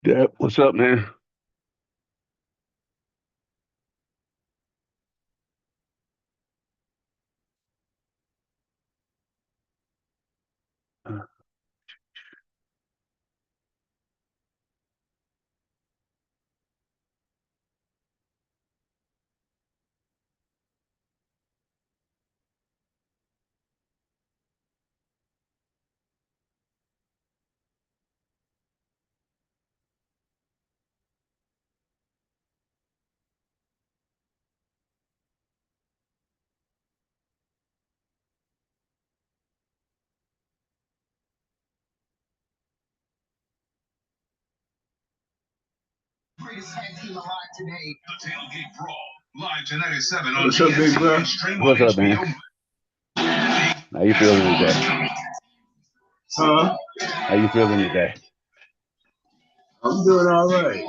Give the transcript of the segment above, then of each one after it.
Yeah, what's up, man? Greatest tag team alive today. The Tailgate Brawl, live tonight at 7 on What's up, big TNT bro? and stream on What's up, man? HBO. How you feeling today? Huh? How you feeling today? I'm doing all right.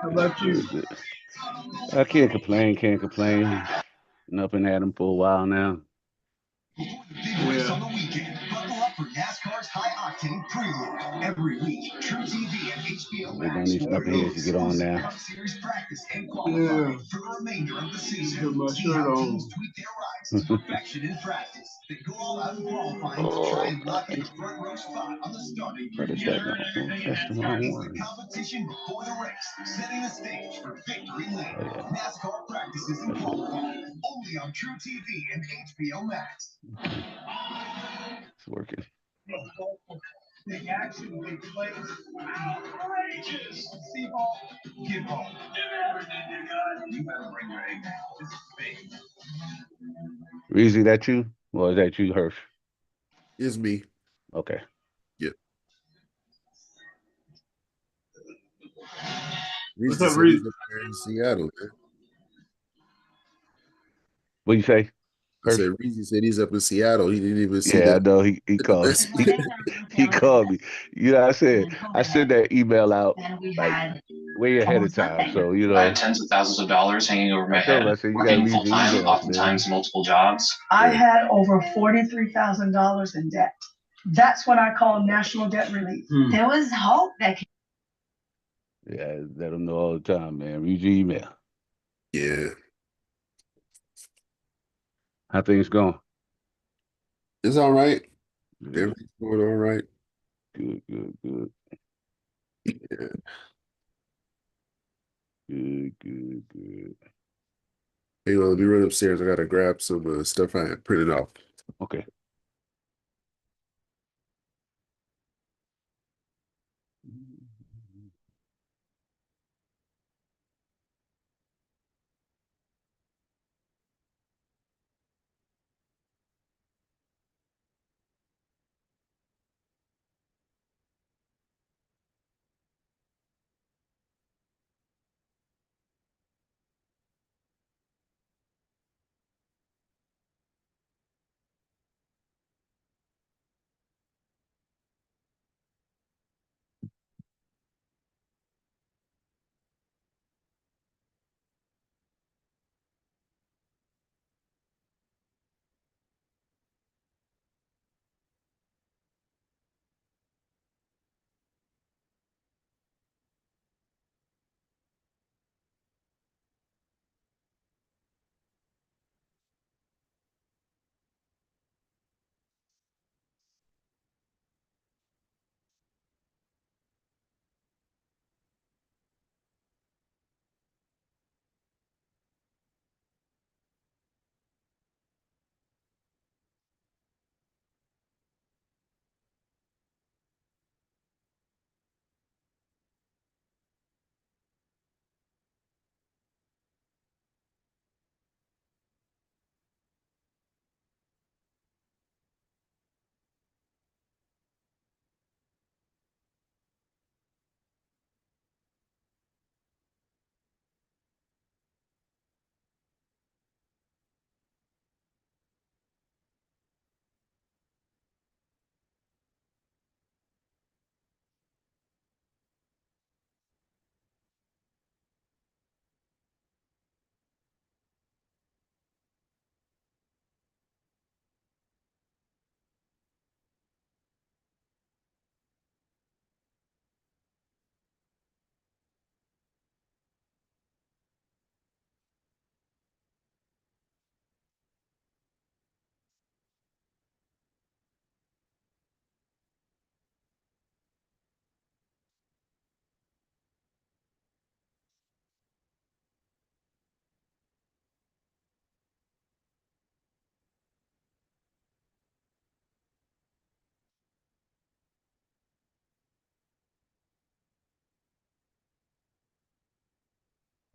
How about you? Good, good. I can't complain, can't complain. Nothing had him for a while now. Big race on the weekend. Buckle up for NASCAR's high octane prelude. Every week, True TV and HBO Waiting on Max these will bring you knuckleheads to get on exclusive now. Cup Series practice and qualifying for the remainder of the season. See how teams tweak their rides to perfection in practice. Then go all out in qualifying to try Oh, and lock in a front row spot on the starting what grid. is that? No, oh, that's the wrong It's the one. competition before the race, setting the stage for victory lane. Oh yeah, NASCAR practices and that's it. qualifying only on True TV and HBO Max. Okay, it's working. Big action, big plays. Outrageous. See ball, get ball. Give everything you got. You better bring your A game. This is big. Reezy, that you? Or is that you, Hirsch? It's me. Okay. Yeah. What's Reese up, said Reed? he's up there in Seattle, man. What you say, I Hirsch? said Reese said he's up in Seattle. He didn't even see Yeah, I the know he called he called me. I sent that email out like way ahead of time. So, I had tens of thousands of dollars hanging over I my told him, I head, said, you gotta working read full your time, emails, man. oftentimes multiple jobs. I yeah. had over $43,000 in debt. That's what I call national debt relief. There was hope that Yeah, let them know all the time, man. Read your email. Yeah. How things going? It's all right. Good, Everything's going all right. good, good, good, Yeah. good, good, good. Hey, well, let me run upstairs. I gotta grab some stuff I had printed off. Okay.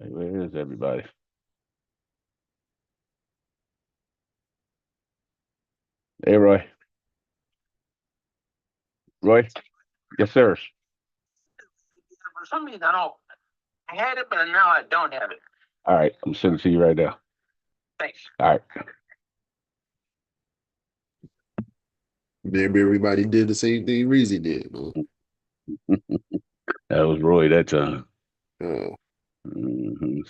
Hey, where is everybody? Hey, Roy. Roy? Yes, sir. For some reason, I had it, but now I don't have it. All right. I'm sending it to you right now. Thanks. All right. Maybe everybody did the same thing Reezy did. That was Roy that time. Uh, Mhm.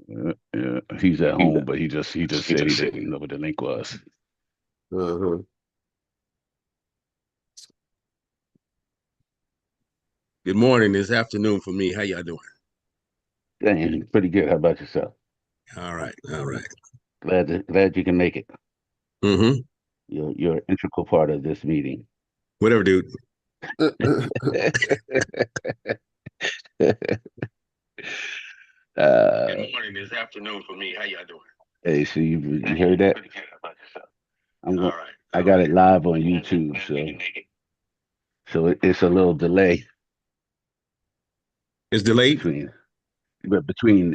Yeah. He's at home, but he just said he didn't know what the link was. uh-huh. Good morning. This afternoon for me. How y'all doing? Dang, pretty good. How about yourself? All right. All right. Glad you can make it. Mm-hmm. You're an integral part of this meeting. Whatever, dude. Good morning. This afternoon for me. How y'all doing? Hey, so you heard that? Pretty good. How about yourself? I'm All going. right. I got it live on YouTube, so it's a little delay It's delayed. between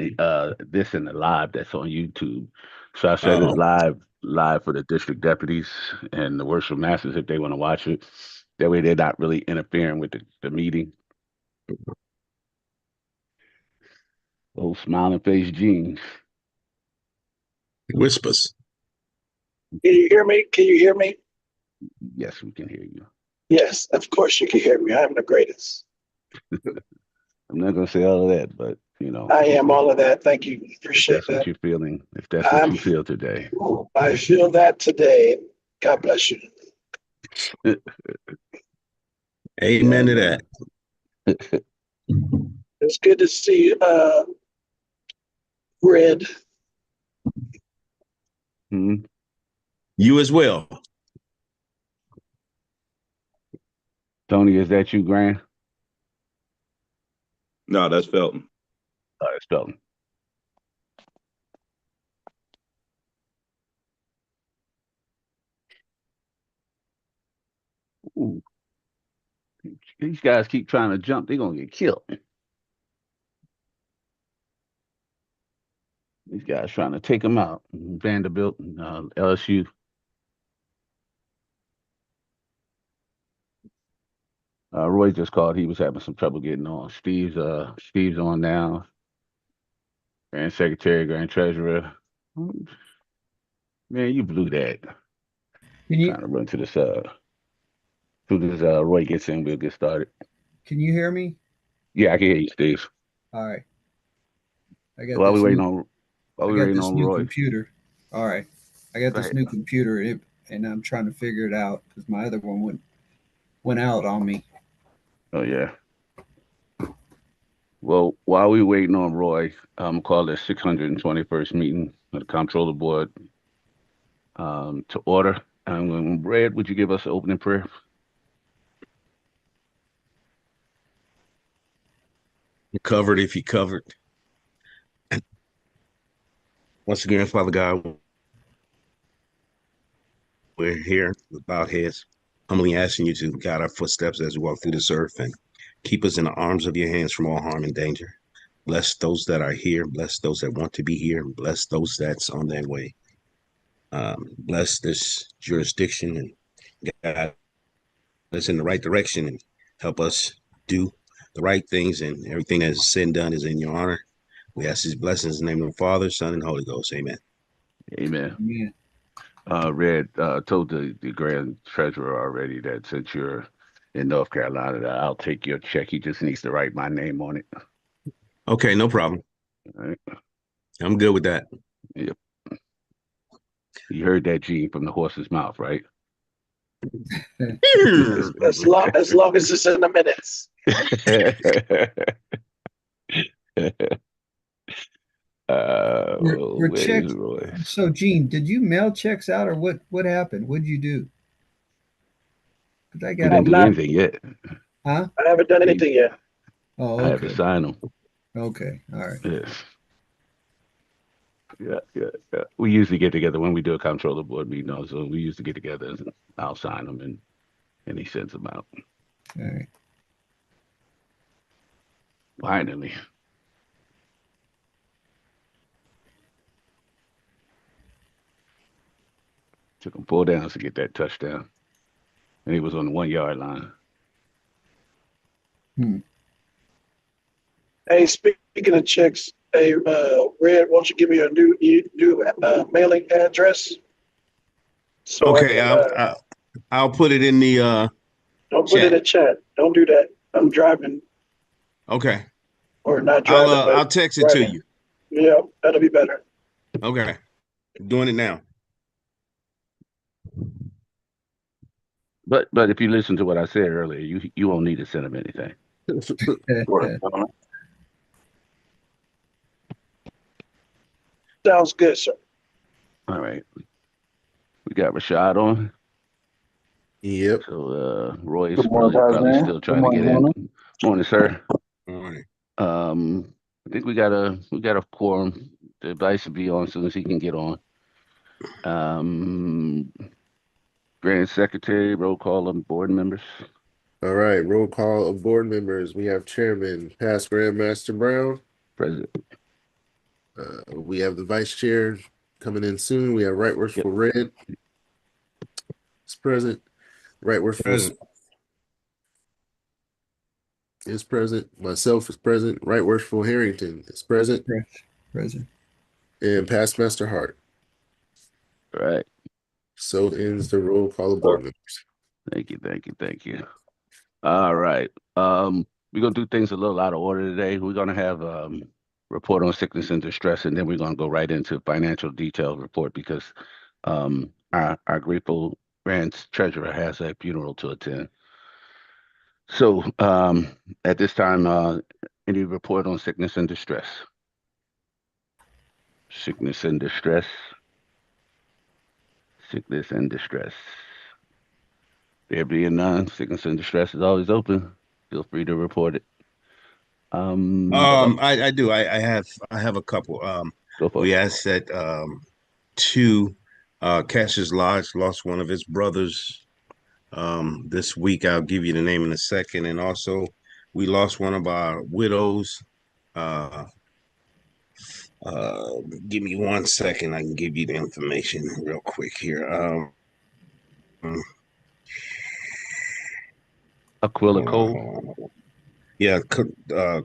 this and the live that's on YouTube. So I said it's Oh, live for the district deputies and the worship masters if they want to watch it. That way they're not really interfering with the meeting. Old smiling face Gene. whispers. Can you hear me? Can you hear me? Yes, we can hear you. Yes, of course you can hear me. I'm the greatest. I'm not gonna say all of that, but you know, I am all of that. Thank you. if Appreciate that's what that. you're feeling, if that's what I'm, you feel today. I feel that today. God bless you. Amen Yeah, to that. man. It's good to see Red. Hmm. You as well. Tony, is that you, Grant? No, that's Felton. It's Felton. Ooh, these guys keep trying to jump, they're gonna get killed. These guys trying to take them out. Vanderbilt and LSU. Roy just called. He was having some trouble getting on. Steve's on now. Grand Secretary, Grand Treasurer. Man, you blew that. Can you Trying to run to the side. As soon as Roy gets in, we'll get started. can you hear me? Yeah, I can hear you, Steve. All right. I got While we this waiting new on while I we got waiting this on new Roy. computer. All right. I got Go this ahead. new computer and I'm trying to figure it out because my other one went out on me. Oh yeah. Well, while we waiting on Roy, call this 621st meeting of the Comptroller Board to order. Red, would you give us an opening prayer? You're covered if you covered. Once again, Father God, we're here with bowed heads, humbly asking you to guide our footsteps as we walk through this earth and keep us in the arms of your hands from all harm and danger. Bless those that are here. Bless those that want to be here. Bless those that's on their way. Bless this jurisdiction and guide us in the right direction and help us do the right things, and everything that is said and done is in your honor. We ask these blessings in the name of the Father, Son, and Holy Ghost. Amen. Amen. Yeah. Red told the Grand Treasurer already that since you're in North Carolina, that I'll take your check. He just needs to write my name on it. Okay, no problem. All right. I'm good with that. Yep. You heard that, Gene, from the horse's mouth, right? As long as it's in the minutes. Were Where is checks Roy? so Gene, did you mail checks out or what happened? What did you do? Because I He got didn't I'm an do not. email. anything yet. Huh? I haven't done He, anything yet. Oh, I have to okay. sign him. Okay. All right. Yes. Yeah. We usually get together when we do a comptroller board meeting. Also, we used to get together and I'll sign them and he sends them out. All right. Finally. Took him 4 downs to get that touchdown. And he was on the 1 yard line. Hmm. Hey, speaking of checks, hey, Red, won't you give me a new mailing address so I Okay, can I'll put it in the don't put it in chat. the chat. Don't do that. I'm driving Okay, or not driving, but I'll text it to driving. you. Yeah, that'll be better. Okay, doing it now. But if you listen to what I said earlier, you won't need to send him anything. Right. Sounds good, sir. All right. We got Rashad on. Yep. So Roy is Good morning, probably Tarzan. still Good trying to morning, get in. gentlemen. Morning, sir. All right. I think we got a quorum. The advice will be on as soon as he can get on. Um, Grand Secretary, roll call on board members. All right. Roll call of board members. We have Chairman Past Grandmaster Brown. President. We have the Vice Chair coming in soon. We have Right Yep. Worshipful Red is present. Right Worshipful Present. is present. Myself is present. Right Worshipful Harrington is present. Present. And Past Master Hart. All right. So ends the roll call of board members. Thank you. Thank you. Thank you. All right. We're gonna do things a little out of order today. We're gonna have report on sickness and distress, and then we're gonna go right into financial detail report because our grateful grants treasurer has a funeral to attend. So at this time, any report on sickness and distress? Sickness and distress. Sickness and distress. There being none, sickness and distress is always open. Feel free to report it. I do. I have a couple. Go for it. We asked that two Cassius Lodge lost one of his brothers this week. I'll give you the name in a second. And also we lost one of our widows. Uh uh Give me 1 second. I can give you the information real quick here. Aquila Hold on, Cole. hold on. Yeah, Aquila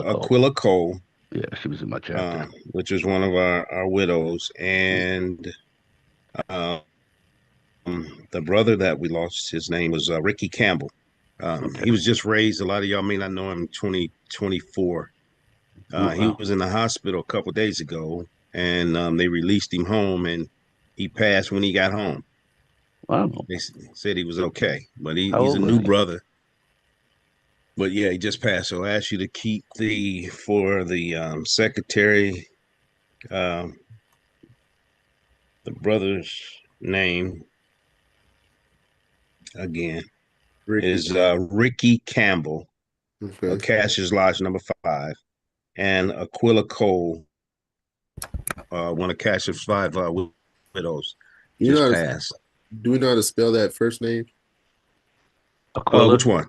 Cole. Aquila Cole, Yeah, she was in my chapter. which was one of our widows, and um, the brother that we lost, his name was Ricky Campbell. Okay. He was just raised. A lot of y'all may not know him. 2024. Oh, He wow. was in the hospital a couple days ago, and they released him home, and he passed when he got home. Wow. They said he was okay, but How he's a old was new he? brother. But yeah, he just passed. So I ask you to keep the secretary, um, the brother's name again Ricky. is Ricky Campbell, Okay. Cassius Lodge #5, and Aquila Cole, one of Cassius five widows, You know just how to, passed. do we know how to spell that first name? Aquila? Which one?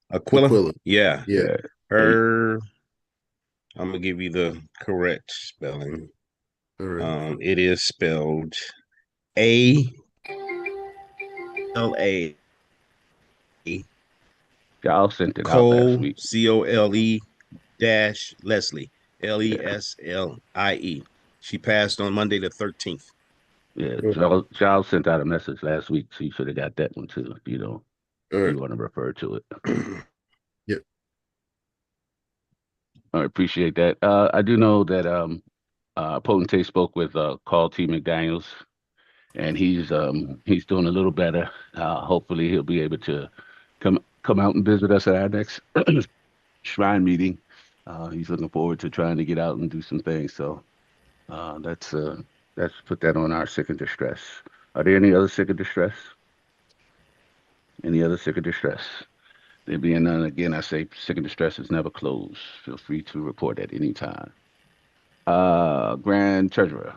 Aquila? Aquila. Yeah, Yeah. Yeah. her. I'm gonna give you the correct spelling. All right. It is spelled ALA Y'all sent it out last Cole week. COLE dash Leslie Yeah. LESLIE. She passed on Monday the 13th. Yeah. All Giles sent out a message last week, so you should have got that one too, if right. you want to refer to it. Yep. I appreciate that. I do know that Potentate spoke with Carl T. McDaniels, and he's doing a little better. Hopefully, he'll be able to come out and visit us at our next shrine meeting. He's looking forward to trying to get out and do some things. So let's put that on our sick and distress. Are there any other sick and distress? Any other sick and distress? There being none, again, I say sick and distress is never closed. Feel free to report at any time. Grand Treasurer.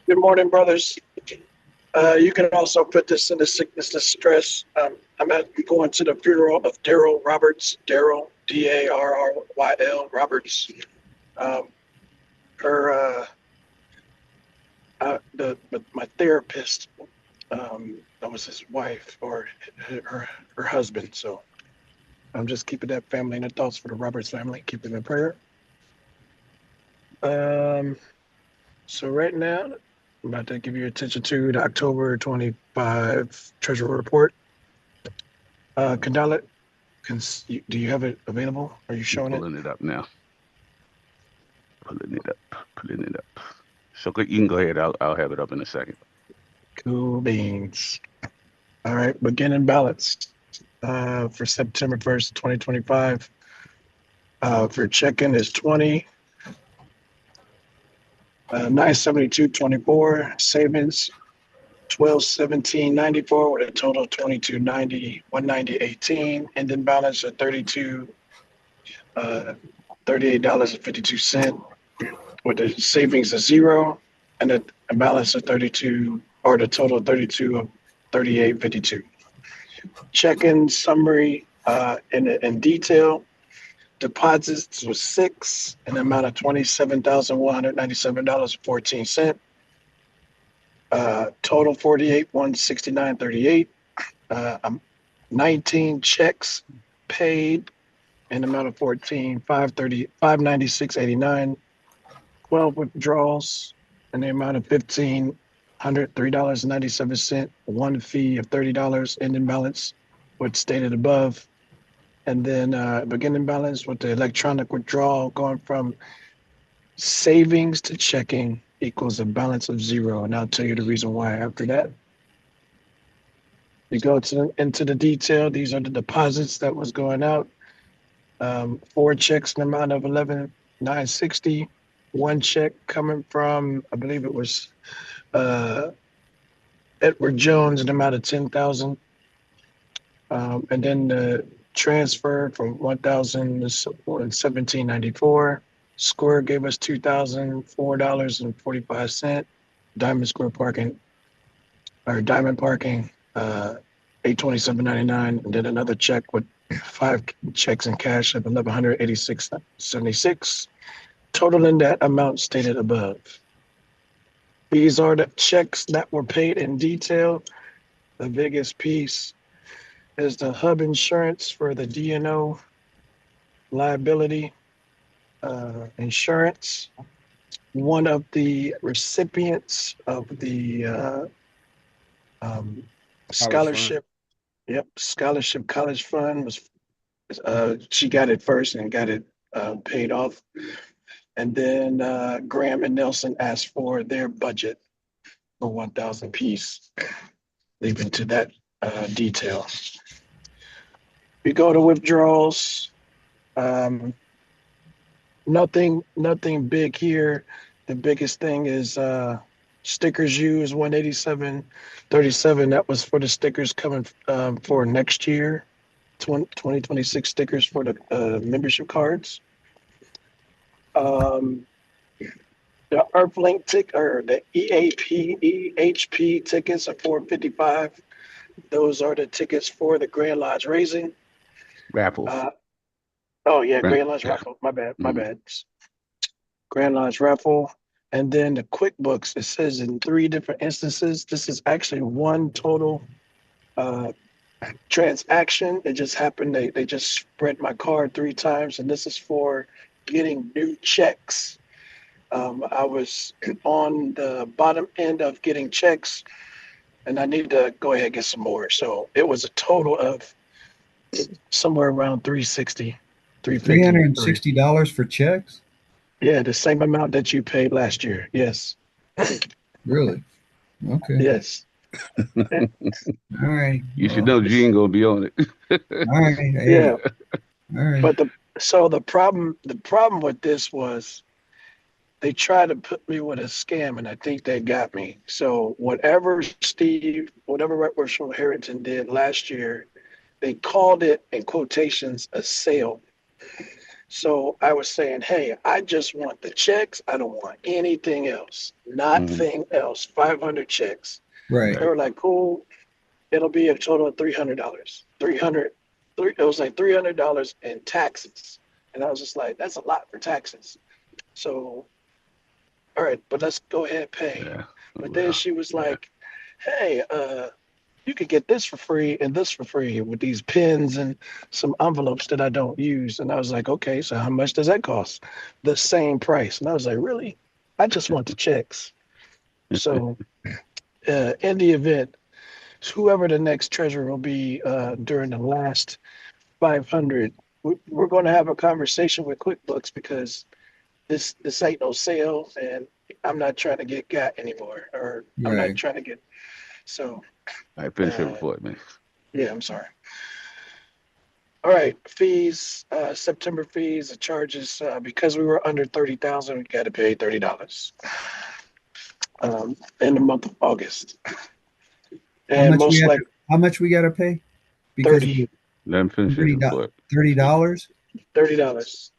Good morning, brothers. You can also put this in the sickness and stress. I'm going to the funeral of Daryl Roberts. Daryl, Darryl Roberts. Um, her, my therapist, that was his wife or her husband. So I'm just keeping that family in the thoughts for the Roberts family. Keep them in prayer. Um, so right now, I'm about to give you attention to the October 25 Treasury Report. Condolet, do you have it available? Are you I'm showing it? pulling it up now. Pulling it up. Pulling it up. So you can go ahead. I'll have it up in a second. Cool beans. All right, beginning balance for September 1st, 2025. For checking is 20, 972.24. Savings 1217.94 with a total of 2290, 190.18. Ending balance of 32, $38.52 with the savings of zero and a balance of 32 or the total of 32 of 38.52. Check-in summary in detail. Deposits was six, an amount of $27,197.14. Total 48,169.38. 19 checks paid in amount of 596.89. 12 withdrawals in the amount of $1,503.97. One fee of $30. Ending balance, what's stated above. And then beginning balance with the electronic withdrawal going from savings to checking equals a balance of zero. And I'll tell you the reason why after that. You go into the detail. These are the deposits that was going out. Four checks in the amount of 11,960. One check coming from, I believe it was uh, Edward Jones in the amount of 10,000. And then the transfer from 1,017.94. Square gave us $2,004.45. Diamond Square Parking or Diamond Parking, 827.99, and then another check with five checks in cash of 1,186.76, totaling that amount stated above. These are the checks that were paid in detail. The biggest piece is the hub insurance for the D&O liability insurance. One of the recipients of the scholarship, scholarship college fund was she got it first and got it paid off. And then Graham and Nelson asked for their budget for 1,000 piece, leaving to that detail. We go to withdrawals. Um, nothing big here. The biggest thing is stickers used 187.37. That was for the stickers coming for next year. 2026 stickers for the membership cards. The Earthlink tick or the EHP tickets are 455. Those are the tickets for the Grand Lodge raising. Raffle. Oh yeah, Right. Grand Lodge Yeah. raffle. My bad. My Mhm. bad. Grand Lodge raffle. And then the QuickBooks, it says in three different instances. This is actually one total uh, transaction. It just happened. They just spread my card three times, and this is for getting new checks. I was on the bottom end of getting checks, and I need to go ahead and get some more. So it was a total of somewhere around 360, Three hundred 350. and sixty dollars for checks? Yeah, the same amount that you paid last year. Yes, Really? Okay. yes. All right. You should Well, know Gene gonna be on it. all right. Hey, Yeah, all right. but the problem with this was they tried to put me with a scam, and I think they got me. So whatever Russell Harrington did last year, they called it in quotations a sale. So I was saying, hey, I just want the checks. I don't want anything else. Mhm. Nothing else. 500 checks. Right. They were like, cool, it'll be a total of $300. 300, it was like $300 in taxes. And I was just like, that's a lot for taxes. So, all right, but let's go ahead and pay. Yeah. But then Well, she was yeah. like, hey, you could get this for free and this for free with these pins and some envelopes that I don't use. And I was like, okay, so how much does that cost? The same price. And I was like, really? I just want the checks. So, in the event, whoever the next treasurer will be during the last 500, we're going to have a conversation with QuickBooks because this ain't no sale, and I'm not trying to get got anymore, or I'm not Right. trying to get. So, All right, finish your uh, report, man. yeah, I'm sorry. All right, fees, September fees, the charges, because we were under 30,000, we got to pay $30 in the month of August. How And much we most have like to, how much we got to pay? Because 30, we Let him finish his report. Steve. $30. $30.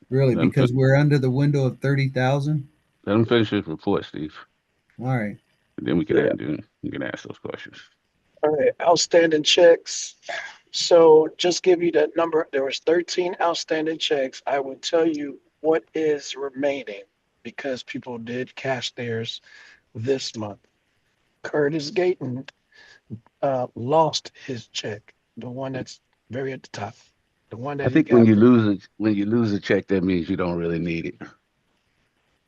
Really? Let him, Because we're under the window of 30,000. let him finish his report, Steve. All right. And then we can Yeah. you can ask those questions. All right, outstanding checks. So just give you that number. There was 13 outstanding checks. I will tell you what is remaining because people did cash theirs this month. Curtis Gayton lost his check, the one that's very at the top, the one I that he think when got. you lose a check, that means you don't really need it.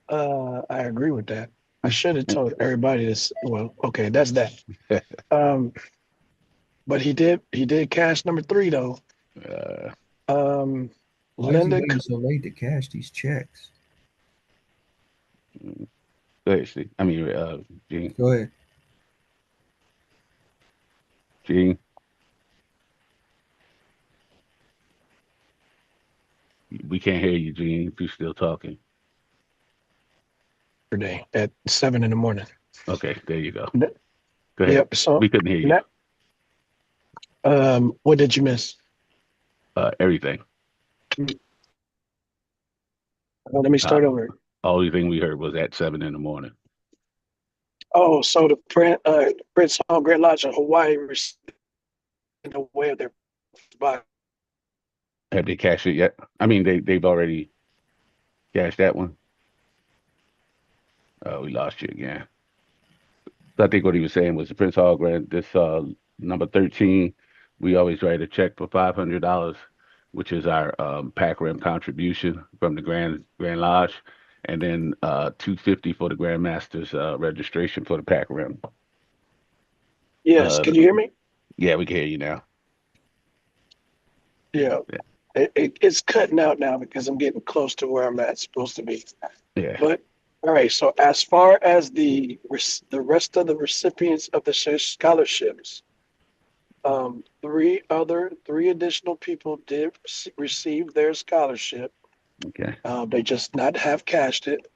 I agree with that. I should have told everybody this. Well, okay, that's that. Um, but he did cash number three though. uh, Um, Why is he Linda, waiting so late to cash these checks? go ahead, Steve. I mean, Gene. Go ahead. Gene, we can't hear you, Gene. If you're still talking. yesterday at 7 in the morning. Okay, there you go. N- Go ahead. Yep. So We couldn't hear you. that, what did you miss? Everything. Well, let me Uh, start over. only thing we heard was at 7 in the morning. Oh, so the Prince Hall Grand Lodge in Hawaii received in the way of their body. Have they cashed it yet? I mean, they've already cashed that one. We lost you again. So I think what he was saying was the Prince Hall Grand, this number 13, we always write a check for $500, which is our pack rim contribution from the Grand Lodge, and then 250 for the Grandmaster's registration for the pack rim. Yes. Uh, Can you hear me? yeah, we can hear you now. Yeah. Yeah, It's cutting out now because I'm getting close to where I'm at supposed to be. yeah. But all right. So as far as the rest of the recipients of the scholarships, three additional people did receive their scholarship. Okay, They just not have cashed it.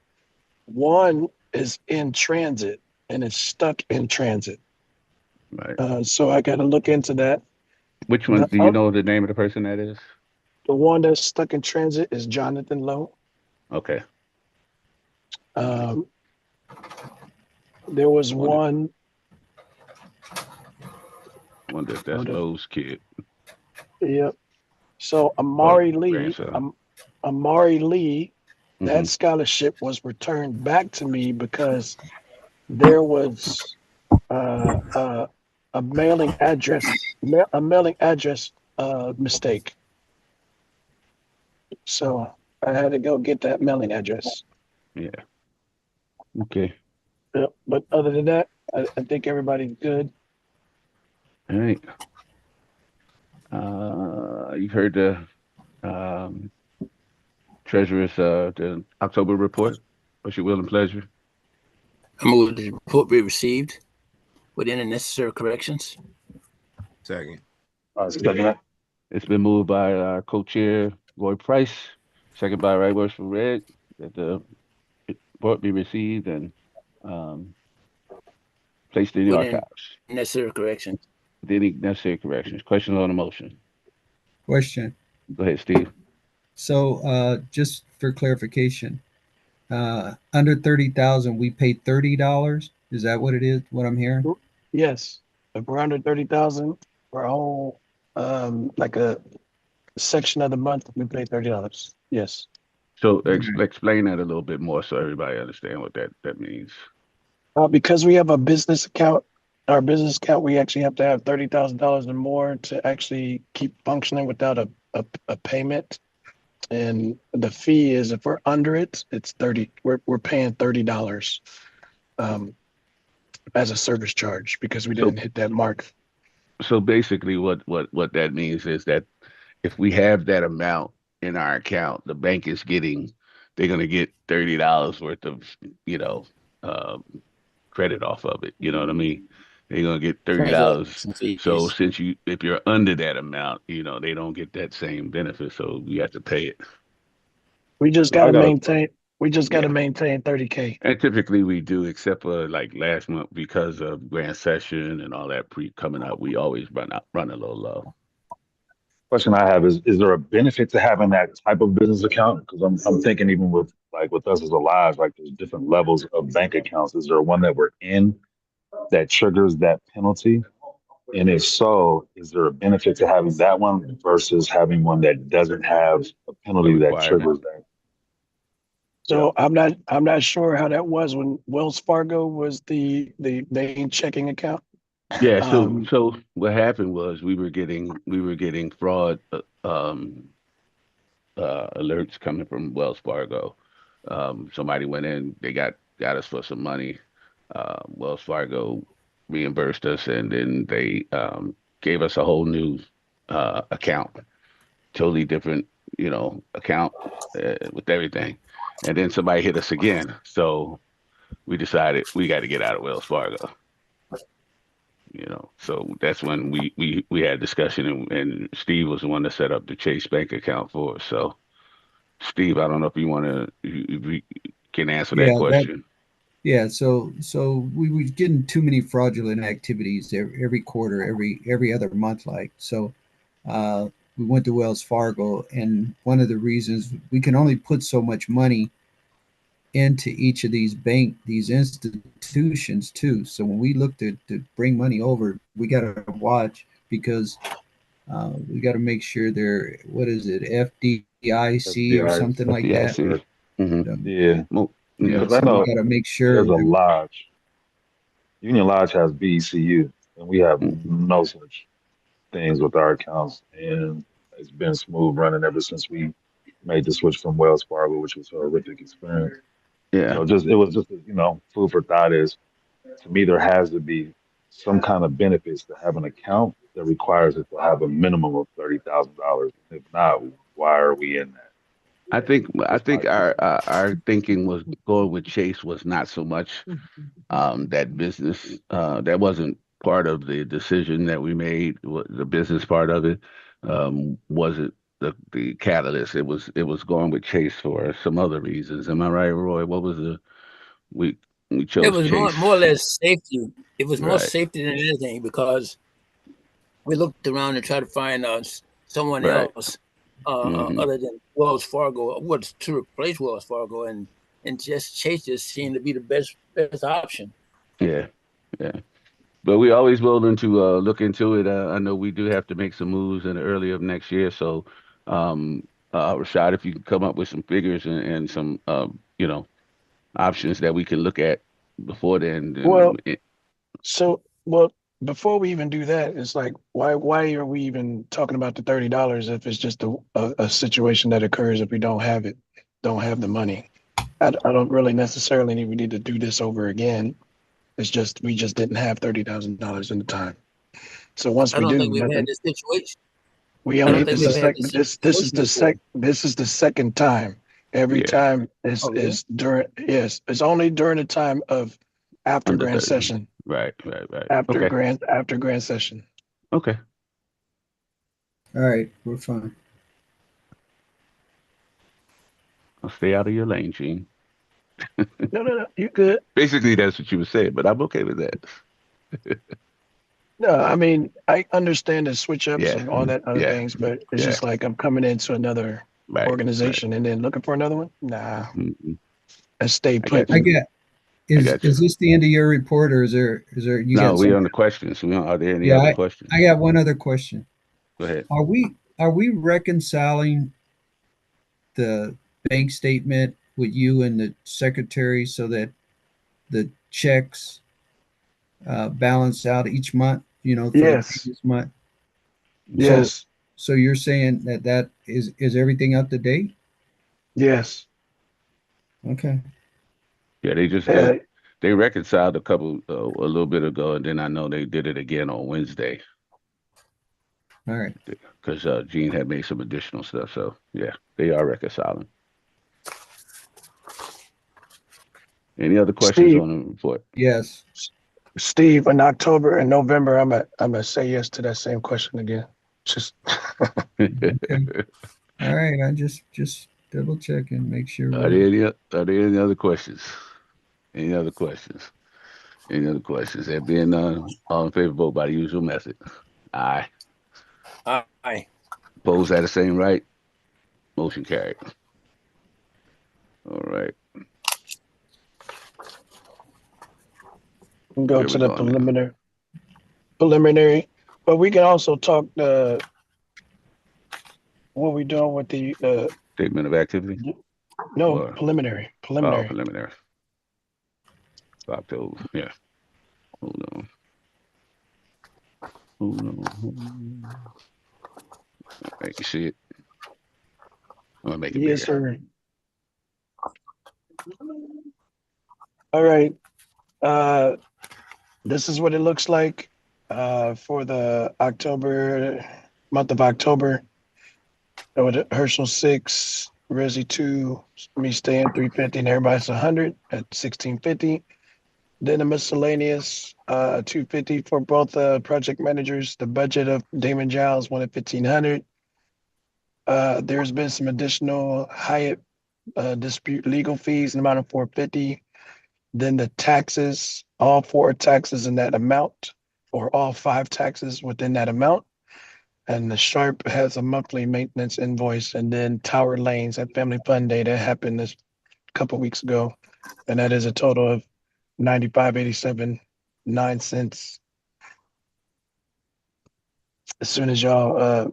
One is in transit and it's stuck in transit. right. So I got to look into that. Which one? The Do you oth- know the name of the person that is? the one that's stuck in transit is Jonathan Lowe. Okay. All right. Um, there was Wonder, one. wonder if that's Hold up. Lowe's kid Yep. So or Amari Lee, grandson. Amari Lee, Hmm. that scholarship was returned back to me because there was uh, uh, a mailing address mistake. So I had to go get that mailing address. Yeah. Okay. Yep. But other than that, I think everybody's good. All right. You've heard the um, treasurer's the October report. What's your will and pleasure? I move the report be received with any necessary corrections. Second. It's been moved by our co-chair Roy Price, second by Right Works for Red, that the report be received and um, placed in the With any archives necessary corrections. with any necessary corrections. Questions on the motion? Question. Go ahead, Steve. So, just for clarification, under 30,000, we paid $30. Is that what it is? What I'm hearing? Yes, if we're under 30,000 for a whole, like a section of the month, we pay $30. Yes. So explain that a little bit more so everybody understand what that means. Because we have a business account, our business account, we actually have to have $30,000 or more to actually keep functioning without a payment. And the fee is if we're under it, it's 30. We're paying $30 as a service charge because we So didn't hit that mark. so basically what that means is that if we have that amount in our account, the bank is getting, they're gonna get $30 worth of, you know, um, credit off of it. You know what I mean? They're gonna get $30. Transaction So fees. since if you're under that amount, they don't get that same benefit. So you have to pay it. We just So got I to got a maintain. We just got to Yeah. maintain 30K. And typically we do, except for like last month because of grand session and all that pre coming up, we always run a little low. question I have is there a benefit to having that type of business account? Because I'm thinking even with like with us as Alive, like there's different levels of bank accounts. Is there one that we're in that triggers that penalty? And if so, is there a benefit to having that one versus having one that doesn't have a A penalty that requirement. triggers that? Yeah. So I'm not sure how that was when Wells Fargo was the main checking account. Yeah, so Um, so what happened was we were getting fraud alerts coming from Wells Fargo. Somebody went in, they got us for some money. Wells Fargo reimbursed us, and then they gave us a whole new account, totally different, account with everything. And then somebody hit us again, so we decided we got to get out of Wells Fargo. So that's when we had discussion, and Steve was the one that set up the Chase Bank account for us. So Steve, I don't know if you want to, if you can answer that Yeah, that question. yeah. So we were getting too many fraudulent activities every quarter, every other month, like so. Uh, we went to Wells Fargo, and one of the reasons we can only put so much money into each of these institutions too. So when we look to bring money over, we got to watch because we got to make sure they're what is it FDIC or FBI. something like that. FDIC. Mm-hmm. Um, Yeah, Well, yeah, yeah, because I so we know got to make there's sure a that lodge. Union Lodge has BECU, and we have mm, no such things with our accounts, and it's been smooth running ever since we made the switch from Wells Fargo, which was a horrific experience. yeah. So just it was just food for thought is to me there has to be some kind of benefits to have an account that requires it to have a minimum of $30,000. If not, why are we in that? I think I Just my think our thinking was going with Chase was not so much that business that wasn't part of the decision that we made. The business part of it wasn't the catalyst. It was going with Chase for some other reasons. Am I right, Roy? What was we we It chose was more or Chase, less safety. It was more right? safety than anything because we looked around and tried to find someone Right. else Hmm. other than Wells Fargo, what's to replace Wells Fargo, and just Chase just seemed to be the best option. Yeah. Yeah. But we always willing to look into it. I know we do have to make some moves in the early of next year. So, Rashad, if you can come up with some figures and some, options that we can look at before then, well, well, before we even do that, it's like why are we even talking about the $30 if it's just a situation that occurs if we don't have the money? I don't really necessarily need to do this over again. It's just we just didn't have $30,000 in the time. So once I we don't do, think we've had nothing. this situation. We I only don't think this is we've had sec this this is situation before. this is the second time. Every yeah, time Oh, really? is during yes, it's only during the time of after under grand 30. session. Right, right, right. After Okay, grand session. okay. all right, we're fine. I'll stay out of your lane, Gene. No, you good. Basically, that's what you were saying, but I'm okay with that. No, I mean I understand the switch ups Yeah, and all that other yeah, things, but it's yeah. just like I'm coming into another Right, right. organization and then looking for another one. Nah, Hmm. I stay I put. got I you. get got you. is this the end of your report, or is there you No, got we some? on the questions. Are there any Yeah, other I, questions? I got one other question. Go ahead. Are we reconciling the bank statement with you and the secretary so that the checks balance out each month? You know, for the Yes. previous month. So Yes. so you're saying that is everything up to date? Yes. Okay. Yeah, they just Uh, they reconciled a little bit ago, and then I know they did it again on Wednesday All right. because Gene had made some additional stuff. So yeah, they are reconciling. Any other questions Steve, on the report? Yes. Steve, in October and November, I'm gonna say yes to that same question again. Just Okay. All right. I just double check and make sure Are there any other questions? Any other questions? Any other questions? There being none, all in favor, vote by the usual method. Aye. Aye. Opposed, at the same right. Motion carried. All right. go Where to we the going now? preliminary, but we can also talk what we doing with the Statement of activity no or preliminary. preliminary? October. Yeah. Hold on. Hold on. Hold on. All right. You see it? I'm gonna make it Yes, bigger. sir. All right. Uh, this is what it looks like for the month of October. With Herschel 6, Resi 2, me staying 350, and everybody's 100 at 1650. Then the miscellaneous 250 for both project managers. The budget of Damon Giles went at 1500. There's been some additional Hyatt dispute legal fees in the amount of 450. Then the taxes, all four taxes in that amount, or all five taxes within that amount. And the Sharp has a monthly maintenance invoice, and then Tower Lanes at Family Fun Day that happened this couple weeks ago, and that is a total of 95.87 9 cents. As soon as y'all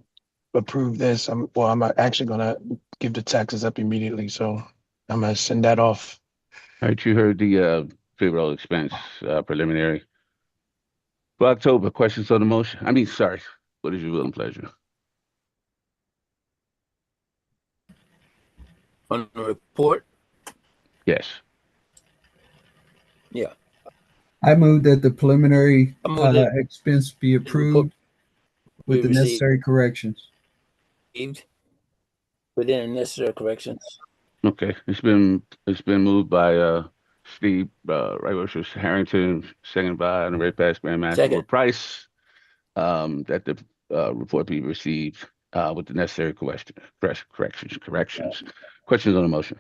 approve this, I'm actually gonna give the taxes up immediately, so I'm gonna send that off. All right. You heard the payroll expense preliminary for October. Questions on the motion? I mean, sorry. What is your will and pleasure? On the report. Yes. Yeah. I move that the preliminary I move that expense be the report approved be with the necessary corrections. received. Put in necessary corrections. Okay. It's been moved by Steve, Right Worship Harrington, second by Honorary Past Grandmaster Second. Price. That the report be received with the necessary corrections. Questions on the motion?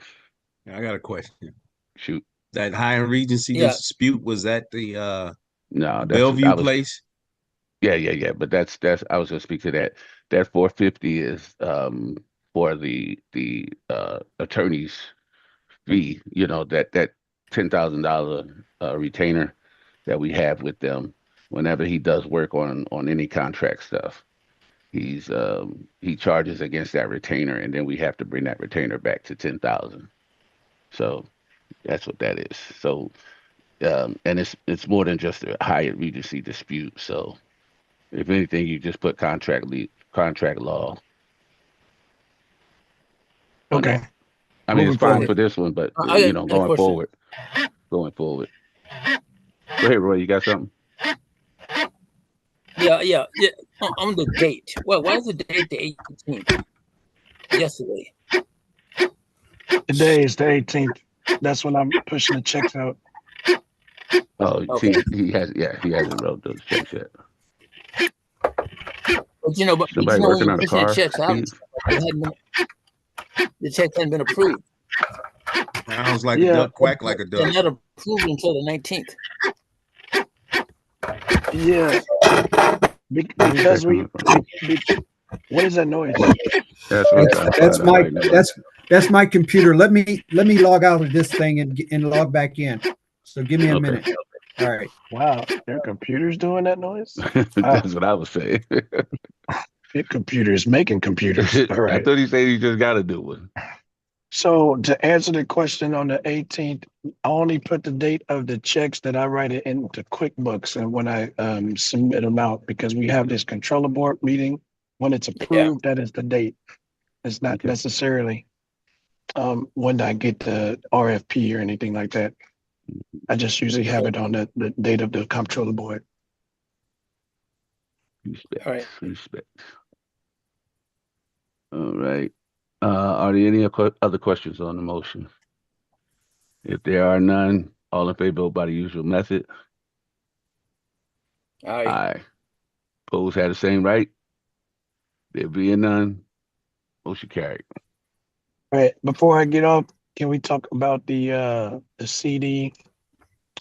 I got a question. Shoot. That High Regency Yeah. dispute, was that the No, Bellevue place? Yeah. But that's I was gonna speak to that. That 450 is for the attorney's fee. You know that $10,000 retainer that we have with them whenever he does work on any contract stuff. He charges against that retainer, and then we have to bring that retainer back to 10,000. So that's what that is. So and it's more than just a Hyatt Regency dispute. So if anything, you just put contract law on Okay, that. I mean, it's moving fine forward. for this one, but I got a question. Going forward. Go ahead, Roy. You got something? Yeah. On the date. Well, why is the date the 18th? Yesterday. Today is the 18th. That's when I'm pushing the checks out. Oh, Okay. he hasn't wrote those checks yet. But you know, Somebody when working you're on a pushing the car, checks out, Steve? the check hadn't been approved. Sounds like a Yeah, duck, quack like a They're duck. not approved until the 19th. yeah. Where's that Because coming from? what is that noise? That's what I'm trying to That's find out my right now. that's my computer. Let me log out of this thing and log back in. So give me a Okay. minute. All right. Wow, your computer's doing that noise? Wow, That's what I was saying. your computer's making computers. All I right. thought he said he just got to do one. So to answer the question on the 18th, I only put the date of the checks that I write it into QuickBooks and when I submit them out because we have this controller board meeting. When it's Yeah. approved, that is the date. It's not Okay. necessarily when I get the RFP or anything like that. I just usually have it on the date of the comptroller board. Respect. All right. Respect. All right. Are there any other questions on the motion? If there are none, all in favor, vote by the usual method. Aye. Aye. Opposed had the same right. There being none, motion carried. All right, before I get off, can we talk about the CD,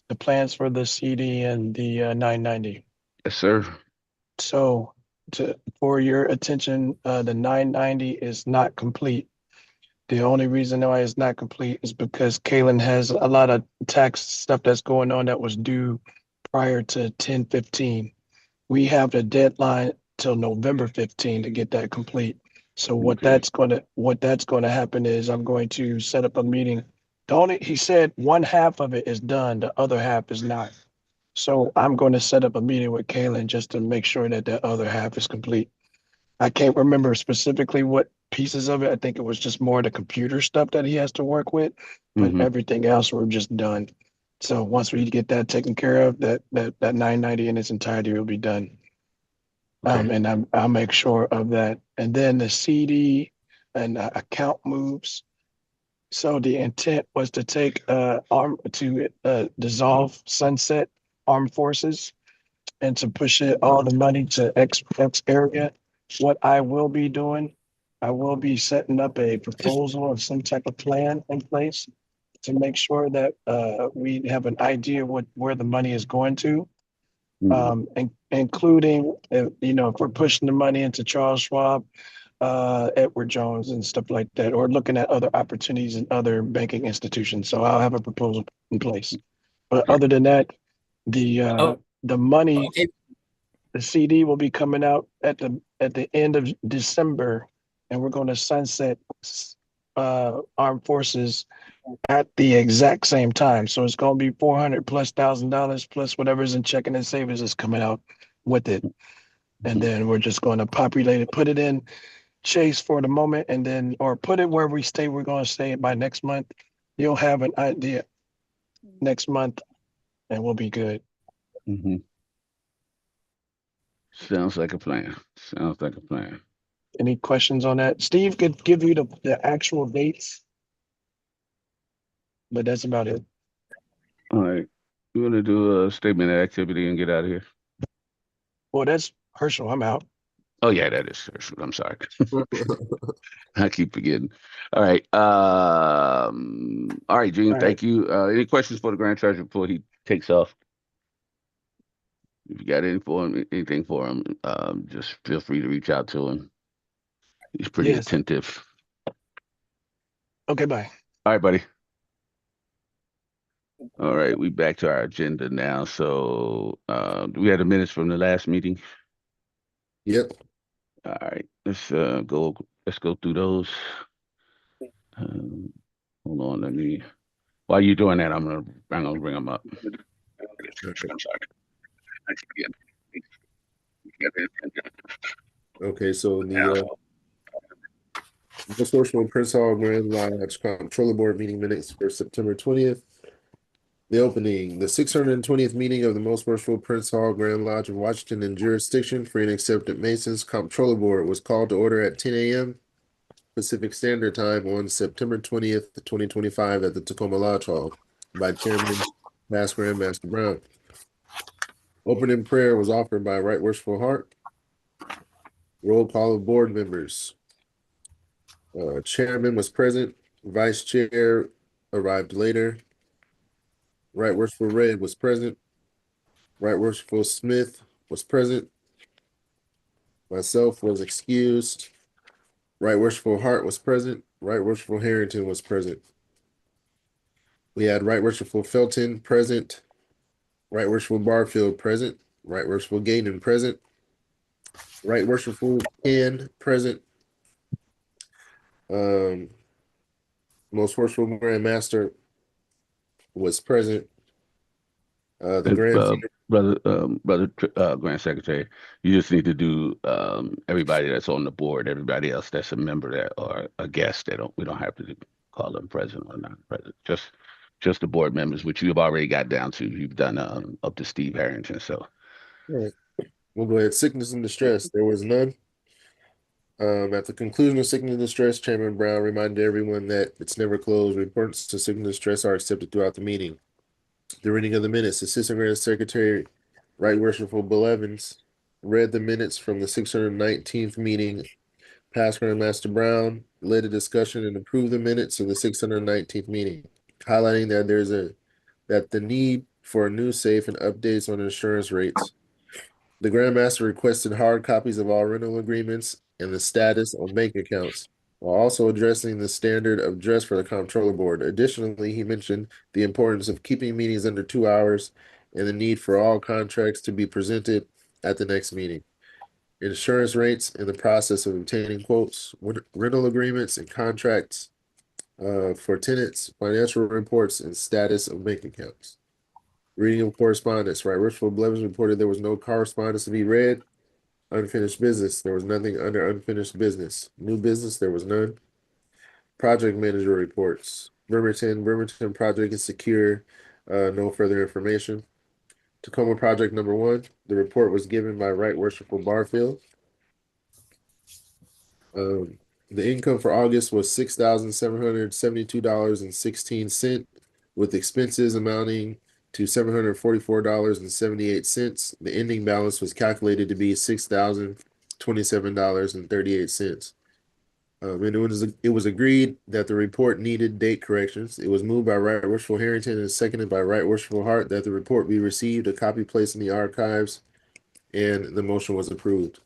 the plans for the CD and the 990? Yes, sir. So for your attention, the 990 is not complete. The only reason why it's not complete is because Kalen has a lot of tax stuff that's going on that was due prior to 10/15. We have the deadline till November 15 to get that complete. So Okay. what that's gonna happen is I'm going to set up a meeting. He said one half of it is done, the other half is not. So I'm going to set up a meeting with Kalen just to make sure that the other half is complete. I can't remember specifically what pieces of it. I think it was just more the computer stuff that he has to work with, but Mm-hmm. everything else we're just done. So once we get that taken care of, that 990 in its entirety will be done. Okay. And I'll make sure of that. And then the CD and account moves. So the intent was to take dissolve sunset armed forces and to push all the money to X area. What I will be doing, I will be setting up a proposal of some type of plan in place to make sure that we have an idea where the money is going to, Mm-hmm. and including if we're pushing the money into Charles Schwab, Edward Jones, and stuff like that, or looking at other opportunities in other banking institutions. So I'll have a proposal in place. But Okay. other than that, the Oh, the money, okay. the CD will be coming out at the end of December, and we're going to sunset armed forces at the exact same time. So it's going to be 400 plus $1,000 plus whatever's in checking and savings is coming out with it. And Mm-hmm. then we're just going to populate it, put it in Chase for the moment, and then or put it where we stay. We're going to stay by next month. You'll have an idea next month, and we'll be good. Mm-hmm. Sounds like a plan. Sounds like a plan. Any questions on that? Steve could give you the actual dates, but that's about it. All right. We're gonna do a statement of activity and get out of here. Well, that's Herschel. I'm out. Oh yeah, that is. I'm sorry. I keep forgetting. All right. All right, Gene, All right. thank you. Any questions for the Grand Treasurer before he takes off? If you got anything for him, just feel free to reach out to him. He's pretty Yes. attentive. Okay. Bye. All right, buddy. All right, we back to our agenda now. So, do we have the minutes from the last meeting? Yep. All right, let's go through those. Um, hold on, while you're doing that, I'm gonna bring them up. I'm sorry. Okay, so the Most Worshipful Prince Hall Grand Lodge Comptroller Board meeting minutes for September 20th. The opening, the 620th meeting of the Most Worshipful Prince Hall Grand Lodge of Washington and jurisdiction, free and accepted Masons Comptroller Board was called to order at 10 a.m. Pacific Standard Time on September 20th, 2025 at the Tacoma Lodge Hall by Chairman Past Grandmaster Brown. Opening prayer was offered by Right Worshipful Heart. Roll call of board members. Chairman was present. Vice Chair arrived later. Right Worshipful Red was present. Right Worshipful Smith was present. Myself was excused. Right Worshipful Hart was present. Right Worshipful Harrington was present. We had Right Worshipful Felton present, Right Worshipful Barfield present, Right Worshipful Gayden present, Right Worshipful Ken present, um, Most Worshipful Grand Master was present. The And, Grand Grand Secretary, you just need to do everybody that's on the board, everybody else that's a member that or a guest. We don't have to call them president or not president. Just the board members, which you've already got down to. You've done up to Steve Harrington. So All right. We'll go ahead. Sickness and distress. There was none. At the conclusion of sickness and distress, Chairman Brown reminded everyone that it's never closed. Reports to sickness and distress are accepted throughout the meeting. The reading of the minutes. Assistant Grand Secretary, Right Worshipful Bill Evans, read the minutes from the 619th meeting. Past Grand Master Brown led a discussion and approved the minutes of the 619th meeting, highlighting that the need for a new safe and updates on insurance rates. The Grandmaster requested hard copies of all rental agreements and the status on bank accounts, while also addressing the standard of dress for the Comptroller Board. Additionally, he mentioned the importance of keeping meetings under 2 hours and the need for all contracts to be presented at the next meeting. Insurance rates and the process of obtaining quotes, rental agreements and contracts for tenants, financial reports, and status of bank accounts. Reading of correspondence. Right, Richard Blevins reported there was no correspondence to be read. Unfinished business. There was nothing under unfinished business. New business. There was none. Project manager reports. Bremerton project is secure. No further information. Tacoma project number 1. The report was given by Right Worshipful Barfield. The income for August was $6,772.16, with expenses amounting to $744.78. The ending balance was calculated to be $6,027.38. And it was agreed that the report needed date corrections. It was moved by Right Worshipful Harrington and seconded by Right Worshipful Hart that the report be received, a copy placed in the archives, and the motion was approved.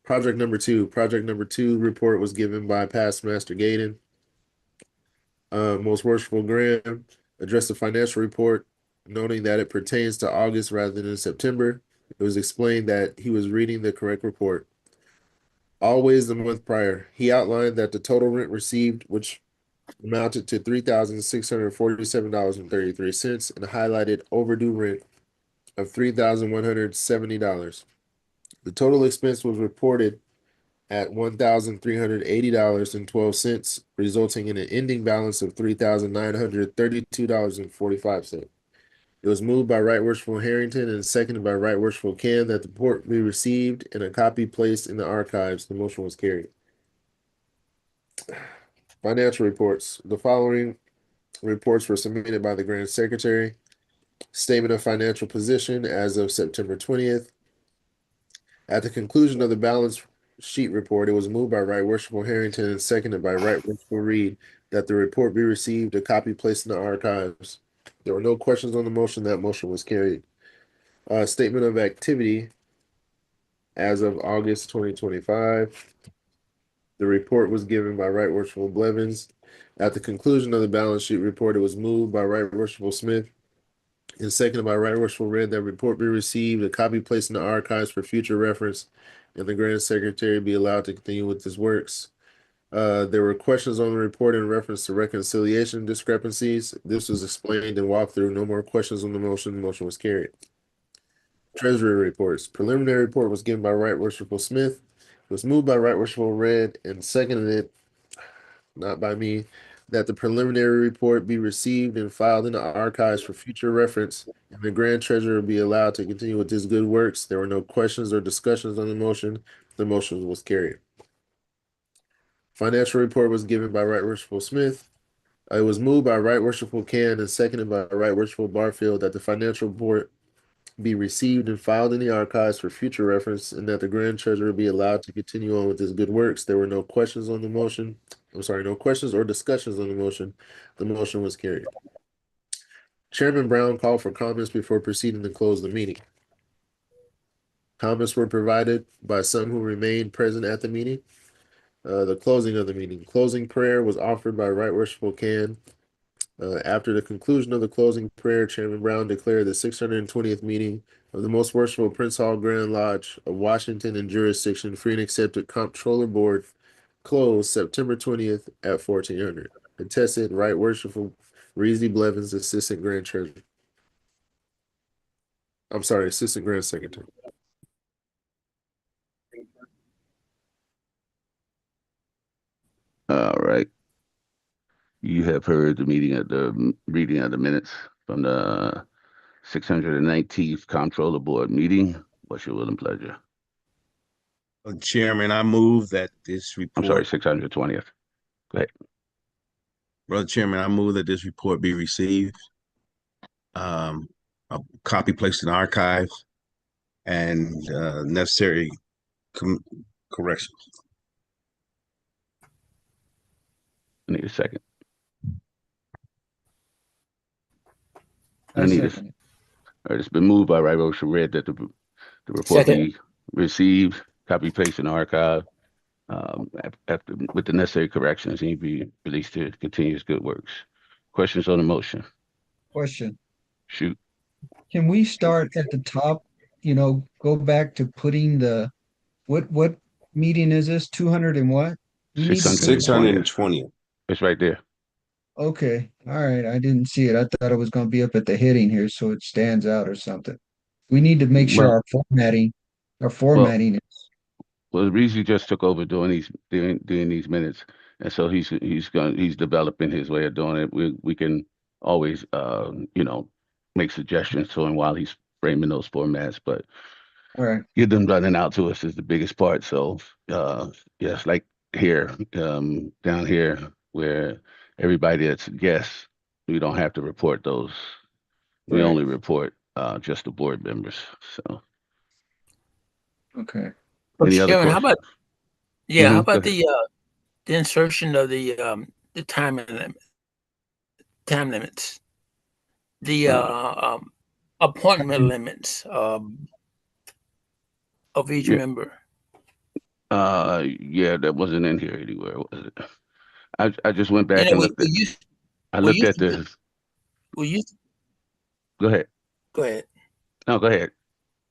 Project number 2. Project number 2 report was given by Past Master Gayden. Most Worshipful Graham addressed the financial report, noting that it pertains to August rather than September. It was explained that he was reading the correct report. Always the month prior, he outlined that the total rent received, which amounted to $3,647.33, and highlighted overdue rent of $3,170. The total expense was reported at $1,380.12, resulting in an ending balance of $3,932.45. It was moved by Right Worshipful Harrington and seconded by Right Worshipful Can that the report be received and a copy placed in the archives. The motion was carried. Financial reports. The following reports were submitted by the Grand Secretary. Statement of financial position as of September 20th. At the conclusion of the balance sheet report, it was moved by Right Worshipful Harrington and seconded by Right Worshipful Reed that the report be received, a copy placed in the archives. There were no questions on the motion. That motion was carried. Statement of activity as of August 2025. The report was given by Right Worshipful Blevins. At the conclusion of the balance sheet report, it was moved by Right Worshipful Smith and seconded by Right Worshipful Red that report be received, a copy placed in the archives for future reference, and the Grand Secretary be allowed to continue with his works. There were questions on the report in reference to reconciliation discrepancies. This was explained and walked through. No more questions on the motion. The motion was carried. Treasury reports. Preliminary report was given by Right Worshipful Smith. It was moved by Right Worshipful Red and seconded, not by me, that the preliminary report be received and filed in the archives for future reference, and the Grand Treasurer be allowed to continue with his good works. There were no questions or discussions on the motion. The motion was carried. Financial report was given by Right Worshipful Smith. It was moved by Right Worshipful Can and seconded by Right Worshipful Barfield that the financial report be received and filed in the archives for future reference, and that the Grand Treasurer be allowed to continue on with his good works. There were no questions on the motion. No questions or discussions on the motion. The motion was carried. Chairman Brown called for comments before proceeding to close the meeting. Comments were provided by some who remained present at the meeting. The closing of the meeting. Closing prayer was offered by Right Worshipful Can. After the conclusion of the closing prayer, Chairman Brown declared the 620th meeting of the Most Worshipful Prince Hall Grand Lodge of Washington and jurisdiction free and accepted Comptroller Board closed September 20th at 1400. Attested, Right Worshipful Reezy Blevins, Assistant Grand Treasurer. I'm sorry, Assistant Grand Secretary. All right. You have heard the reading of the minutes from the 619th Comptroller Board meeting. What's your will and pleasure? Chairman, I move that this I'm sorry, report, 620th. Go ahead. Brother Chairman, I move that this report be received, a copy placed in the archive, and necessary corrections. I need a second. I I need a. second it. All right, it's been moved by Right Motion Read that the report Second. be received, copy paste in the archive, after with the necessary corrections, and be released to continue his good works. Questions on the motion? Question. Shoot. Can we start at the top, go back to putting what meeting is this? 200 and what? We need to put that. 620. It's right there. Okay. All right. I didn't see it. I thought it was going to be up at the heading here so it stands out or something. We need to make sure Well, our formatting well, is Reezy just took over doing these minutes, and so he's developing his way of doing it. We can always make suggestions to him while he's framing those formats, but all right. get them running out to us is the biggest part. So yes, like here, down here where everybody that's guests, we don't have to report those. We Right. only report just the board members. So Okay. any other Chairman, how questions? how Go about ahead. the insertion of the time limits, the Uh, appointment limits of each yeah, member? yeah, that wasn't in here anywhere, was it? I just went You back know, and looked at. I we looked used at to put, the. we used Go ahead. go ahead. No, go ahead.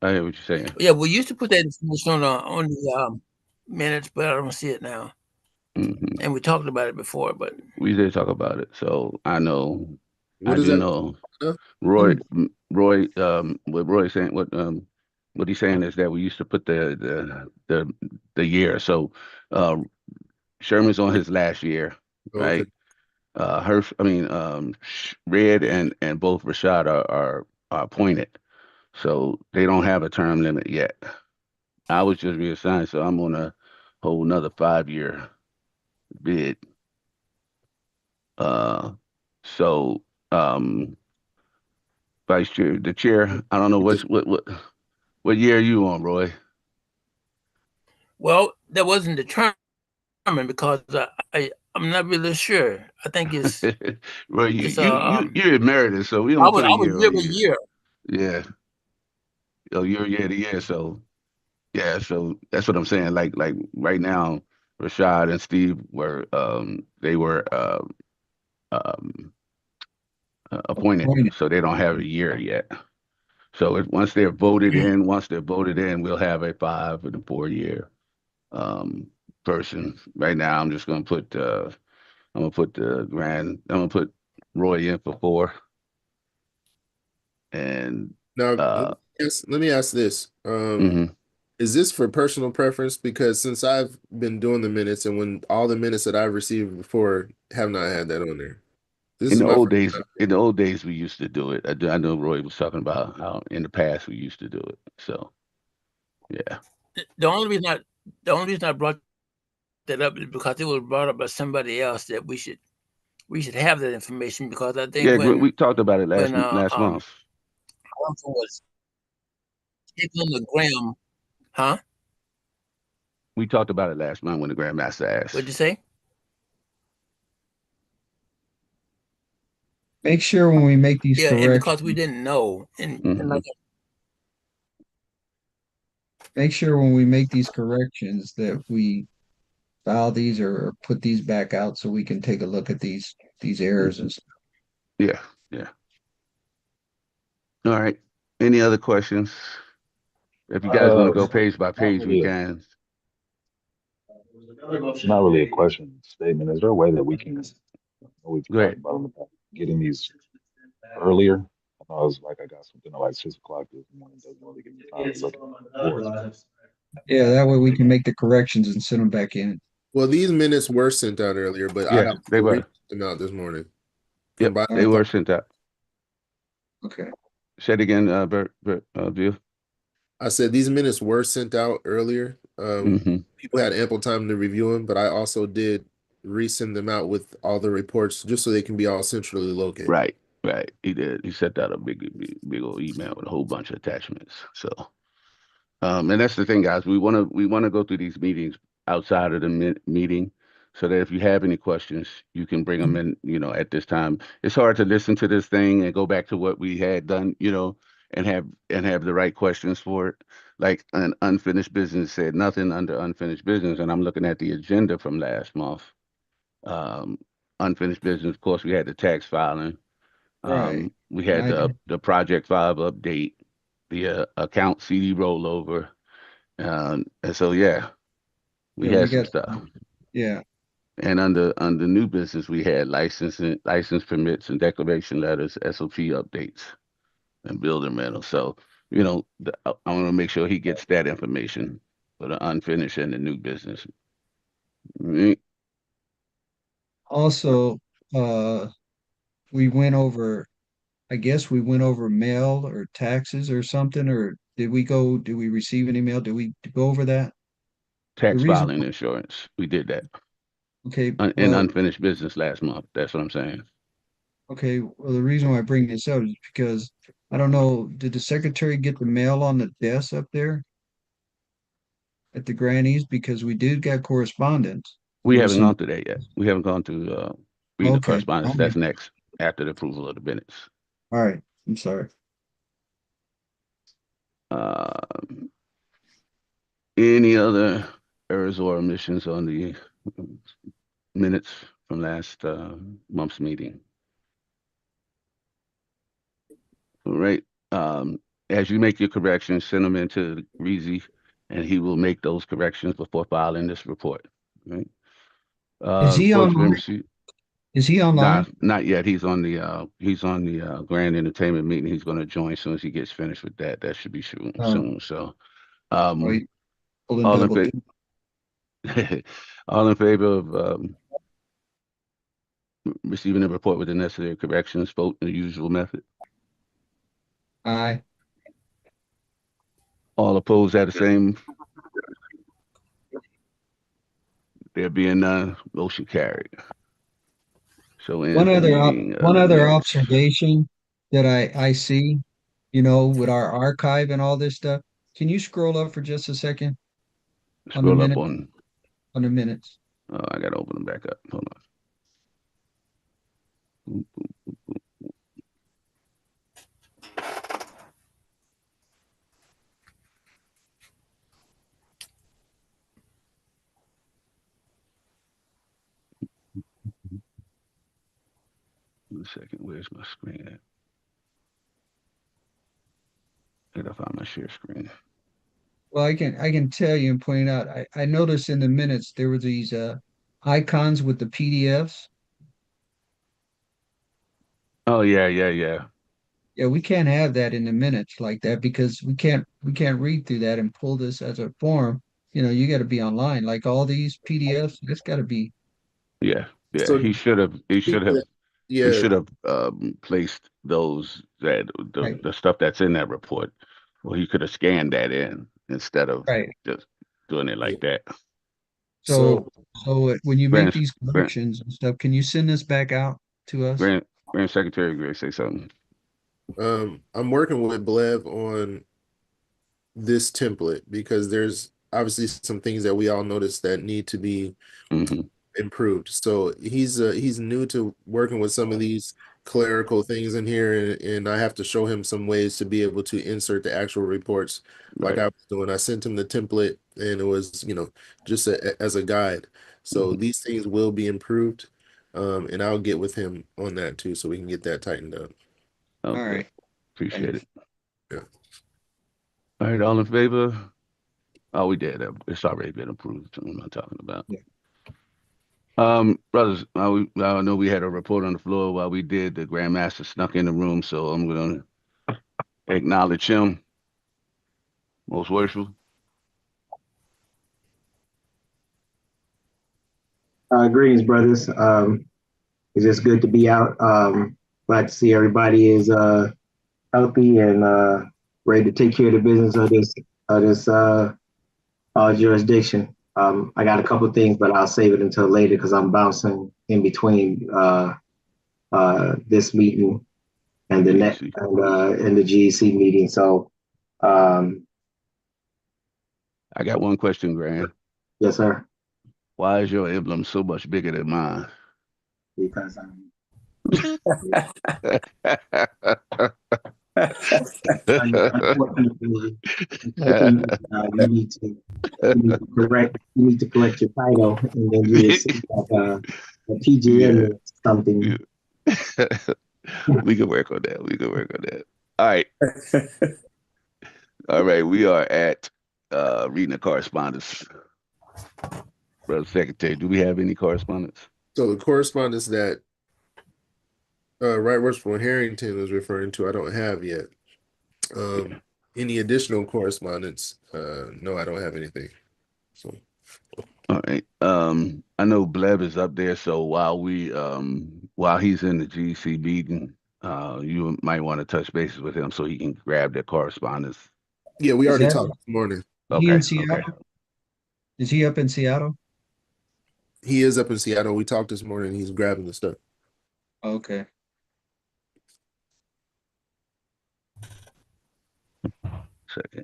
I hear what you're saying. Yeah, we used to put that information on the minutes, but I don't see it now. Hmm. And we talked about it before, but We did talk about it, so I know. I What is do that? know. Uh, What Roy saying, what he's saying is that we used to put the year. So, uh, Sherman's on his last year, Okay. right? Red and both Rashad are appointed, so they don't have a term limit yet. I was just reassigned, so I'm on a whole another 5 year bid. Uh, so Vice Chair, the chair, I don't know what year are you on, Roy? well, that wasn't determined because I'm not really sure. I think Roy, it's you're emeritus, so we don't put a I was year year on by you. year. Yeah, you're year to year, so yeah, so that's what I'm saying. Like right now, Rashad and Steve were um appointed, Appointed. so they don't have a year yet. So once they're voted in, we'll have a 5 and a 4 year um person. Right now, I'm gonna put Roy in for 4, and Now, uh, let me ask this. mhm. Is this for personal preference? Because since I've been doing the minutes and when all the minutes that I've received before have not had that on there. This is my first time. In the old days, we used to do it. I know Roy was talking about how in the past we used to do it. So yeah, The only reason I brought that up is because it was brought up by somebody else that we should have that information because I think yeah, we talked about it when last month. Armstrong was taking the Graham, huh? We talked about it last month when the Grandmaster asked. What'd you say? Make sure when we make these Yeah, and corrections, because we didn't know, and Hmm. like make sure when we make these corrections that we file these or put these back out so we can take a look at these errors and stuff. Yeah, yeah. All right. Any other questions? If you guys want to go page by Not page, we really. can. It's not really a question, statement. Is there a way that we Go talked ahead. about in the past, getting these earlier? I know I was like, I got something at like 6 o'clock this morning. Doesn't really give me time to look at the reports. Yeah, that way we can make the corrections and send them back in. Well, these minutes were sent out earlier, but I Yes, have they to read were. them out this morning. Yep, Combine they All were right. sent out. Okay. Say it again, Bill. I said these minutes were sent out earlier. Mm-hmm. People had ample time to review them, but I also did resend them out with all the reports just so they can be all centrally located. Right, right. He did. He sent out a big old email with a whole bunch of attachments. So, and that's the thing, guys. We want to go through these meetings outside of the meeting, so that if you have any questions, you can bring them in. At this time, it's hard to listen to this thing and go back to what we had done. And have the right questions for it. Like an unfinished business said nothing under unfinished business, and I'm looking at the agenda from last month. Um, Unfinished business, of course, we had the tax filing. Right. We And had I the can, the Project 5 update, the account CD rollover. And so, yeah, we yeah, had we some got, stuff. yeah. And under new business, we had license permits and declaration letters, SOP updates, and building rentals. So, I want to make sure he gets that information for the unfinished and the new business. Mm. Also, uh, we went over, I guess we went over mail or taxes or something, or did we receive an email? Did we go over that? The Tax reason, filing insurance, we did that. okay, In well, unfinished business last month. That's what I'm saying. okay, well, the reason why I bring this up is because I don't know, did the secretary get the mail on the desk up there at the grannies? Because we did get correspondence. We There was haven't some, gone through that yet. We haven't gone to read the okay, correspondence. all That's right, next after the approval of the minutes. all right, I'm sorry. Um, any other errors or omissions on the minutes from last month's meeting? All right. As you make your corrections, send them into Reezy, and he will make those corrections before filing this report. All right. Is he Reports been online? received. Is he Nah, online? not yet. He's on the Grand Entertainment meeting. He's going to join as soon as he gets finished with that. That should be Oh, soon. So, oh, um, he's pulling all in double favor, duty. all in favor of receiving the report with the necessary corrections, vote in the usual method. Aye. All opposed at the same. There being none, motion carried. So ends the reading of One the other minutes. observation that I see, with our archive and all this stuff. Can you scroll up for just a second on the Scroll up minute on. on the minutes? I gotta open them back up. Hold on. 1 second. Where's my screen at? Gotta find my share screen. Well, I can tell you and point out. I noticed in the minutes there were these icons with the PDFs. Oh yeah, yeah, yeah. Yeah, we can't have that in the minutes like that because we can't read through that and pull this as a form. You got to be online. Like all these PDFs, it's got to be Yeah, yeah. So He should have. He should have. He yeah, should have placed those that right. the stuff that's in that report. Well, he could have scanned that in instead of Right. just doing it like that. So, so when you make Grand, these Grand, corrections and stuff, can you send this back out to us? Grand Secretary Gray say something. I'm working with Blev on this template because there's obviously some things that we all notice that need to be Hmm. improved. So he's new to working with some of these clerical things in here, and I have to show him some ways to be able to insert the actual reports like Right. I was doing. I sent him the template, and it was just as a guide. So Hmm. these things will be improved. And I'll get with him on that too, so we can get that tightened up. Okay. All right. Appreciate it. Yeah. All right, all in favor? Oh, we did. It's already been approved. What am I talking about? Yeah. Brothers, I know we had a report on the floor while we did. The Grandmaster snuck in the room, so I'm going to acknowledge him. Most worshipful. Greetings, brothers. It's just good to be out. Glad to see everybody is healthy and ready to take care of the business of this jurisdiction. I got a couple of things, but I'll save it until later because I'm bouncing in between this meeting and the next and the GEC meeting. So, I got one question, Grant. yes, sir. Why is your emblem so much bigger than mine? Because I'm unfortunately, you need to correct your title, and then you will see that a PGM is something. We can work on that. We can work on that. All right. All right. We are at reading the correspondence. Brother Secretary, do we have any correspondence? So the correspondence that Right Worshipful Harrington was referring to, I don't have yet. Any additional correspondence? No, I don't have anything. So. All right. I know Bleb is up there, so while he's in the GC meeting, you might want to touch bases with him so he can grab that correspondence. Yeah, we already talked this morning. He in Seattle? Is he up in Seattle? He is up in Seattle. We talked this morning. He's grabbing the stuff. Okay. Second.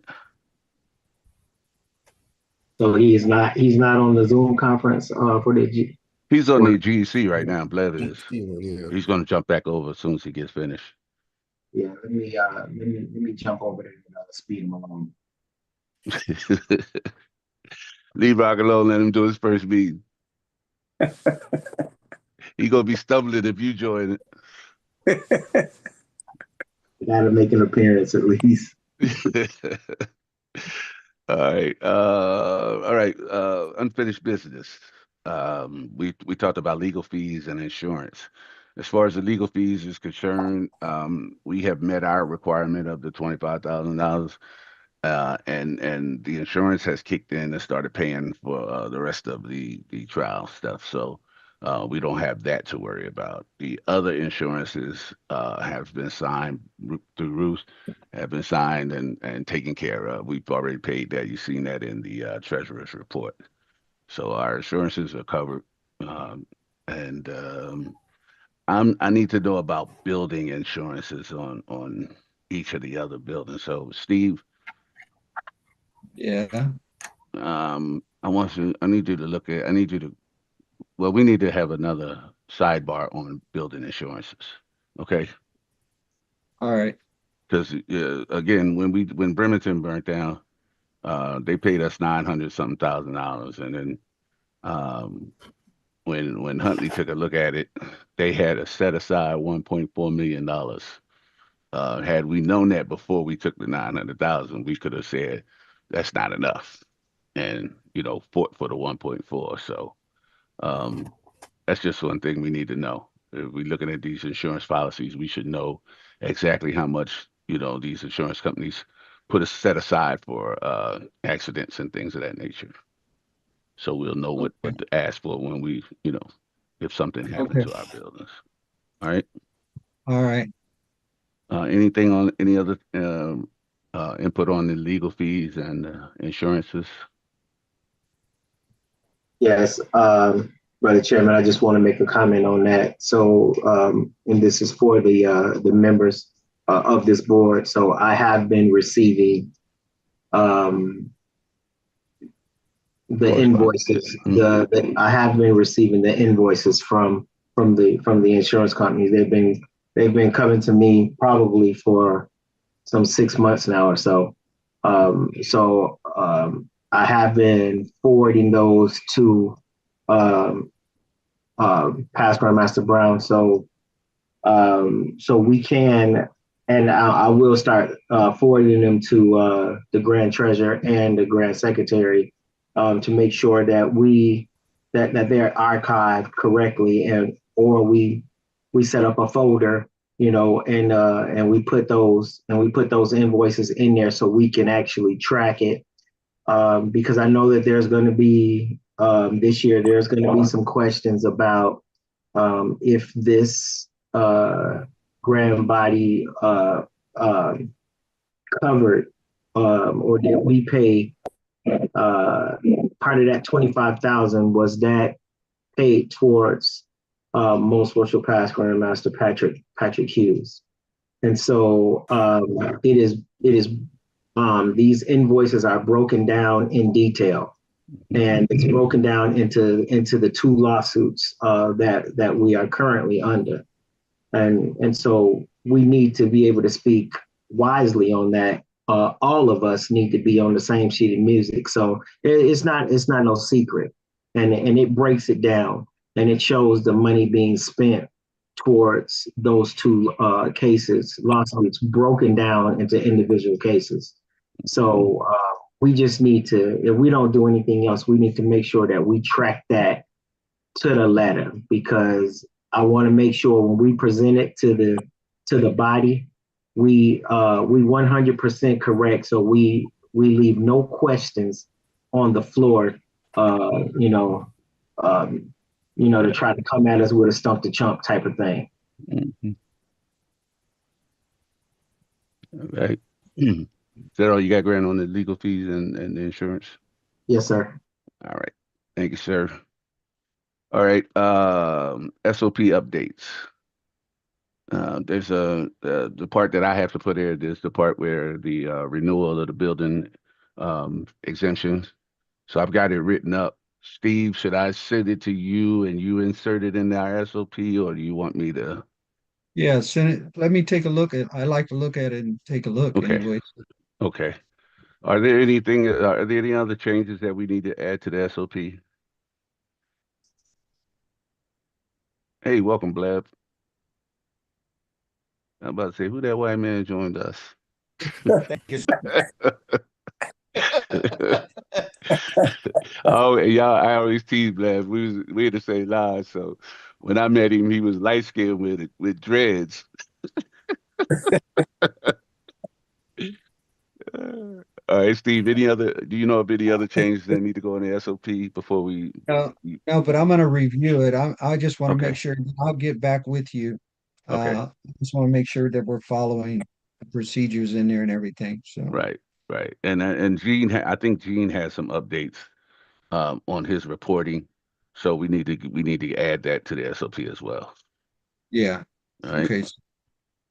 So he's not on the Zoom conference for the G. He's on the GC right now. Bleb is. Yeah. He's going to jump back over as soon as he gets finished. Yeah, let me jump over there and speed him along. Leave Rock alone. Let him do his first meeting. He gonna be stumbling if you join it. Gotta make an appearance at least. All right. Unfinished business. We talked about legal fees and insurance. As far as the legal fees is concerned, we have met our requirement of the $25,000, and the insurance has kicked in and started paying for the rest of the trial stuff. So we don't have that to worry about. The other insurances have been signed through Roost, have been signed and taken care of. We've already paid that. You've seen that in the treasurer's report. So our insurances are covered. I need to know about building insurances on each of the other buildings. So Steve. Yeah. I need you to well, we need to have another sidebar on building insurances. Okay. All right. Because again, when Bremerton burnt down, they paid us $900,000, and then when Huntley took a look at it, they had to set aside $1.4 million. Had we known that before we took the 900,000, we could have said that's not enough, and fought for the 1.4. So that's just one thing we need to know. If we're looking at these insurance policies, we should know exactly how much these insurance companies put a set aside for accidents and things of that nature. So we'll know what to ask for when we, if something happens to our buildings. All right. All right. Anything on any other input on the legal fees and insurances? Yes, Brother Chairman, I just want to make a comment on that. So, and this is for the members of this board. So I have been receiving the invoices. I have been receiving the invoices from the insurance companies. They've been coming to me probably for some 6 months now or so. I have been forwarding those to past Grandmaster Brown. So we can, and I will start forwarding them to the Grand Treasurer and the Grand Secretary to make sure that that they're archived correctly, and or we set up a folder, and we put those invoices in there so we can actually track it. Because I know that there's going to be this year there's going to be some questions about if this grand body covered, or did we pay part of that 25,000, was that paid towards most worship past Grandmaster Patrick Hughes. And so it is these invoices are broken down in detail, and it's broken down into the two lawsuits that we are currently under, and so we need to be able to speak wisely on that. All of us need to be on the same sheet of music, so it's not no secret, and it breaks it down, and it shows the money being spent towards those two lawsuits broken down into individual cases. So we just need to, if we don't do anything else, we need to make sure that we track that to the letter, because I want to make sure when we present it to the body, we 100% correct. So we leave no questions on the floor, to try to come at us with a stump to chump type of thing. Mm-hmm. All right. Is that all you got, Grant, on the legal fees and the insurance? Yes, sir. All right. Thank you, sir. All right. SOP updates. There's the part that I have to put here. There's the part where the renewal of the building exemptions. So I've got it written up. Steve, should I send it to you and you insert it in our SOP, or do you want me to? Yeah, send it. Let me take a look at. I like to look at it and take a look Okay. anyway. Okay. Are there any other changes that we need to add to the SOP? Hey, welcome, Blab. I'm about to say, who that white man joined us? Thank you. Oh, y'all, I always tease Blab. We had the same line. So when I met him, he was light skinned with dreads. All right, Steve. Do you know of any other changes that need to go in the SOP before we? No, but I'm going to review it. I just want to make Okay. sure I'll get back with you. Okay. I just want to make sure that we're following the procedures in there and everything. So Right. And Gene, I think Gene has some updates on his reporting, so we need to add that to the SOP as well. yeah. All right. Okay.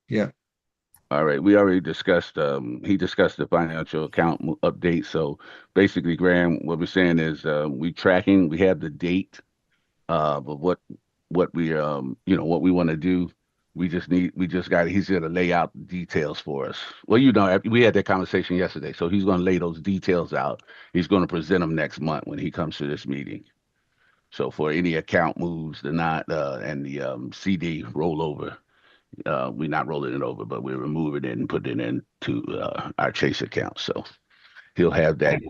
Yeah. All right. We already discussed. He discussed the financial account update. So basically, Graham, what we're saying is we tracking. We have the date of what we what we want to do. We just got. He's going to lay out the details for us. Well, we had that conversation yesterday, so he's going to lay those details out. He's going to present them next month when he comes to this meeting. So for any account moves, and the CD rollover, we're not rolling it over, but we're removing it and putting it into our Chase account. So he'll have that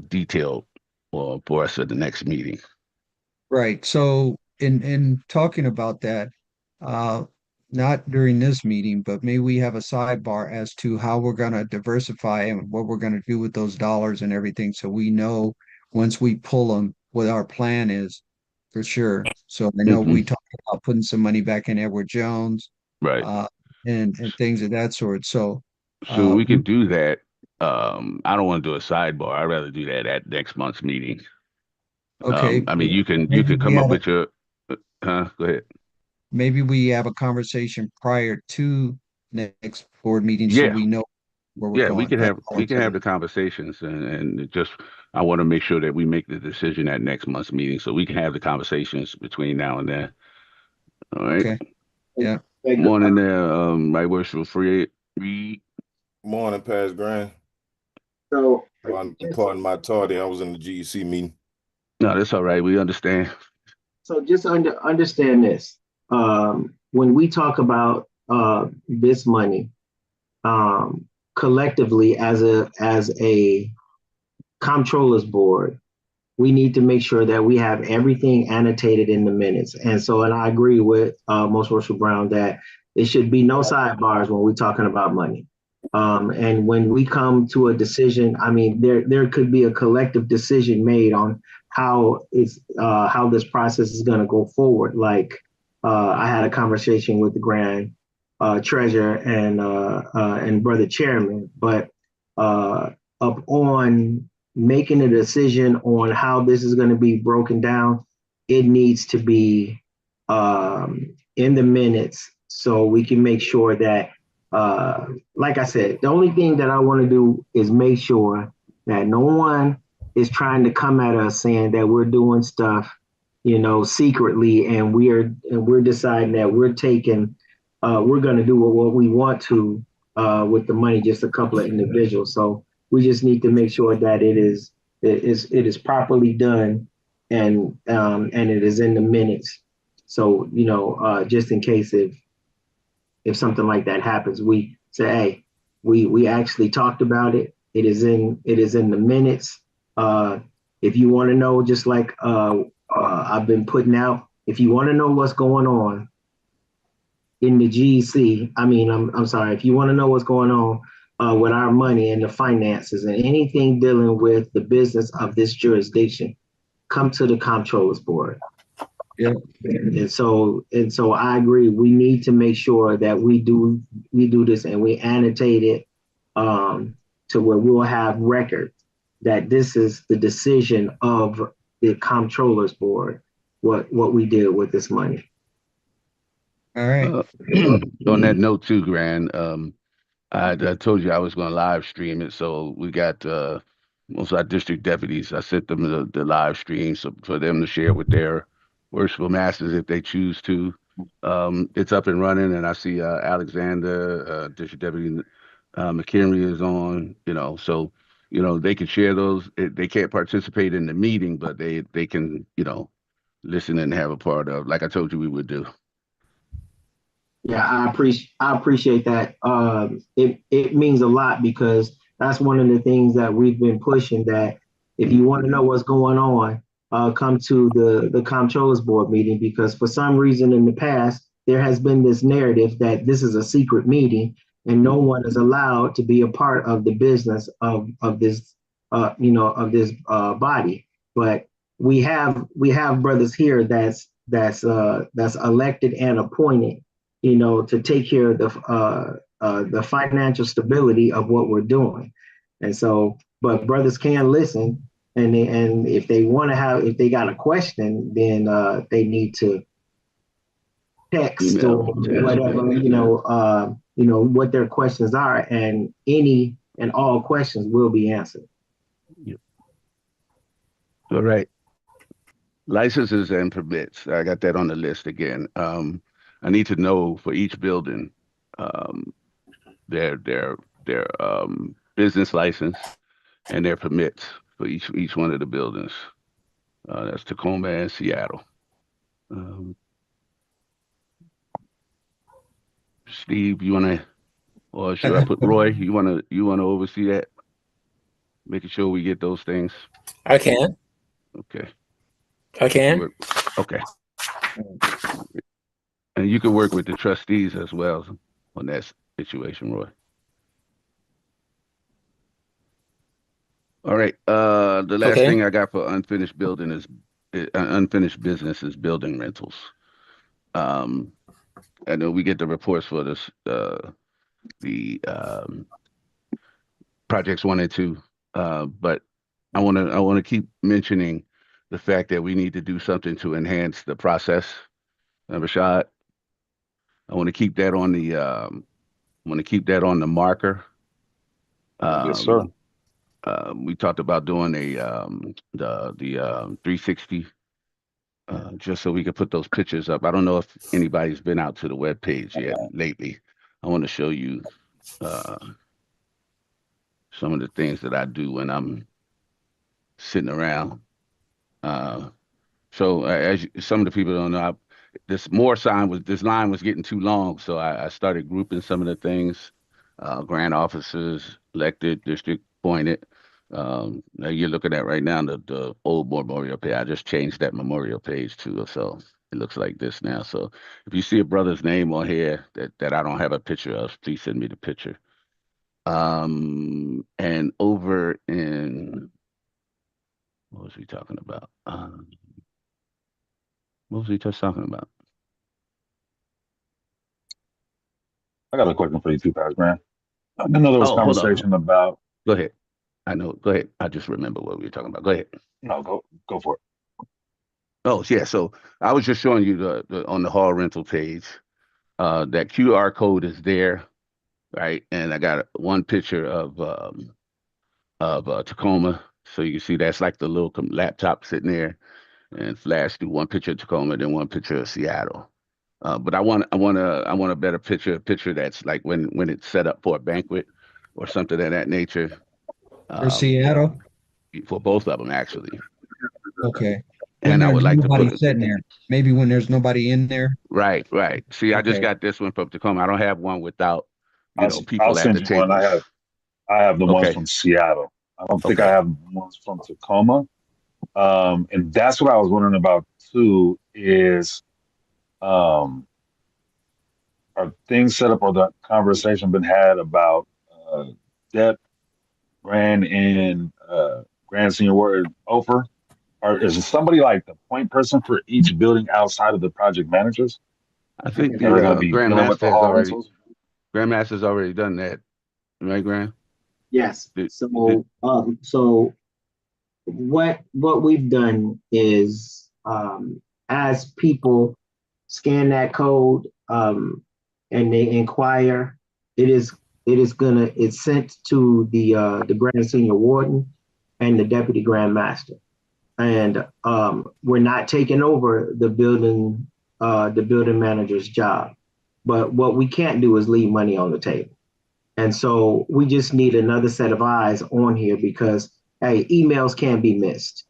detailed for us at the next meeting. Right. So in talking about that, uh, not during this meeting, but maybe we have a sidebar as to how we're going to diversify and what we're going to do with those dollars and everything. So we know once we pull them, what our plan is for sure. So I know we talked about putting some money back in Edward Jones, Right. and things of that sort. So So we can do that. I don't want to do a sidebar. I'd rather do that at next month's meeting. okay, I mean, you could maybe we come up have with your, Go ahead. maybe we have a conversation prior to next board meeting so Yeah, we know where we're yeah, going. That's all we I'm can have saying. the conversations, and I want to make sure that we make the decision at next month's meeting, so we can have the conversations between now and then. All right. Okay. Yeah. Morning there, my worshipful Fred Reed. Morning, Past Grand. So Pardon my tardy. I was in the GEC meeting. No, that's all right. We understand. So just understand this. When we talk about this money, collectively as a comptroller's board, we need to make sure that we have everything annotated in the minutes. And I agree with Most Worship Brown that there should be no sidebars when we're talking about money. And when we come to a decision, I mean, there could be a collective decision made on how this process is going to go forward. Like I had a conversation with the grand treasurer and brother chairman, but up on making a decision on how this is going to be broken down, it needs to be in the minutes so we can make sure that, like I said, the only thing that I want to do is make sure that no one is trying to come at us saying that we're doing stuff, secretly, and we're deciding that we're going to do what we want to with the money, just a couple of individuals. So we just need to make sure that it is properly done and it is in the minutes. So just in case if something like that happens, we say, hey, we actually talked about it. It is in the minutes. If you want to know, just like I've been putting out, if you want to know what's going on in the GEC, I'm sorry, if you want to know what's going on with our money and the finances and anything dealing with the business of this jurisdiction, come to the comptroller's board. Yeah. And so I agree. We need to make sure that we do this and we annotate it to where we'll have record that this is the decision of the comptroller's board, what we did with this money. All right. On that note too, Grand, I told you I was going to live stream it, so we got most of our district deputies. I sent them the live stream so for them to share with their worshipful masters if they choose to. It's up and running, and I see Alexander, District Deputy McHenry is on. So they can share those. They can't participate in the meeting, but they can listen and have a part of, like I told you we would do. Yeah, I appreciate that. It means a lot because that's one of the things that we've been pushing. That if you want to know what's going on, come to the comptrollers board meeting, because for some reason in the past there has been this narrative that this is a secret meeting and no one is allowed to be a part of the business of this body. But we have brothers here that's elected and appointed, to take care of the financial stability of what we're doing. And so, but brothers can listen, and if they got a question, then they need to text Email. or whatever, what their questions are, and any and all questions will be answered. Yep. All right. Licenses and permits. I got that on the list again. I need to know for each building, their business license and their permits for each one of the buildings. That's Tacoma and Seattle. Steve, you wanna, or should I put Roy? You wanna oversee that, making sure we get those things. I can. Okay. I can. Okay. And you can work with the trustees as well on that situation, Roy. All right. The last thing I got for unfinished business is building rentals. I know we get the reports for this, the projects 1 and 2, but I want to keep mentioning the fact that we need to do something to enhance the process. Rashad, I want to keep that on the marker. Yes, sir. We talked about doing the 360, just so we could put those pictures up. I don't know if anybody's been out to the web page yet lately. I want to show you some of the things that I do when I'm sitting around So some of the people don't know, this line was getting too long, so I started grouping some of the things. Grant officers, elected, district appointed. Now you're looking at right now the old memorial page. I just changed that memorial page too, so it looks like this now. So if you see a brother's name on here that I don't have a picture of, please send me the picture. And over in what was we talking about? What was we just talking about? I got a question for you too, Pastor Grant. I know there was Oh, hold on. conversation about. Go ahead. I know. Go ahead. I just remember what we were talking about. Go ahead. No, go for it. Oh, yeah. So I was just showing you the on the hall rental page. That QR code is there, right? And I got one picture of Tacoma, so you can see that's like the little laptop sitting there, and flash through one picture of Tacoma, then one picture of Seattle. But I want a better picture, a picture that's like when it's set up for a banquet or something of that nature. For Seattle? For both of them, actually. Okay. When And I there's would like to nobody put it sitting there. Maybe when there's nobody in there. right, right. See, I just Okay. got this one from Tacoma. I don't have one without, I'll people at send the you one. tables. I have the ones Okay, from Seattle. I don't think I okay. have ones from Tacoma. And that's what I was wondering about too. Is um, are things set up or the conversation been had about debt, Grand and Grand Senior Ward Ofer? Or is it somebody like the point person for each building outside of the project managers I think that are the going to be dealing with the hall rentals? Grandmaster's already done that, right, Grand? Yes. Did, did, So what we've done is as people scan that code and they inquire, it is it's sent to the grand senior warden and the deputy grand master. And we're not taking over the building manager's job. But what we can't do is leave money on the table. And so we just need another set of eyes on here because hey, emails can be missed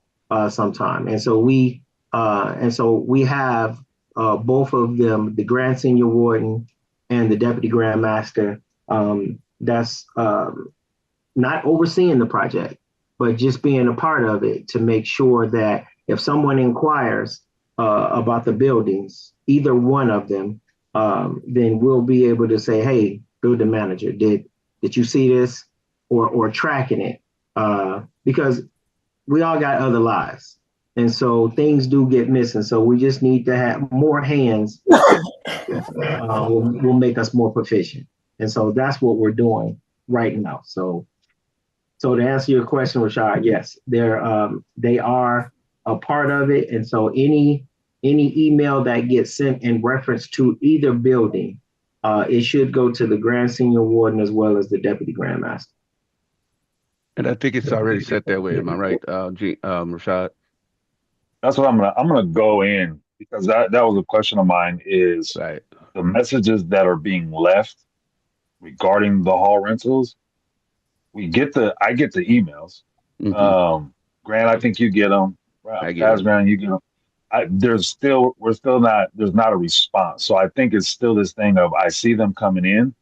sometime. And so we have both of them, the Grand Senior Warden and the Deputy Grand Master, that's not overseeing the project, but just being a part of it to make sure that if someone inquires about the buildings, either one of them, then we'll be able to say, hey, building manager, did you see this, or tracking it? Because we all got other lives, and so things do get missing. So we just need to have more hands. Will make us more proficient, and so that's what we're doing right now. So to answer your question, Rashad, yes, they are a part of it, and so any email that gets sent in reference to either building, it should go to the Grand Senior Warden as well as the Deputy Grand Master. and I think it's already set that way. Am I right, Rashad? That's what I'm gonna go in because that was a question of mine. Is Right. the messages that are being left regarding the hall rentals? I get the emails. Mm-hmm. Grant, I think you get them. I get Paz, them. Grant, you get them. There's not a response. So I think it's still this thing of I see them coming in,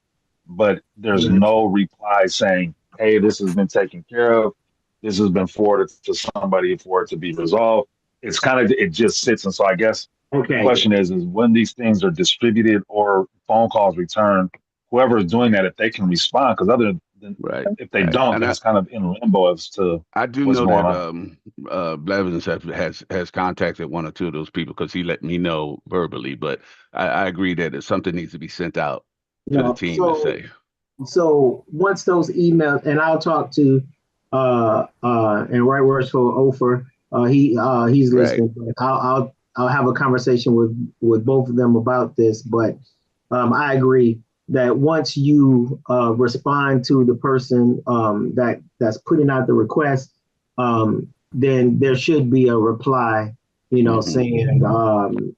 but there's no reply saying, hey, this has been taken care of. This has been forwarded to somebody for it to be resolved. It's kind of, it just sits. And so I guess the question is when these things are distributed or phone calls return, whoever is doing that, if they can respond, because other than Right. if they Right. don't, And then it's kind of in limbo as to I do what's know going that on. Blevins has contacted one or two of those people because he let me know verbally. But I agree that something needs to be sent out to the No, team to say. so once those emails, and I'll talk to and right words for Ofer. He's Right. listening. But I'll have a conversation with both of them about this. But I agree that once you respond to the person that's putting out the request, then there should be a reply, Mm-hmm. saying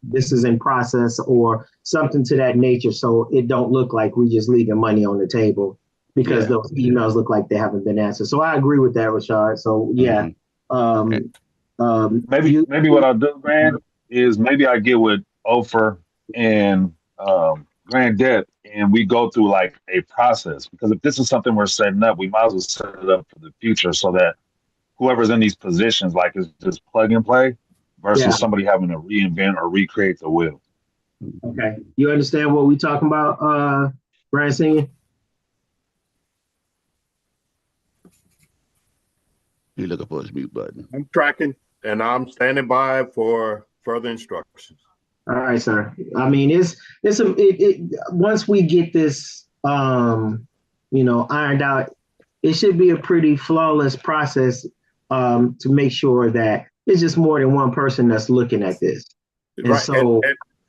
this is in process or something to that nature, so it don't look like we just leaving money on the table because those emails look like they haven't been answered. So I agree with that, Rashad. So yeah, Mm-hmm. Maybe what I'll do, Grant, is maybe I get with Ofer and Grand Debt, and we go through like a process. Because if this is something we're setting up, we might as well set it up for the future so that whoever's in these positions, like, is just plug and play Yeah. versus somebody having to reinvent or recreate the wheel. Okay. You understand what we talking about, Brian Senior? He looking for his mute button. I'm tracking and I'm standing by for further instructions. All right, sir. I mean, once we get this, ironed out, it should be a pretty flawless process, to make sure that it's just more than one person that's looking at this. And right. So,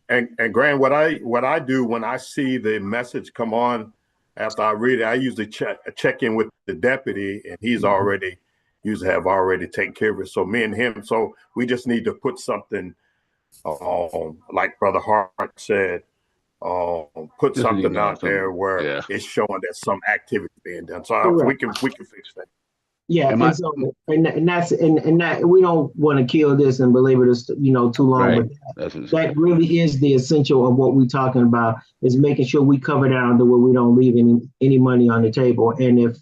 and Grant, what I do when I see the message come on after I read it, I usually check in with the deputy, and he's usually have already taken care of it. So me and him, so we just need to put something, like Brother Hart said, put Just something email out there where it's showing that some activity being done. So we can fix that. yeah, and that we don't want to kill this and belabor this, too long. Right. But that really is the essential of what we're talking about, is making sure we cover down to where we don't leave any money on the table. And if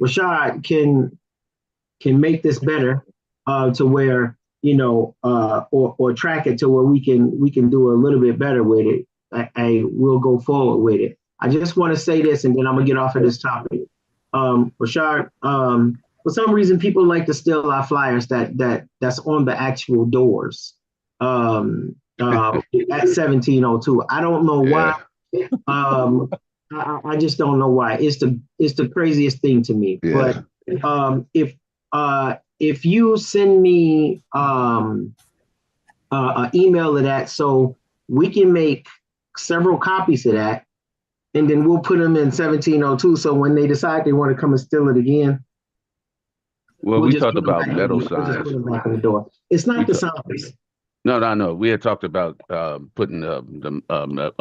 Rashad can make this better, to where, or track it to where we can do a little bit better with it, I will go forward with it. I just want to say this, and then I'm gonna get off of this topic. Rashad, for some reason, people like to steal our flyers that's on the actual doors, at 1702. I don't know why. I just don't know why. It's the craziest thing to me. Yeah. But if you send me an email of that, so we can make several copies of that, and then we'll put them in 1702. So when they decide they want to come and steal it again, well, we talked about metal signs. It's not the signs. No. We had talked about putting a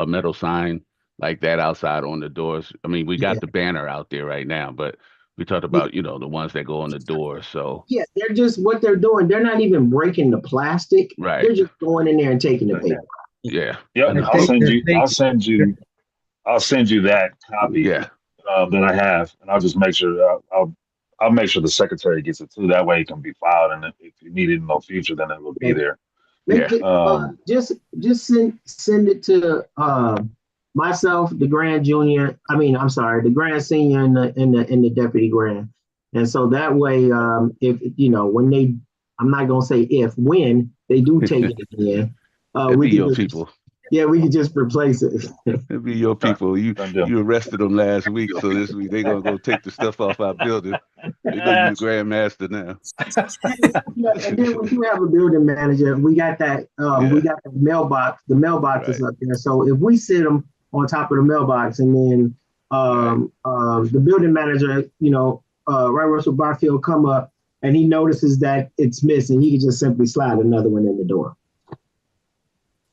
metal sign like that outside on the doors. I mean, we got the banner out there right now, but we talked about, the ones that go on the door. So yeah, they're just, what they're doing, they're not even breaking the plastic. Right. They're just going in there and taking the paper. Yeah. Yep. I'll send you that copy that I have, and I'll just make sure I'll make sure the secretary gets it too. That way it can be filed, and if you need it in the future, then it will be there. Just send it to myself, the Grand Junior. The Grand Senior and the Deputy Grand. And so that way, if when they, I'm not gonna say if, when they do take it again, we be your people. Yeah, we can just replace it. It'd be your people. You arrested them last week, so this week they're gonna go take the stuff off our building. They're gonna use Grandmaster now. And then when you have a building manager, we got that. We got the mailbox. The mailbox is up there. So if we sit them on top of the mailbox, and then the building manager, Right Russell Barfield come up and he notices that it's missing, he can just simply slide another one in the door.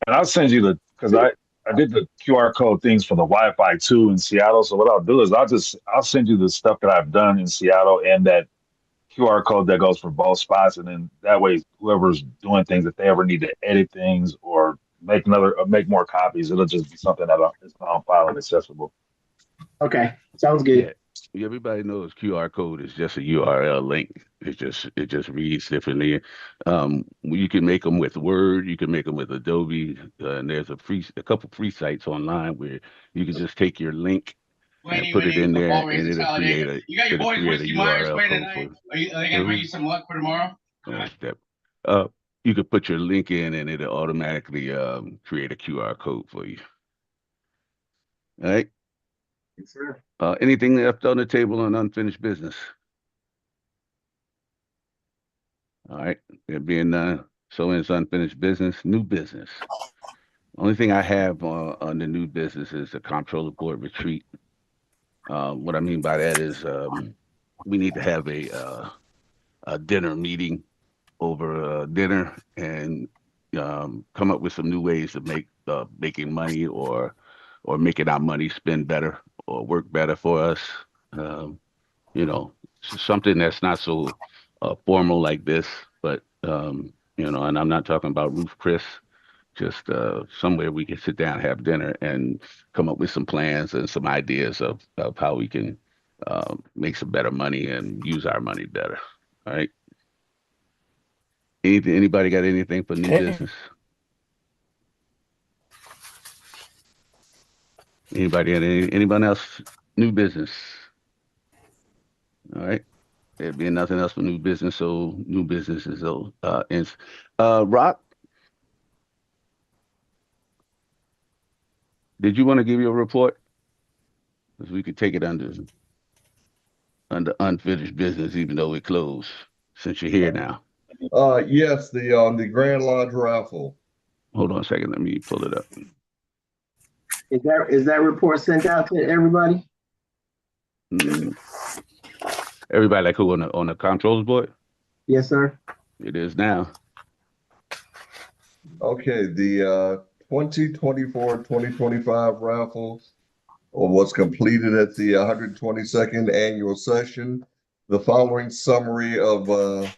And I'll send you because I did the QR code things for the Wi-Fi too in Seattle. So what I'll do is I'll send you the stuff that I've done in Seattle and that QR code that goes for both spots. And then that way, whoever's doing things, if they ever need to edit things or make more copies, it'll just be something that is on file and accessible. Okay, sounds good. Yeah, everybody knows QR code is just a URL link. It just reads differently. You can make them with Word, you can make them with Adobe, and there's a couple free sites online where you can just take your link and put it in there, and it'll create a URL code for you. Are they gonna bring you some luck for tomorrow? You could put your link in, and it'll automatically create a QR code for you. All right. Yes, sir. Anything left on the table on unfinished business? All right. There being so it's unfinished business, new business. Only thing I have on the new business is the Comptroller Board retreat. What I mean by that is we need to have a dinner meeting over dinner and come up with some new ways of making money or making our money spend better or work better for us. Something that's not so formal like this, but you know, and I'm not talking about Ruth Chris, just somewhere we can sit down, have dinner, and come up with some plans and some ideas of how we can make some better money and use our money better. All right. Anybody got anything for new Okay. business? Anybody got anyone else new business? All right. There being nothing else for new business, so new business is ends. Rock, did you want to give your report? Because we could take it under unfinished business, even though we closed. Since you're here now, Yes, the Grand Lodge raffle. hold on a second. Let me pull it up. Is that report sent out to everybody? Mm, everybody like who on the controls board? Yes, sir. It is now. Okay, the 2024-2025 raffle was completed at the 122nd annual session. The following summary of the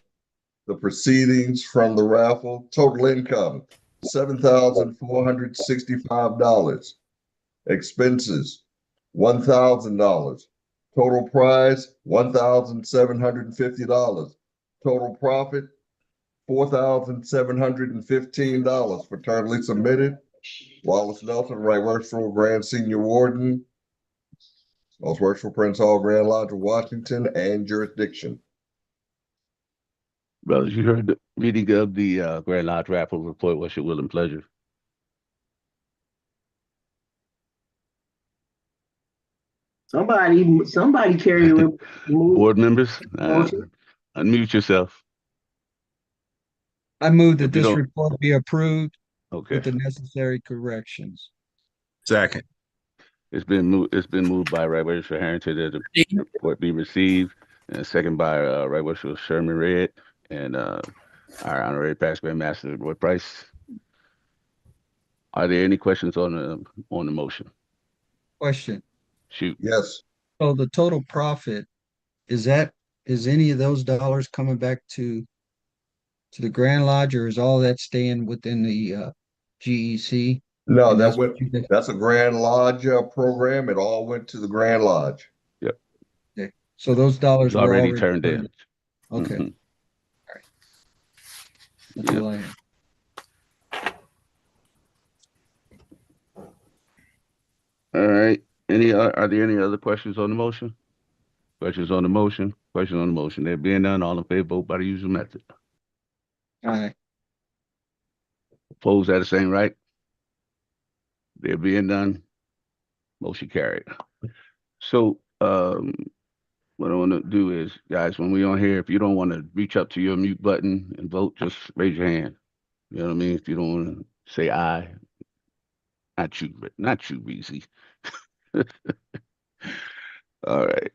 proceedings from the raffle: total income $7,465, expenses $1,000, total prize $1,750, total profit $4,715, fraternally submitted. Wallace Nelson, Right Worshipful Grand Senior Warden, Most Worshipful Prince Hall Grand Lodge of Washington, and jurisdiction. Brothers, you heard the reading of the Grand Lodge raffle report. What's your will and pleasure? Somebody carry the Board members, motion. unmute yourself. I move that If you this don't, report be approved okay. with the necessary corrections. Second. It's been moved by Right Worshipful Harrington that the report be received, and second by Right Worshipful Sherman Red and our honorary past Grand Master Roy Price. Are there any questions on the motion? Question. Shoot. Yes. So the total profit, is any of those dollars coming back to the Grand Lodge, or is all that staying within the GEC? No, And that's a Grand Lodge program. It all went to the Grand Lodge. Yep. Okay. So those dollars It's were already turned in. Okay. Mhm. All right. That's all I have. All right. Are there any other questions on the motion? Questions on the motion? Questions on the motion. There being none, all in favor, vote by the usual method. Aye. Opposed, at the same right? There being none, motion carried. So, what I want to do is, guys, when we on here, if you don't want to reach up to your mute button and vote, just raise your hand. You know what I mean? If you don't want to say aye, not you, Reezy. All right.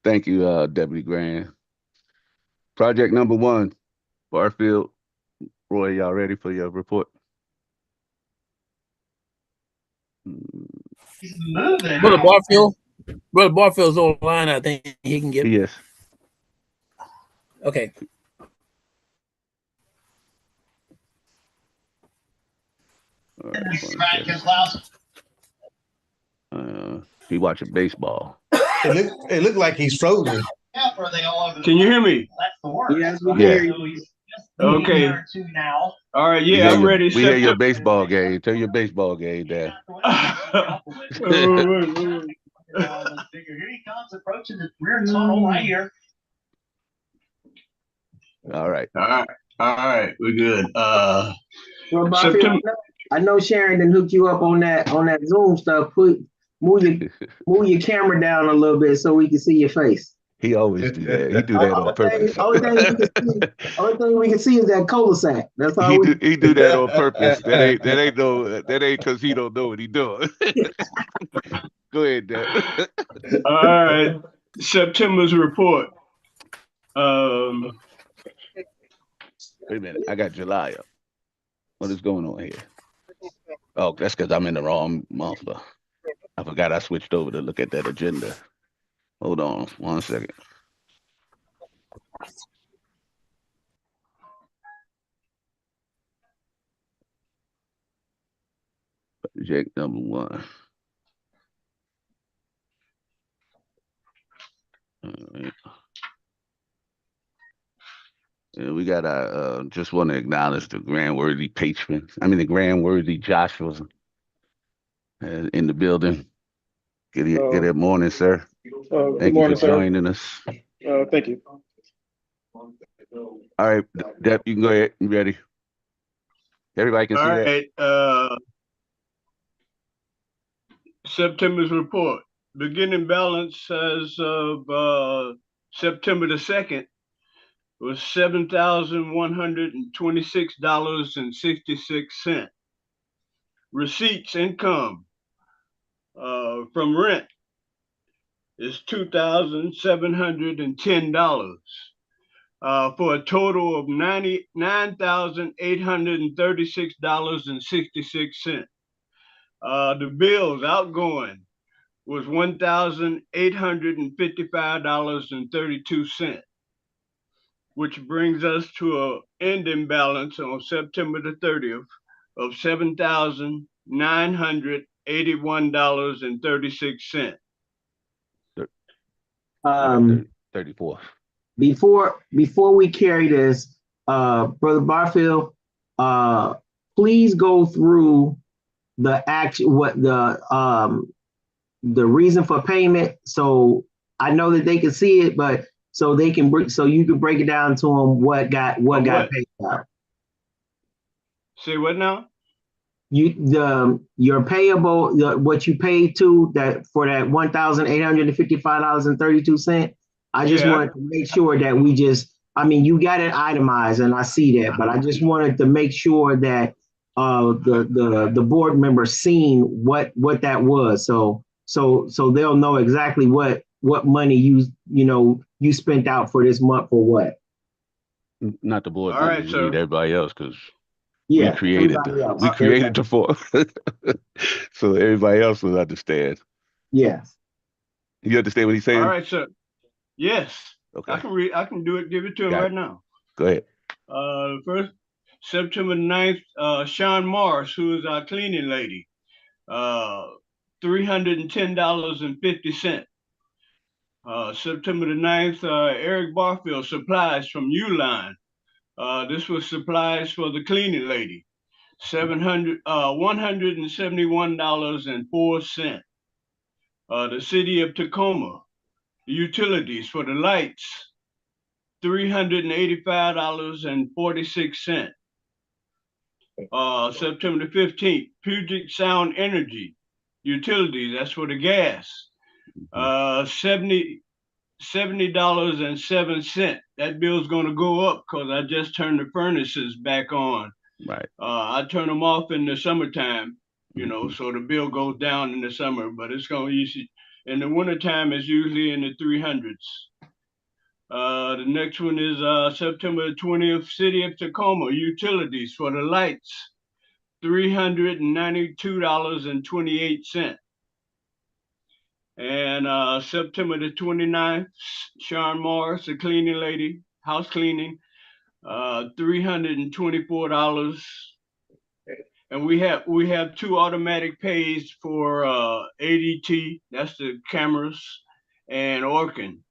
Thank you, Deputy Grand. Project number 1, Barfield. Roy, y'all ready for your report? Brother Barfield. Brother Barfield's online. I think he can get. Yes. Okay. All right, he watching baseball. It looked like he's frozen. Can you hear me? Yes, we can Yeah. hear you. Okay. All right. Yeah, I'm ready. We hear your baseball game. Turn your baseball game down. Here he comes, approaching the rear tunnel right here. All right. All right. We're good. Well, Barfield, I know Sharon didn't hook you up on that Zoom stuff. Move your camera down a little bit so we can see your face. He always do that. He do that on purpose. Only thing we can see is that cul-de-sac. That's all he do that on purpose. That ain't because he don't know what he doing. Go ahead, Deb. All right. September's report. Wait a minute. I got July up. What is going on here? Oh, that's because I'm in the wrong month. I forgot I switched over to look at that agenda. Hold on 1 second. Project number one. All right. And we got just want to acknowledge the grand worthy patrons. I mean, the grand worthy Joshua's in the building. Good morning, sir. Good Thank you for morning, sir. joining us. Thank you. All right, Dep, you can go ahead. You ready? Everybody can see that. All right. September's report. Beginning balance as of September the 2nd was $7,126.66. Receipts income from rent is $2,710 for a total of $99,836.66. The bills outgoing was $1,855.32, which brings us to an ending balance on September the 30th of $7,981.36. 34. Before we carry this, Brother Barfield, please go through the the reason for payment. So I know that they can see it, but so you can break it down to them what got paid out. Say what now? Your payable, what you paid to that for that $1,855.32. I just wanted to make sure that you got it itemized and I see that, but I just wanted to make sure that the board members seen what that was. So they'll know exactly what money you spent out for this month for what. Not the board All members, right, you need everybody else because yeah, we created the form. So everybody else will understand. Yes. You understand what he's saying? All right, sir. Yes. Okay. I can do it, give it to him right now. Go ahead. First, September 9th, Sean Morris, who is our cleaning lady, $310.50. September the 9th, Eric Barfield, supplies from Uline. This was supplies for the cleaning lady, $171.04. The city of Tacoma, utilities for the lights, $385.46. September the 15th, Puget Sound Energy, utilities, that's for the gas, $70.07. That bill's going to go up because I just turned the furnaces back on. Right. I turn them off in the summertime, so the bill goes down in the summer, but it's going to easy. In the wintertime, it's usually in the 300s. The next one is September 20th, City of Tacoma, utilities for the lights, $392.28. And September the 29th, Sean Morris, the cleaning lady, house cleaning, $324. And we have two automatic pays for ADT, that's the cameras, and Orkin,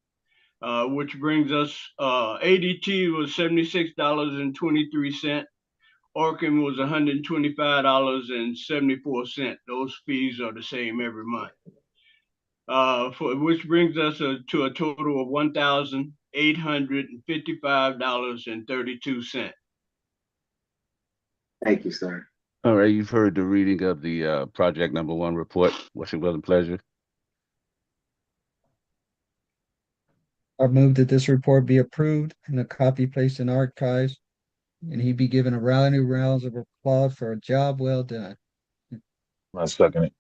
which brings us, ADT was $76.23. Orkin was $125.74. Those fees are the same every month. Which brings us to a total of $1,855.32. Thank you, sir. All right, you've heard the reading of the project number one report. What's your will and pleasure? I move that this report be approved and a copy placed in archives, and he be given a rounding rounds of applause for a job well done. I second it.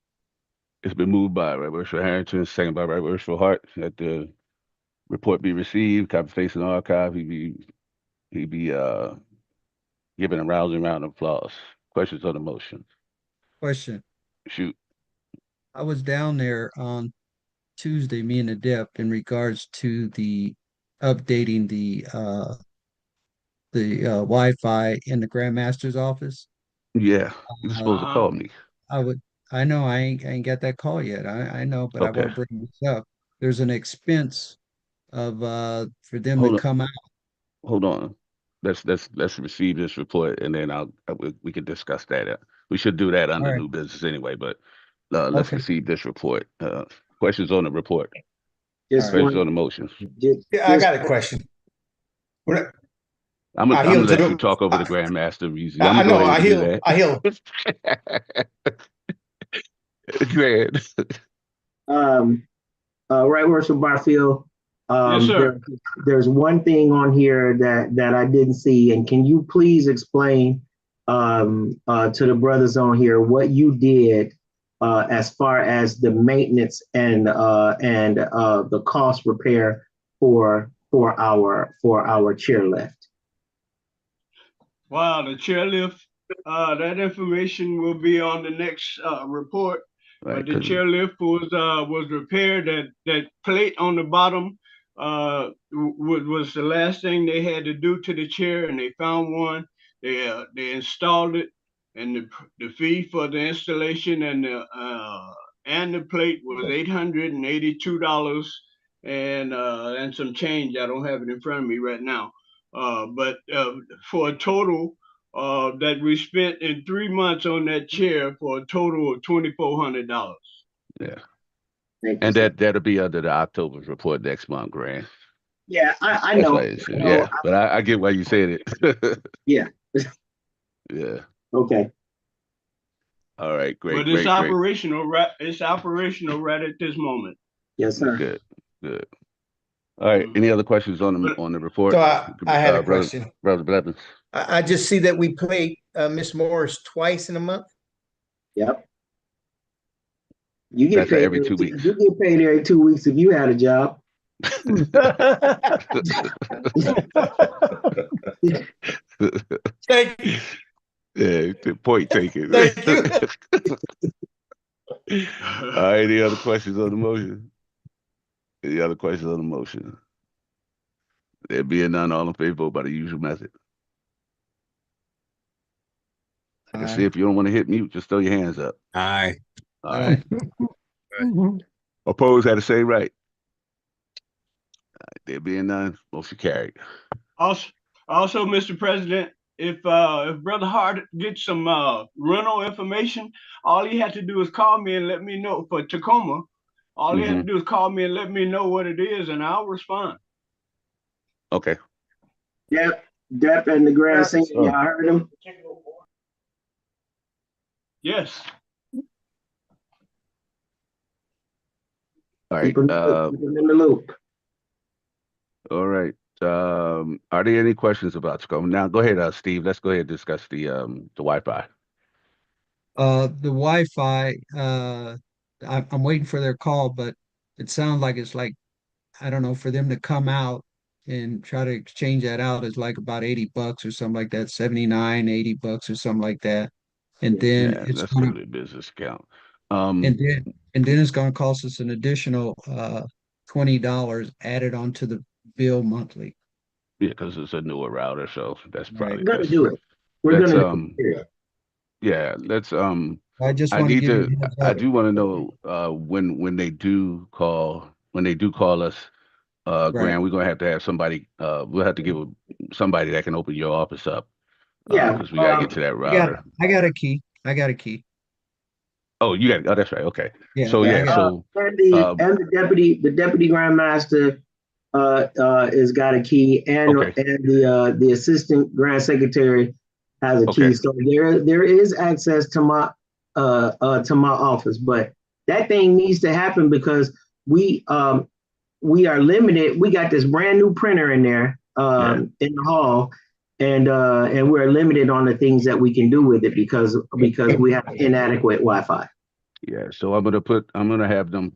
It's been moved by Right Worshipful Harrington, second by Right Worshipful Hart, that the report be received, copy placed in archive. He be given a rousing round of applause. Questions on the motion? Question. Shoot. I was down there on Tuesday, me and Adept, in regards to the updating the Wi-Fi in the Grandmaster's office. Yeah, you were supposed to call me. I I know I ain't got that call yet. I know, but I want Okay, to bring this up. There's an expense of for them to hold on, come out. hold on. Let's receive this report, and then we can discuss that. We should do that All under right. new business anyway. But let's Okay. receive this report. Questions on the report? Just Questions one, on the motion? Yeah, I got a question. What I I'm gonna yield to let you the. talk over the Grandmaster easy. I'm I gonna go know. ahead and do I heal. that. Grand. Right, Worship Barfield. Yes, sir. There's one thing on here that I didn't see, and can you please explain to the brothers on here what you did as far as the maintenance and the cost repair for our chairlift? Wow, the chairlift, that information will be on the next report. Right, But the chairlift was repaired. That plate on the bottom was the last thing they had to do to the chair, and they found one. They installed it, and the fee for the installation and the plate was $882 and some change. I don't have it in front of me right now. But for a total that we spent in 3 months on that chair for a total of $2,400. yeah. Thank you, And sir. that'll be under the October report next month, Grant. Yeah, I That's know. why yeah, but I get why you said it. Yeah. Yeah. Okay. All right, great, But it's great, great. operational, right? It's operational right at this moment. Yes, sir. Good, good. All right. Any other questions on the report? So I had a Brother, question. Brother Blevins. I just see that we pay Miss Morris twice in a month. Yep. You get That's paid every 2 weeks. You get paid every 2 weeks if you had a job. Thank you. Yeah, point taken. Thank you. All right, any other questions on the motion? Any other questions on the motion? There being none, all in favor, vote by the usual method. I can see if you don't want to hit mute, just throw your hands up. Aye. All right. Opposed had to say right. All right, there being none, motion carried. Also, Mr. President, if Brother Hart gets some rental information, all he had to do is call me and let me know for Tacoma. All he had to do is call me and let me know what it is, and I'll respond. Okay. Yep. Depp and the Grand Singer, y'all heard him? Yes. All right. Keep him in the loop. All right. Are there any questions about Tacoma? Now, go ahead, Steve. Let's go ahead and discuss the Wi-Fi. The Wi-Fi, I'm waiting for their call, but it sounds like it's like, I don't know, for them to come out and try to exchange that out is like about $80 or something like that, 79, $80 or something like that. And then Yeah, it's that's gonna really a business account. and then it's gonna cost us an additional $20 added onto the bill monthly. Yeah, because it's a newer router, so that's probably We're gonna best. do it. We're Let's gonna do it. yeah, let's I just I want to need give you to a heads I up. do want to know when they do call us, Right. Grant, we're gonna have to have somebody we'll have to give somebody that can open your office up. Yeah. Because we gotta get to that router. I got a key. I got a key. Oh, you got that's right. Okay. Yeah. So I yeah, got so and the deputy grandmaster has got a key, and okay. and the assistant grand secretary has a key. Okay. So there is access to my office, but that thing needs to happen because we are limited. We got this brand new printer in there in the hall, and we're limited on the things that we can do with it because we have inadequate Wi-Fi. Yeah, so I'm gonna have the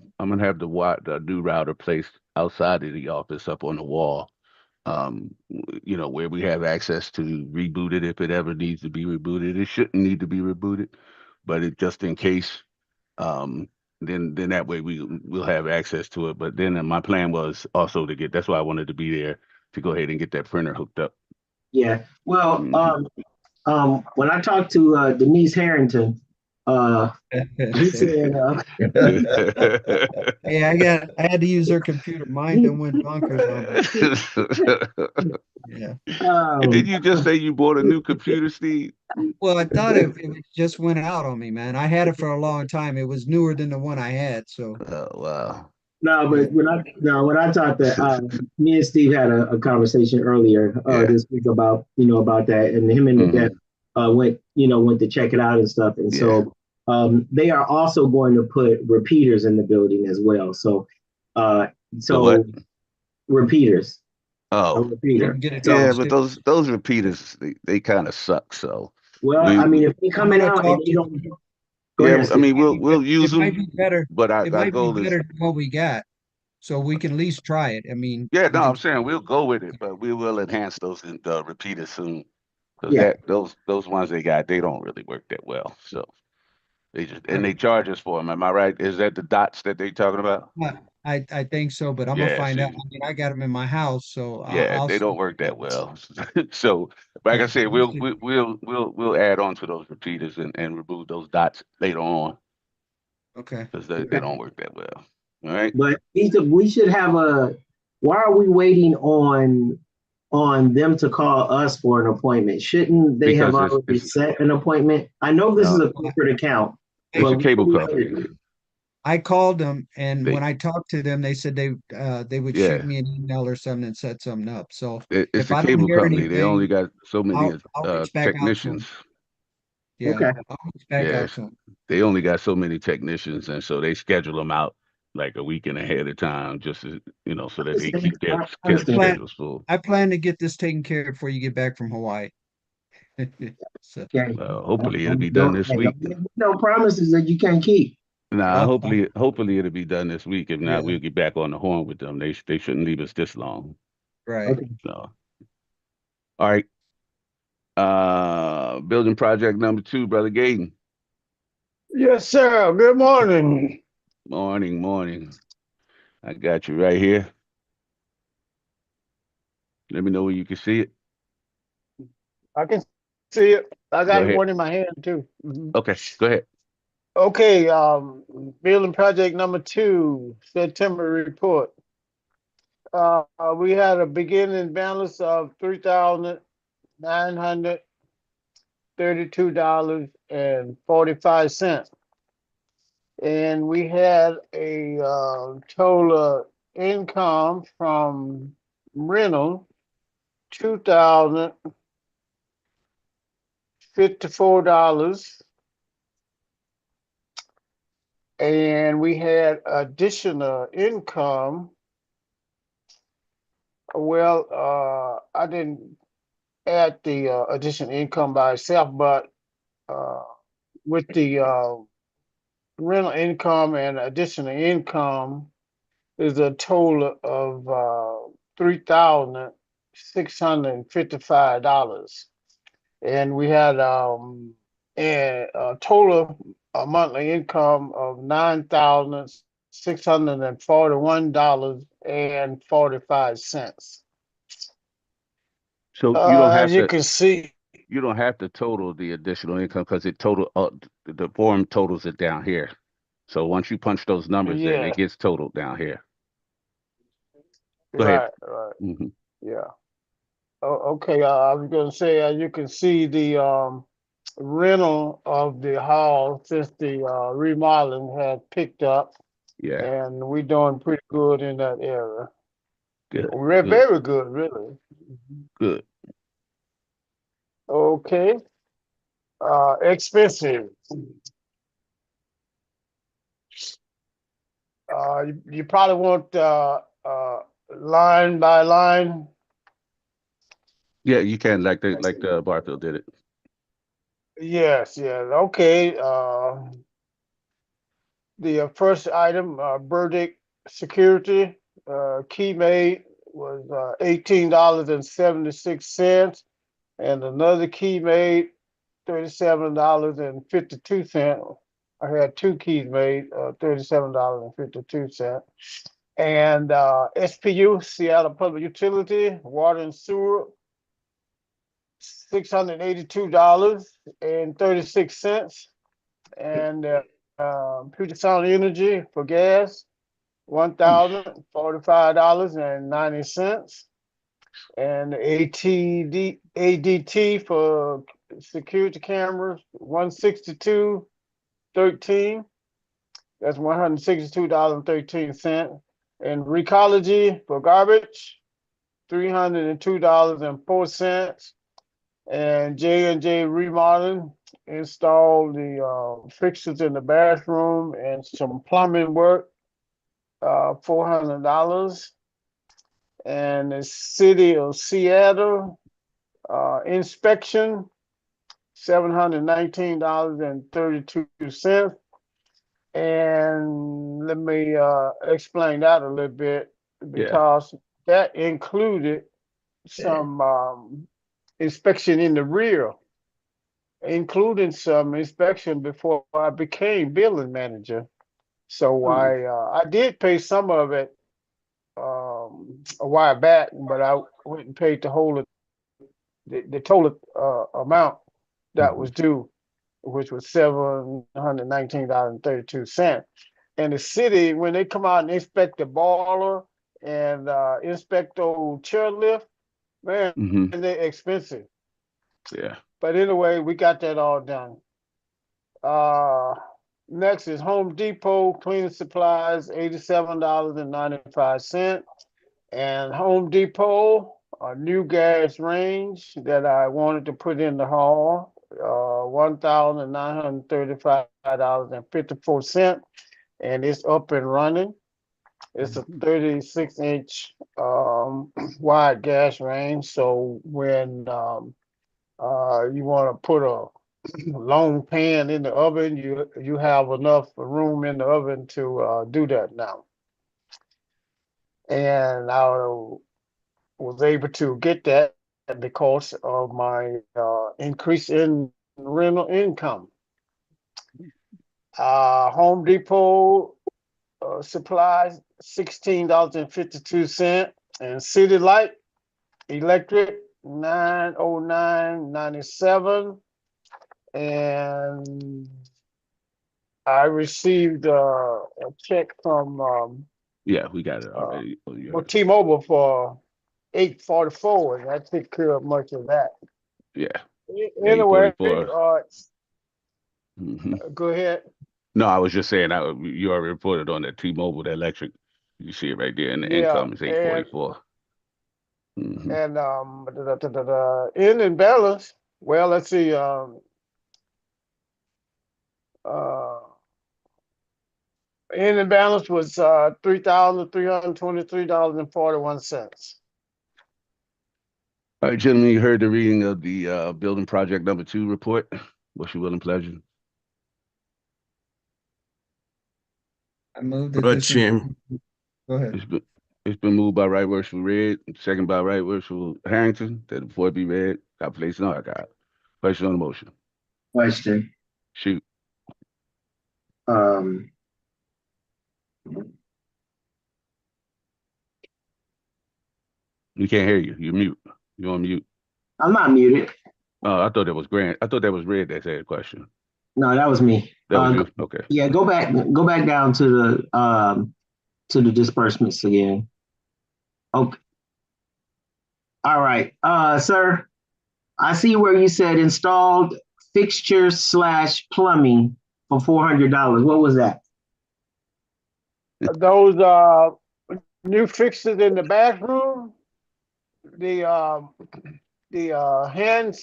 new router placed outside of the office up on the wall. Where we have access to reboot it if it ever needs to be rebooted. It shouldn't need to be rebooted, but it just in case, then that way we'll have access to it. But then my plan was also that's why I wanted to be there to go ahead and get that printer hooked up. Yeah. Well, when I talked to Denise Harrington, He said, Hey, I had to use her computer. Mine done went bonkers on me. Yeah. Did you just say you bought a new computer, Steve? Well, I thought it just went out on me, man. I had it for a long time. It was newer than the one I had, so Oh wow. no, yeah. but when I talked to me and Steve had a conversation earlier Yeah. this week about about that, and him and the dev went to check it out and stuff, and Yeah. so they are also going to put repeaters in the building as well. So The what? Repeaters, a Oh, So repeater. get it So yeah, times but two. those repeaters they kind of suck. So well, we I mean, if they're I'm coming gonna out and talk they to don't go yeah, ahead, I Steve. mean we'll use it might them, be better. but It our might be goal is better than what we got. So we can at least try it. I mean, yeah. we No, can I'm saying we'll go with it, but we will enhance those repeaters soon because Yeah. those ones they got they don't really work that well. So they just and right. they charge us for them. Am I right? Is that the dots that they talking about? I think so, but I'm gonna Yeah. find out. See, I mean, I got them in my house, so yeah, I'll they see. don't work that well. So, like I Okay, said, we'll see. we'll add on to those repeaters and remove those dots later on Okay. because they don't work that well. All right, But we should have a. Why are we waiting on them to call us for an appointment? Shouldn't they have because already it's set an appointment? I know this is a Well, corporate account, it's but a cable company. I called them, and when They I talked to them, they said they would shoot yeah, me an email or something and set something up. So it's if a I don't cable hear company. They only anything, got so many I'll reach back out to them. technicians. Yeah, okay. I'll reach back out Yes, to them. they only got so many technicians, and so they schedule them out like a weekend ahead of time, just to, so that they keep their I understand. schedules full. I plan to get this taken care of before you get back from Hawaii. So, Okay. Hopefully it'll be done this week. No promises that you can't keep. Nah, uh, hopefully it'll be done this week. If not, yeah, we'll get back on the horn with them. They shouldn't leave us this long. right. Okay. So, all right. Building project number 2, Brother Gaten. Yes, sir. Good morning. Morning. I got you right here. Let me know when you can see it. I can see it. I Go got ahead. one in my hand too. Okay, go ahead. Okay, building project number 2, September report. We had a beginning balance of $3,932.45, and we had a total income from rental $2,054, and we had additional income. Well, I didn't add the additional income by itself, but with the rental income and additional income is a total of $3,655, and we had a total monthly income of $9,641.45. So you don't have As you to can see, total the additional income because it total the form totals it down here. So once you punch those numbers in, yeah, it gets totaled down here. Go ahead. right, Hmm. yeah. Okay, I was gonna say, as you can see, the rental of the hall since the remodeling had picked up, Yeah, and we're doing pretty good in that area. good, We're good, very good, really. good. Okay, expensive. You probably want line by line. Yeah, you can like the Barfield did it. Yes, yes. Okay. The first item, Burdick Security, key made was $18.76, and another key made $37.52. I had 2 keys made, $37.52. And SPU, Seattle Public Utility, Water and Sewer, $682.36. and Puget Sound Energy for gas, $1,045.90, and ADT for security cameras, 162.13. That's $162.13. And Recology for garbage, $302.04. And J&J Remodeling installed the fixtures in the bathroom and some plumbing work, $400. And the City of Seattle inspection, $719.32. And let me explain that a little bit, because that included some inspection in the rear, including some inspection before I became building manager. So I did pay some of it a while back, but I went and paid the total amount that was due, which was $719.32. And the city, when they come out and inspect the boiler and inspect the old chairlift, man, they're expensive. Yeah. But anyway, we got that all done. Next is Home Depot cleaning supplies, $87.95. And Home Depot, a new gas range that I wanted to put in the hall, $1,935.54. And it's up and running. It's a 36-inch wide gas range. So when you want to put a long pan in the oven, you have enough room in the oven to do that now. And I was able to get that because of my increase in rental income. Home Depot supplies, $16.52, and City Light Electric, $909.97. And I received a check from yeah, we got it already. T-Mobile for $844, and I took care of much of that. Yeah. Anyway, 844. Go ahead. No, I was just saying you already reported on that T-Mobile, the electric. You see it right there, and the income is 844. And in and balance. Well, let's see. In and balance was $3,323.41. All right, gentlemen, you heard the reading of the building project number 2 report. What's your will and pleasure? I moved that this. Jim. Go ahead. It's been moved by Right Worshipful Red, second by Right Worshipful Harrington, that the report be read. Got placed in archive. Question on the motion. Question. Shoot. We can't hear you. You're mute. You're on mute. I'm not muted. Oh, I thought that was Grant. I thought that was Red that said a question. No, that was me. That was you? Okay. Yeah, go back down to the disbursements again. Okay. All right. Sir, I see where you said installed fixtures / plumbing for $400. What was that? Those new fixtures in the bathroom, the hand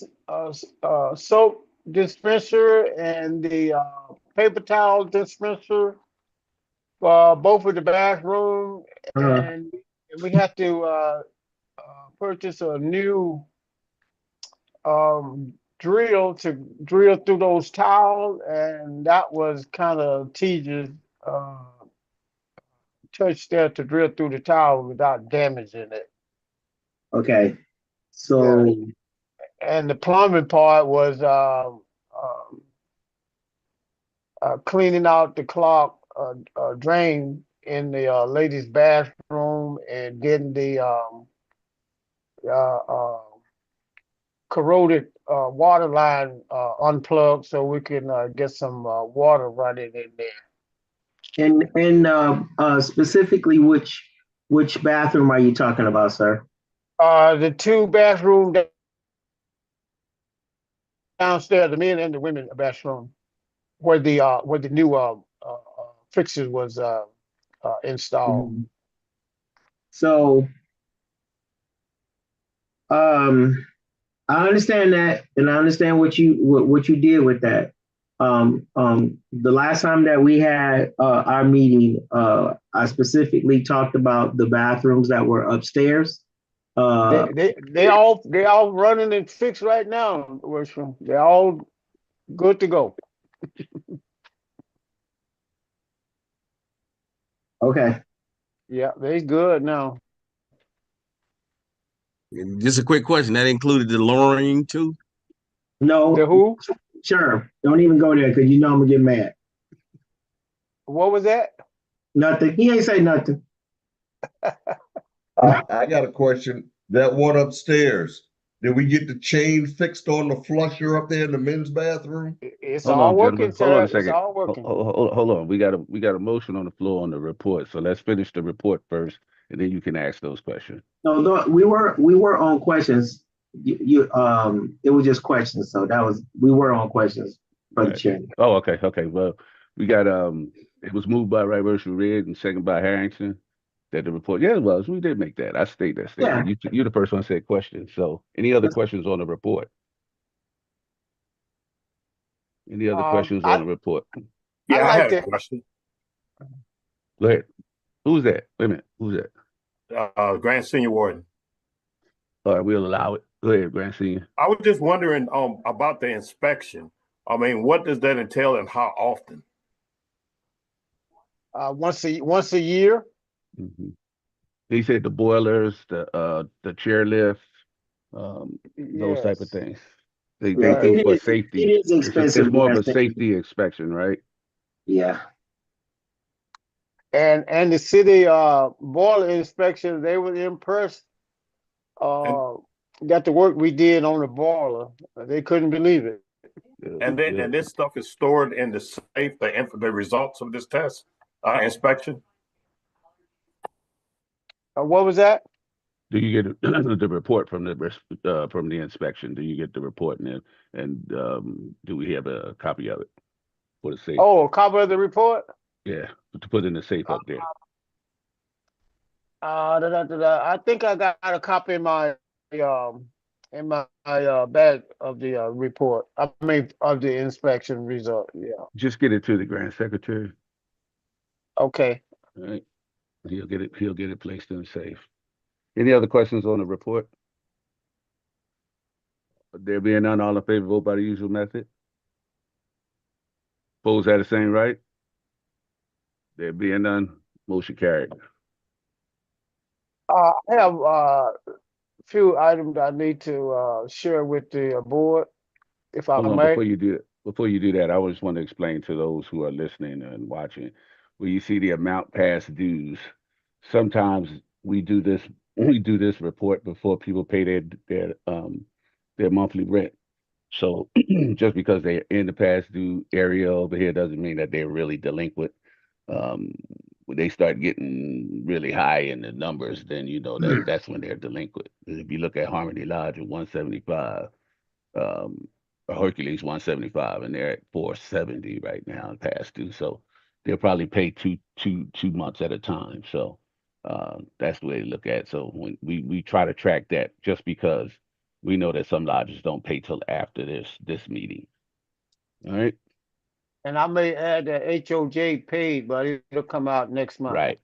soap dispenser and the paper towel dispenser for both of the bathroom, and we have to purchase a new drill to drill through those towels, and that was kind of tedious touch there to drill through the towel without damaging it. Okay. So and the plumbing part was cleaning out the clock drain in the ladies' bathroom and getting the corroded water line unplugged so we can get some water running in there. And specifically, which bathroom are you talking about, sir? The two bathroom downstairs, the men and the women bathroom, where the new fixture was installed. Mhm. So, I understand that, and I understand what you did with that. The last time that we had our meeting, I specifically talked about the bathrooms that were upstairs. They all running and fixed right now. They're all good to go. Okay. Yeah, they good now. Just a quick question. That included the lowering too? No. The who? Sure. Don't even go there because you know I'm gonna get mad. What was that? Nothing. He ain't say nothing. I got a question. That one upstairs, did we get the chain fixed on the flusher up there in the men's bathroom? It's Hold all on, working, gentlemen. Hold on sir. a It's second. all working. Hold on. We got a motion on the floor on the report. So let's finish the report first, and then you can ask those questions. No, we were on questions. It was just questions. So we were on questions for the Right. chair. Oh, okay. Well, we got it was moved by Right Versus Red and second by Harrington that the report. Yeah, it was. We did make that. I state that statement. Yeah. You're the first one that said questions. So any other questions on the report? Any other questions on the report? Yeah, I like had a that. question. Go ahead. Who's that? Wait a minute. Who's that? Grand Senior Warden. All right, we'll allow it. Go ahead, Grand Senior. I was just wondering about the inspection. I mean, what does that entail and how often? Once a year. Mm-hmm. He said the boilers, the chairlift, those type of Yes. things. They Yeah, do for it safety. is expensive. It's more of a Grand State. safety inspection, right? Yeah. And the city boiler inspection, they were impressed. Got the work we did on the boiler. They couldn't believe it. And this stuff is stored in the safe, the results of this test inspection. What was that? Do you get the report from the inspection? Do you get the report and do we have a copy of it for the safe? Oh, a copy of the report? Yeah, to put in the safe up there. I think I got a copy in my bag of the report. I mean, of the inspection result. Yeah. Just get it to the Grand Secretary. Okay. All right. He'll get it placed in the safe. Any other questions on the report? There being none, all in favor, vote by the usual method. Opposed, had the same right? There being none, motion carried. I have a few items I need to share with the board, if I Hold on, may. before you do that, I just want to explain to those who are listening and watching, where you see the amount past dues. Sometimes we do this report before people pay their monthly rent. So just because they're in the past due area over here doesn't mean that they're really delinquent. When they start getting really high in the numbers, then you know that's when they're delinquent. If you look at Harmony Lodge at 175, Hercules 175, and they're at 470 right now past due. So they'll probably pay two months at a time. So that's the way to look at it. So when we try to track that, just because we know that some lodges don't pay till after this meeting. All right. And I may add that HOJ paid, but it'll come out next month. Right.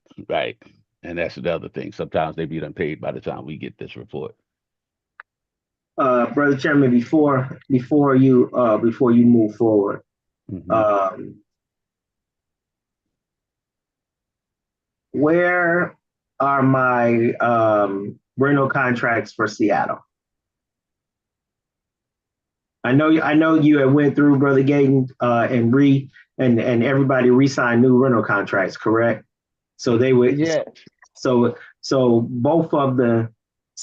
And that's the other thing. Sometimes they be unpaid by the time we get this report. Brother Chairman, before you move forward, where are my rental contracts for Seattle? I know you had went through, Brother Gayton, and everybody re-signed new rental contracts, correct? So they would. Yeah. So both of the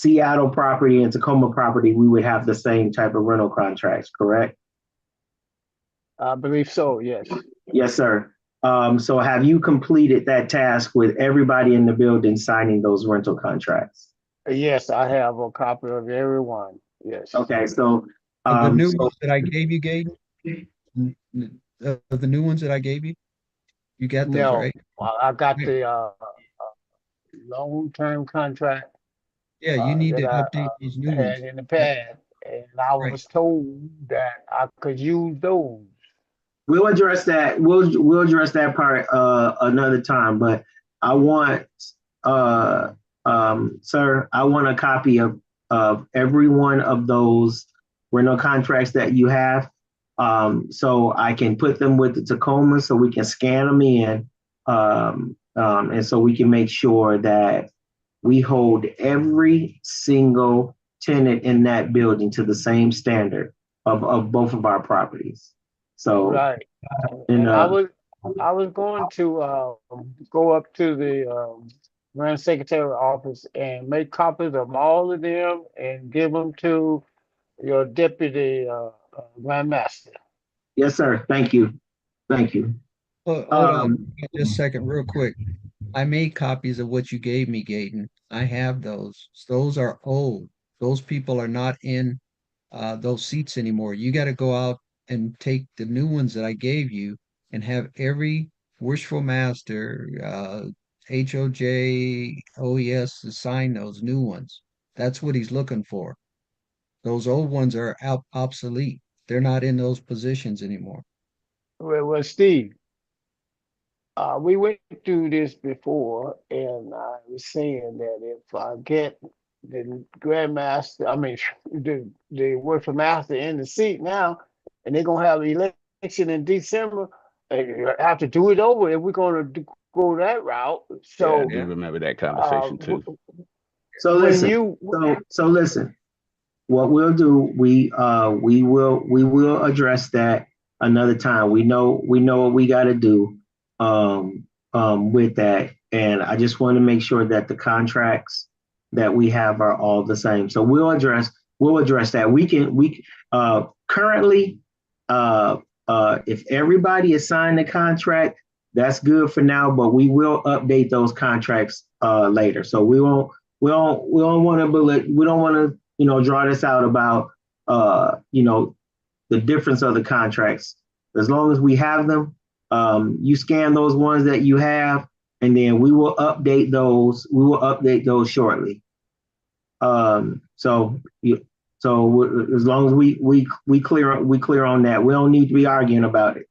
Seattle property and Tacoma property, we would have the same type of rental contracts, correct? I believe so, yes. Yes, sir. So have you completed that task with everybody in the building signing those rental contracts? Yes, I have a copy of every one. Yes. Okay, so Of the new so ones that I gave you, Gaten, of the new ones that I gave you, you got those, No, right? I got Yeah, the long-term contract yeah, you need that to I update these new had ones. in the That, past, and I right. was told that I could use those. we'll address that. We'll address that part another time. But I want, uh, sir, I want a copy of every one of those rental contracts that you have, so I can put them with the Tacoma, so we can scan them in, and so we can make sure that we hold every single tenant in that building to the same standard of both of our properties. So, Right. and And I was going to go up to the Grand Secretary office and make copies of all of them and give them to your deputy Grand Master. yes, sir. Thank you. Thank you. Hold on just a second, real quick. I made copies of what you gave me, Gaten. I have those. Those are old. Those people are not in those seats anymore. You got to go out and take the new ones that I gave you and have every wishful master, HOJ, OES to sign those new ones. That's what he's looking for. Those old ones are obsolete. They're not in those positions anymore. Well, Steve, we went through this before, and I was saying that if I get the grandmaster, I mean the worship master in the seat now, and they're gonna have an election in December, and you have to do it over if we're gonna go that route. Yeah, I So, do remember that uh, conversation too. So when listen. you So listen. What we'll do, we will address that another time. We know what we got to do with that, and I just want to make sure that the contracts that we have are all the same. So we'll address that. We currently if everybody has signed the contract, that's good for now, but we will update those contracts later. So we don't want to draw this out about the difference of the contracts. As long as we have them, you scan those ones that you have, and then we will update those. We will update those shortly. So as long as we clear on that, we don't need to be arguing about it.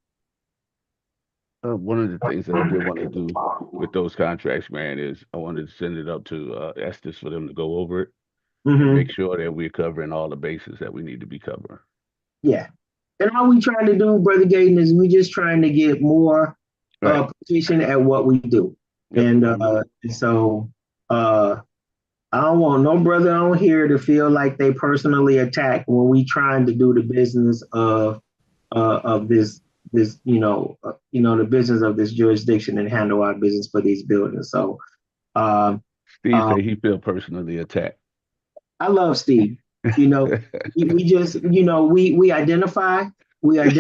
One of the things that I did want to do with those contracts, man, is I wanted to send it up to Estes for them to go over it and make sure that we're covering all the bases that we need to be covering. Yeah. And all we trying to do, Brother Gaten, is we just trying to get more position at what we do. Yep. And so I don't want no brother on here to feel like they personally attacked when we trying to do the business of this the business of this jurisdiction and handle our business for these buildings. So Steve say he feel personally attacked. I love Steve. We just we identify, and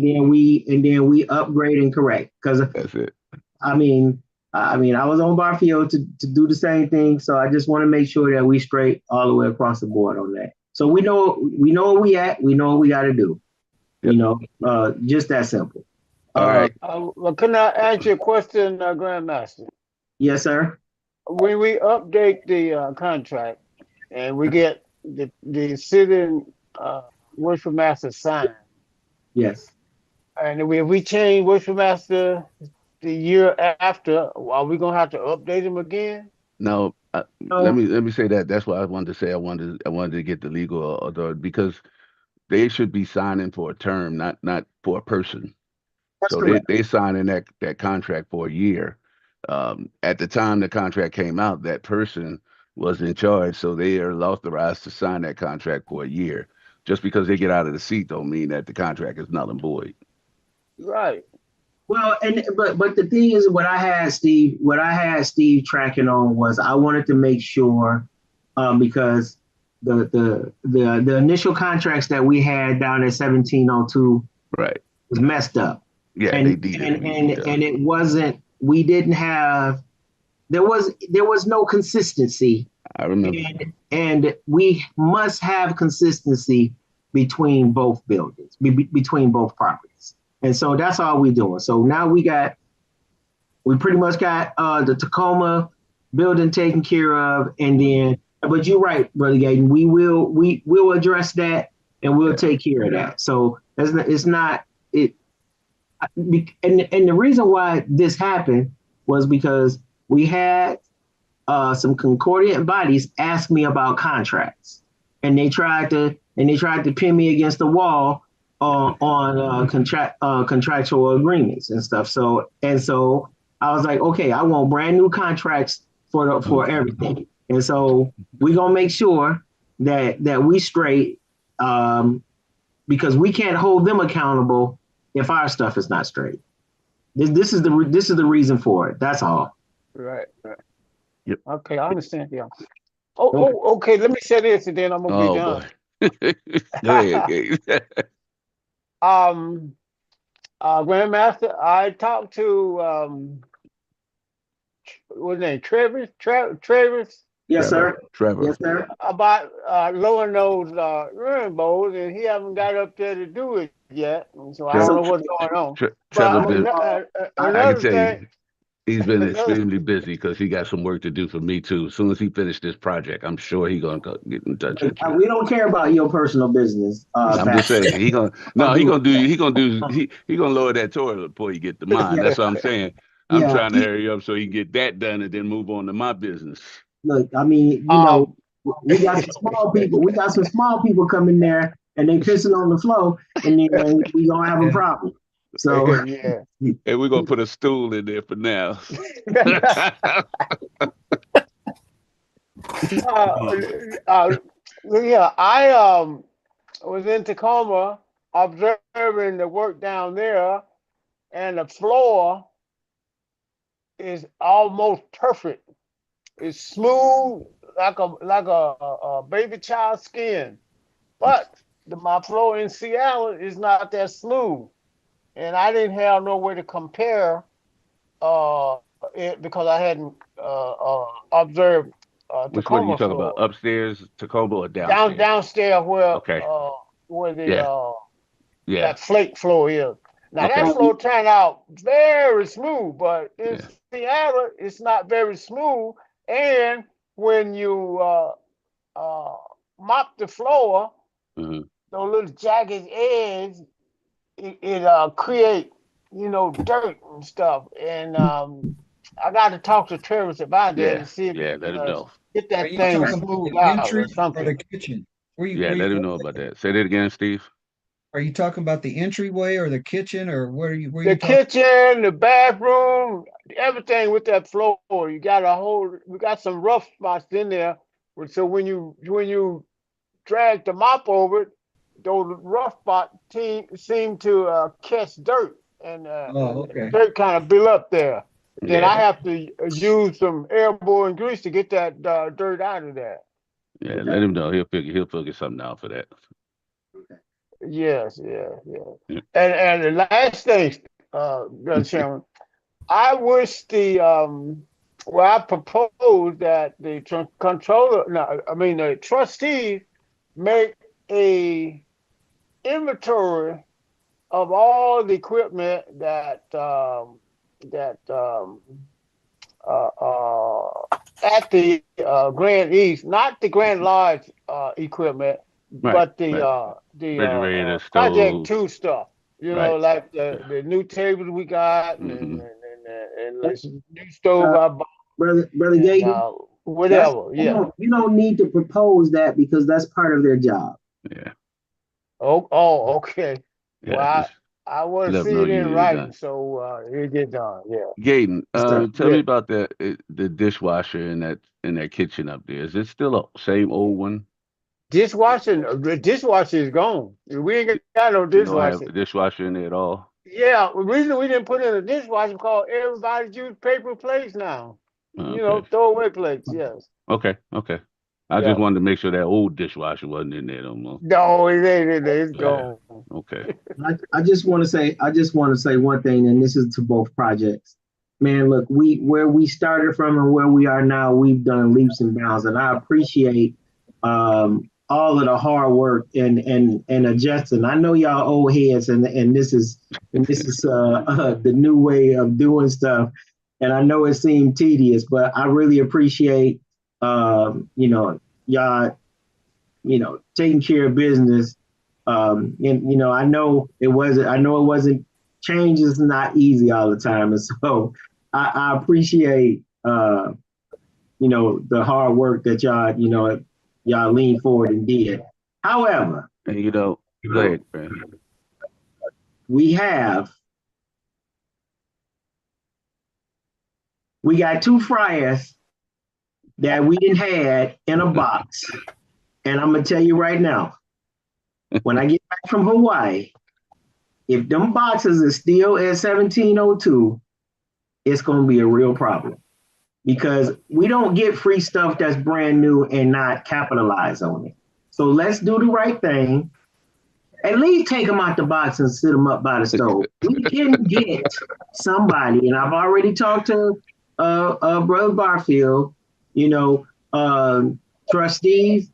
then we upgrade and correct. Because that's it. I mean, I was on Barfield to do the same thing. So I just want to make sure that we straight all the way across the board on that. So we know where we at. We know what we got to do. Yep. Just that simple. All right. Well, can I ask you a question, Grandmaster? Yes, sir. When we update the contract and we get the sitting worship master signed. Yes. And if we change worship master the year after, are we gonna have to update him again? No. Let me say that. That's why I wanted to say I wanted to get the legal authority, because they should be signing for a term, not for a person. That's so correct. they signing that contract for a year. At the time the contract came out, that person was in charge, so they are authorized to sign that contract for a year. Just because they get out of the seat don't mean that the contract is null and void. Right. Well, but the thing is, what I had Steve tracking on was I wanted to make sure because the initial contracts that we had down at 1702 right was messed up. Yeah, and they did. and it wasn't. We didn't have. There was no consistency. I remember. And we must have consistency between both buildings, between both properties. And so that's all we're doing. So now we pretty much got the Tacoma building taken care of, and then. But you're right, Brother Gaten. We will address that, and we'll take care of that. So it's not it. And the reason why this happened was because we had some concordant bodies ask me about contracts, and they tried to pin me against the wall on contractual agreements and stuff. So I was like, okay, I want brand new contracts for everything, and so we're gonna make sure that we straight, because we can't hold them accountable if our stuff is not straight. This is the reason for it. That's all. Right. Yep. Okay, I understand. Yeah. Okay. Let me say this, and then I'm gonna be done. Boy. Go ahead, Gabe. Grandmaster, I talked to what's his name? Travis. Yes, sir. Trevor. Yes, sir. About lowering those rainbows, and he haven't got up there to do it yet. And so I don't know what's going on. Trevor, I can tell you, he's been another- extremely busy because he got some work to do for me too. As soon as he finished this project, I'm sure he's gonna get in touch with you. We don't care about your personal business. I'm just saying he gonna lower that toilet before you get to mine. That's what I'm saying. I'm trying to hurry up so he can get that done and then move on to my business. Look, I mean, we got some small people. We got some small people coming there, and they pissing on the floor, and then we gonna have a problem. So yeah, and we're gonna put a stool in there for now. Yeah, I was in Tacoma observing the work down there, and the floor is almost perfect. It's smooth like a baby child's skin, but my floor in Seattle is not that smooth, and I didn't have no way to compare it because I hadn't observed Which Tacoma one are you talking floor. about? Upstairs, Tacoma, or downstairs? Downstairs where Yeah. that flake floor is. Now that floor turned out very smooth, but in Seattle it's not very smooth. And when you mop the floor, those little jagged edges, it create dirt and stuff. And I got to talk to Travis about that and see if let him know. get that thing smoothed out or something. The kitchen. Let him know about that. Say that again, Steve. Are you talking about the entryway or the kitchen, or where are you? The kitchen, the bathroom, everything with that floor. You got we got some rough spots in there. So when you drag the mop over it, those rough spots seem to catch dirt, and dirt kind of build up there. Then I have to use some airborne grease to get that dirt out of there. Yeah, let him know. He'll figure something out for that. Yes. And the last thing, Chairman, I wish I proposed that the the trustees make a inventory of all the equipment that at the Grand East, not the Grand Lodge equipment, but the Project 2 stuff. Like the new tables we got and like new stove I bought. Brother Gaten, whatever. You don't need to propose that because that's part of their job. Yeah. Oh, okay. Yeah, well, I want to see it in writing, so it get done. Yeah. Gaten, tell me about the dishwasher in that kitchen up there. Is it still a same old one? The dishwasher is gone. We ain't got no dishwasher. You don't have a dishwasher in there at all? Yeah, the reason we didn't put in a dishwasher because everybody's using paper plates now. Throwaway plates. Yes. Okay. I Yeah. just wanted to make sure that old dishwasher wasn't in there no more. No, it ain't in there. It's Yeah. gone. Okay. I just want to say one thing, and this is to both projects. Man, look, where we started from and where we are now, we've done leaps and bounds, and I appreciate all of the hard work and adjusting. I know y'all old heads, and this is the new way of doing stuff, and I know it seemed tedious, but I really appreciate y'all taking care of business. And I know it wasn't change is not easy all the time. And so I appreciate the hard work that y'all leaned forward and did. However, And go ahead, man. We got 2 fryers that we didn't had in a box. And I'm gonna tell you right now, when I get back from Hawaii, if them boxes are still at 1702, it's going to be a real problem because we don't get free stuff that's brand new and not capitalize on it. So let's do the right thing. At least take them out the box and sit them up by the stove. We can get somebody, and I've already talked to Brother Barfield, trustees,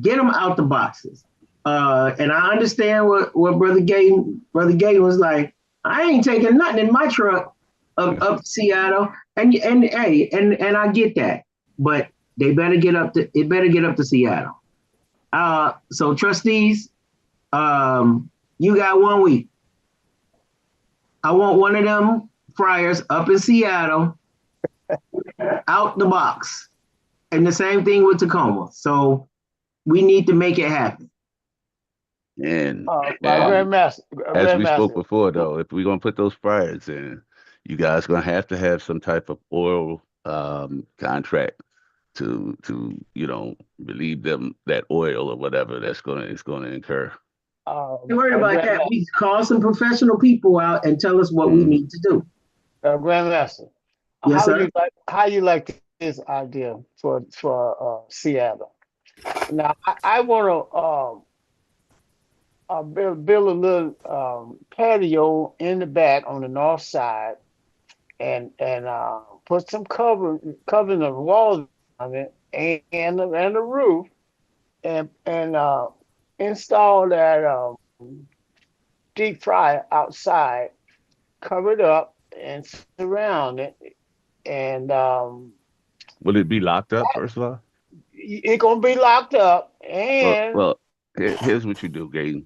get them out the boxes. And I understand what Brother Gay was like. I ain't taking nothing in my truck up to Seattle, and I get that, but it better get up to Seattle. So trustees, you got 1 week. I want one of them fryers up in Seattle, out the box, and the same thing with Tacoma. So we need to make it happen. And Grandmaster, as we spoke before, though, if we're gonna put those fryers in, you guys gonna have to have some type of oil contract to relieve them that oil or whatever it's gonna incur. Don't worry about that. We call some professional people out and tell us what we need to do. Grandmaster, yes, sir. How you like this idea for Seattle? Now I want to build a little patio in the back on the north side, and put some covering the walls on it and the roof, and install that deep fryer outside, cover it up and surround it, and will it be locked up first of all? It's gonna be locked up. And well here's what you do, Gaten.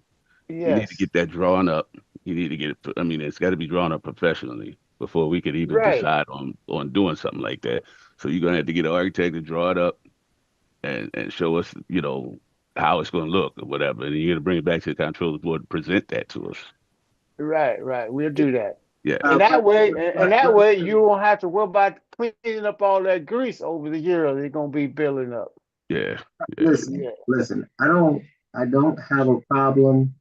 You need to get that drawn up. You need to get it. I mean, it's got to be drawn up professionally before we could even decide on doing something like that. So you're gonna have to get an architect to draw it up and show us, how it's gonna look or whatever. And you're gonna bring it back to the comptroller board and present that to us. Right. We'll do that. Yeah. And that way, you won't have to worry about cleaning up all that grease over the years. It's gonna be building up. Yeah. Listen. I don't have a problem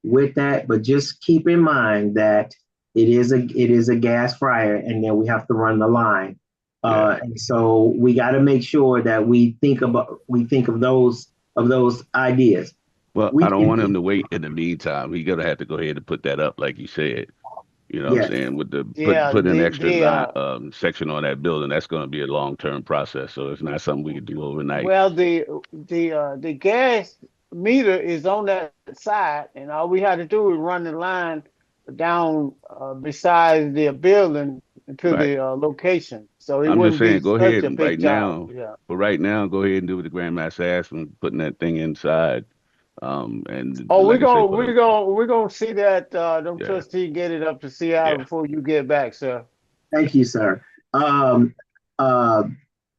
with that, but just keep in mind that it is a gas fryer, and then we have to run the line. And so we got to make sure that we think of those ideas. Well, I don't want him to wait in the meantime. He's gonna have to go ahead and put that up, like you said. You know what I'm saying? With the put an extra line, section on that building, that's going to be a long-term process. So it's not something we can do overnight. Well, the gas meter is on that side, and all we had to do is run the line down beside the building to the location. So it I'm wouldn't just saying, be go such ahead a and big right job. now. But right now, go ahead and do what the Grandmaster asked and putting that thing inside. And we're like I said, gonna see that them trustees get it up to Seattle before you get back, sir. Thank you, sir. I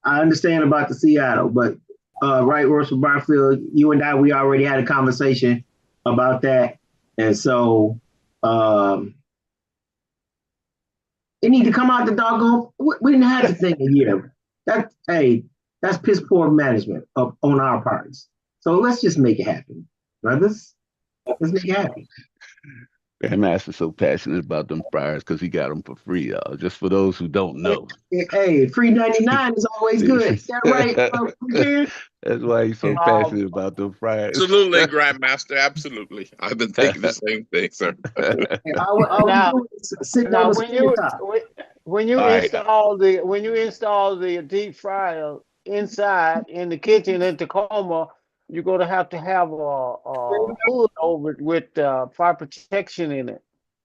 understand about the Seattle, but right, Russell Barfield, you and I, we already had a conversation about that, and so it need to come out the doggone. We didn't have to think a year. That's piss poor management on our parts. So let's just make it happen, brothers. Let's make it happen. Grandmaster's so passionate about them fryers because he got them for free, y'all. Just for those who don't know. Hey, free 99 is always good. Is that right? That's why he's so passionate about them fryers. Absolutely, Grandmaster. Absolutely. I've been thinking the same thing, sir. All we Now, do is sit now on the when stove you top. when you All right. install the deep fryer inside in the kitchen in Tacoma, you're gonna have to have a hood over it with fire protection in it.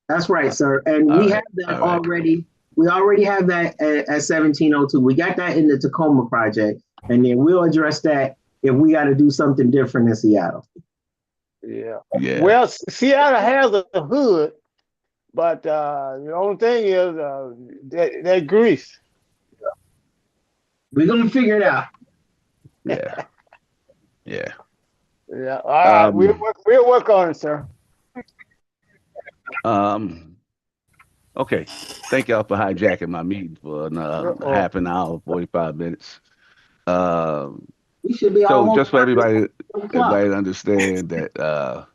That's right, sir. And we have that already. We already have that at 1702. We got that in the Tacoma project, and then we'll address that if we got to do something different in Seattle. Yeah. Yeah. Well, Seattle has a hood, but the only thing is that grease. We're gonna figure it out. Yeah. Yeah. Yeah. All right. We'll work on it, sir. Okay. Thank y'all for hijacking my meeting for half an hour, 45 minutes. We should be So all just for everybody o'clock. to understand that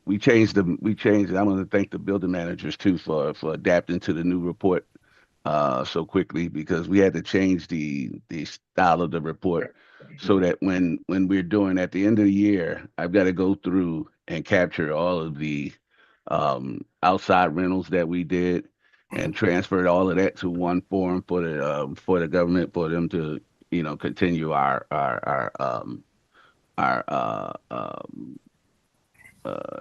we changed. I'm going to thank the building managers too for adapting to the new report so quickly, because we had to change the style of the report so that when we're doing at the end of the year, I've got to go through and capture all of the outside rentals that we did and transferred all of that to one form for the government, for them to continue our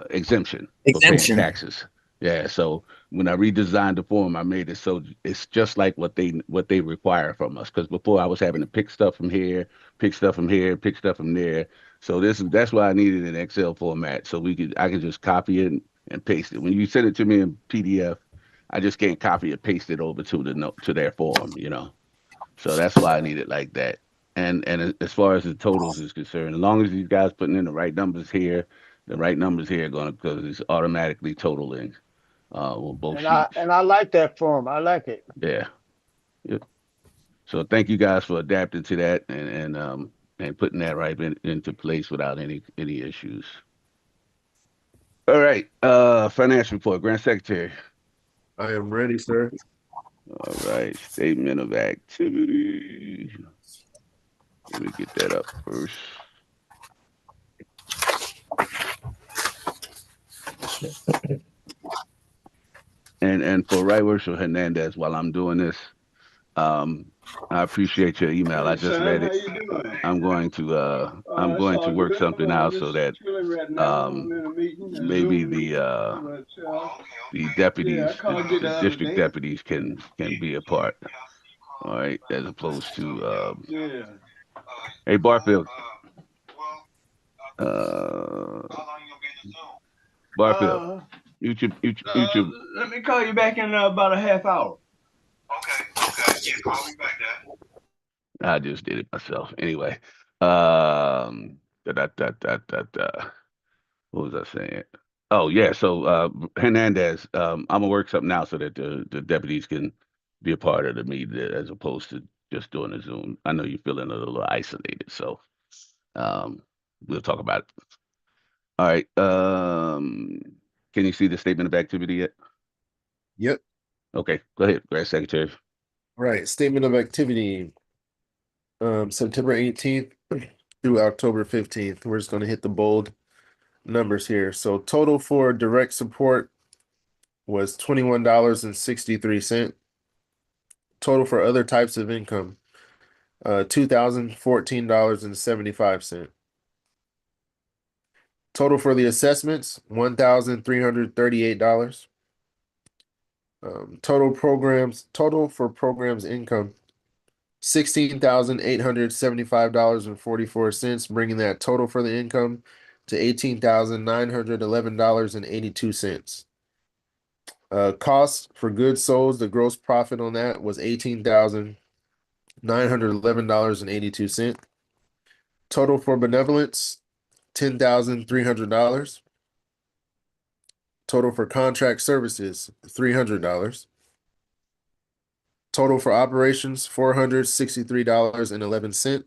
exemption for paying taxes. Yeah, so when I redesigned the form, I made it so it's just like what they require from us. Because before I was having to pick stuff from here, pick stuff from here, pick stuff from there. So that's why I needed an Excel format, so I can just copy it and paste it. When you send it to me in PDF, I just can't copy and paste it over to their form. So that's why I need it like that. And as far as the totals is concerned, as long as these guys putting in the right numbers here, are gonna, because it's automatically totaling on both sheets. I like that form. I like it. Yeah. Yep. So thank you guys for adapting to that and putting that right into place without any issues. All right. Financial report, Grand Secretary. I am ready, sir. All right. Statement of activity. Let me get that up first. And for Right Worship Hernandez, while I'm doing this, I appreciate your email. Hey, I just son, read how it. you doing? I'm going to work something out so that maybe the deputies, the district deputies can be a part. All right, as opposed to hey, Barfield. Barfield. YouTube. Let me call you back in about a half hour. Okay. Yeah, call me back, Dad. I just did it myself. Anyway, da, da, da, da, da. What was I saying? Oh yeah, so Hernandez, I'm gonna work something out so that the deputies can be a part of the meeting as opposed to just doing a Zoom. I know you're feeling a little isolated, so um, we'll talk about it. All right. Can you see the statement of activity yet? Yep. Okay, go ahead, Grand Secretary. Right. Statement of activity. September 18th through October 15th. We're just going to hit the bold numbers here. So total for direct support was $21.63. Total for other types of income, $2,014.75. Total for the assessments, $1,338. Total for programs income, $16,875.44, bringing that total for the income to $18,911.82. Cost for goods sold, the gross profit on that was $18,911.82. Total for benevolence, $10,300. Total for contract services, $300. Total for operations, $463.11.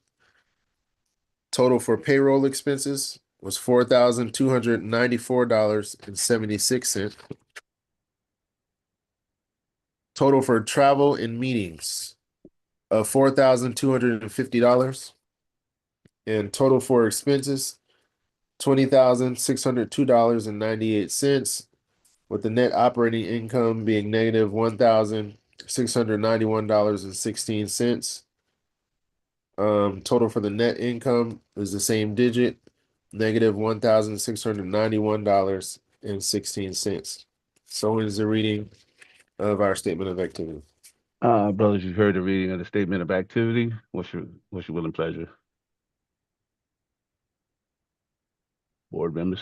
Total for payroll expenses, was $4,294.76. Total for travel and meetings of $4,250. And total for expenses, $20,602.98, with the net operating income being negative $1,691.16. Total for the net income is the same digit, negative $1,691.16. So is the reading of our statement of activity. Brothers, you've heard the reading of the statement of activity. What's your will and pleasure? Board members?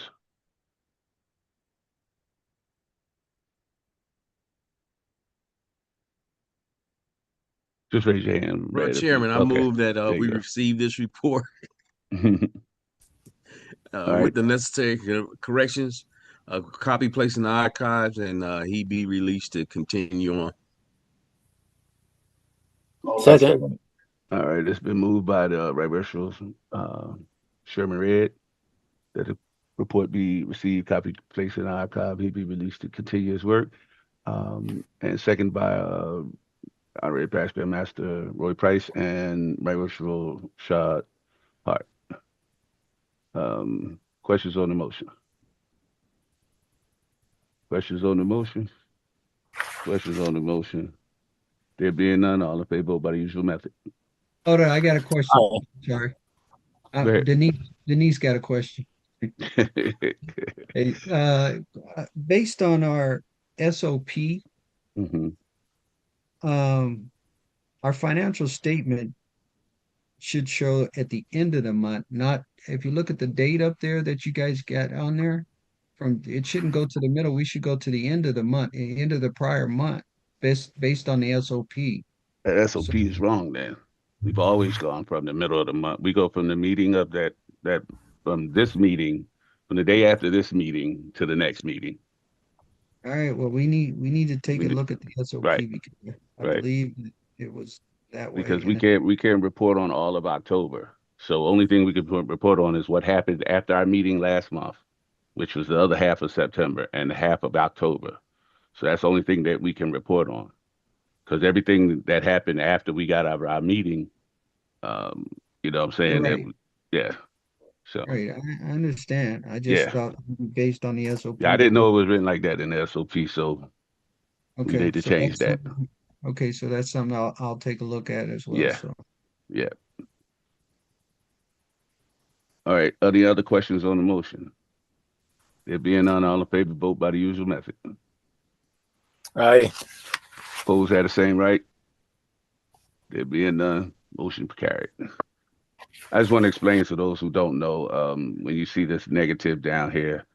Just raise your hand. Lord Red, Chairman, I okay. move that There we you go. receive this report All right. with the necessary corrections, a copy placed in the archives, and he be released to continue on. Second. All right, it's been moved by the Right Reverend Sherman Red that the report be received, copy placed in the archive, he be released to continue his work. And second by Honorary Parish Master Roy Price and Right Reverend Shad Hart. Questions on the motion? Questions on the motion? Questions on the motion? There being none, all in favor, vote by the usual method. Hold on, I got a question. Sorry. Go ahead. Denise got a question. Hey, based on our SOP, our financial statement should show at the end of the month, not if you look at the date up there that you guys got on there, it shouldn't go to the middle. We should go to the end of the month, end of the prior month, based on the SOP. That SOP is wrong then. We've always gone from the middle of the month. We go from the meeting of that from this meeting, from the day after this meeting to the next meeting. All right. Well, we need to take a look at the SOP because I believe it was that way. Because we can't report on all of October. So only thing we can report on is what happened after our meeting last month, which was the other half of September and the half of October. So that's the only thing that we can report on. Because everything that happened after we got out of our meeting, you know what I'm saying? Right. Yeah. So Right. I understand. I just thought based on the SOP. Yeah, I didn't know it was written like that in the SOP, so we need to change that. Okay, so that's something I'll take a look at as well. Yeah. So. Yeah. All right. Any other questions on the motion? There being none, all in favor, vote by the usual method. Aye. Opposed had the same right. There being none, motion carried. I just want to explain to those who don't know, when you see this negative down here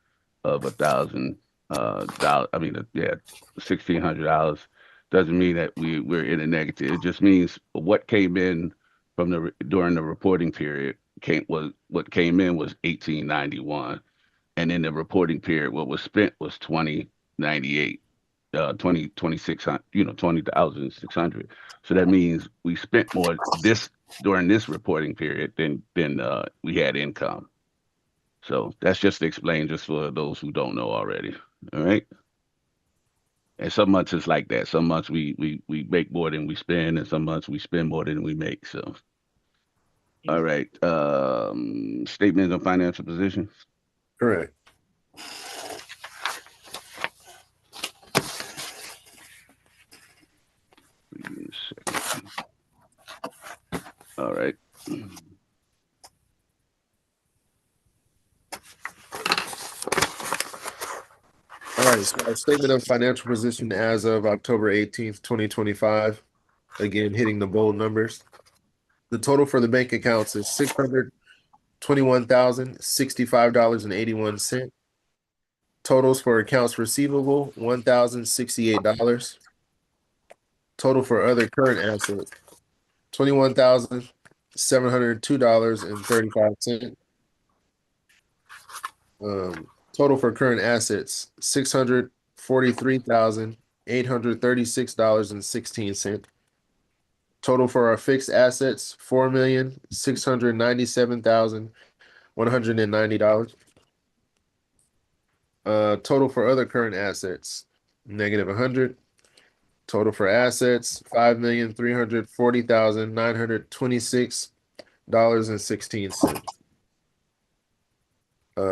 of $1,000, $1,600, doesn't mean that we're in a negative. It just means what came in from during the reporting period what came in was 1891, and in the reporting period, what was spent was 2098. 20,600. So that means we spent more during this reporting period than we had income. So that's just to explain, just for those who don't know already. All right. And some months it's like that. Some months we make more than we spend, and some months we spend more than we make. So, all right. Statement of financial position. Correct. All right. All right, so our statement of financial position as of October 18th, 2025. Again, hitting the bold numbers. The total for the bank accounts is $621,065.81. Totals for accounts receivable, $1,068. Total for other current assets, $21,702.35. Total for current assets, $643,836.16. Total for our fixed assets, $4,697,100 $190. Total for other current assets, -100. Total for assets, $5,340,926.16.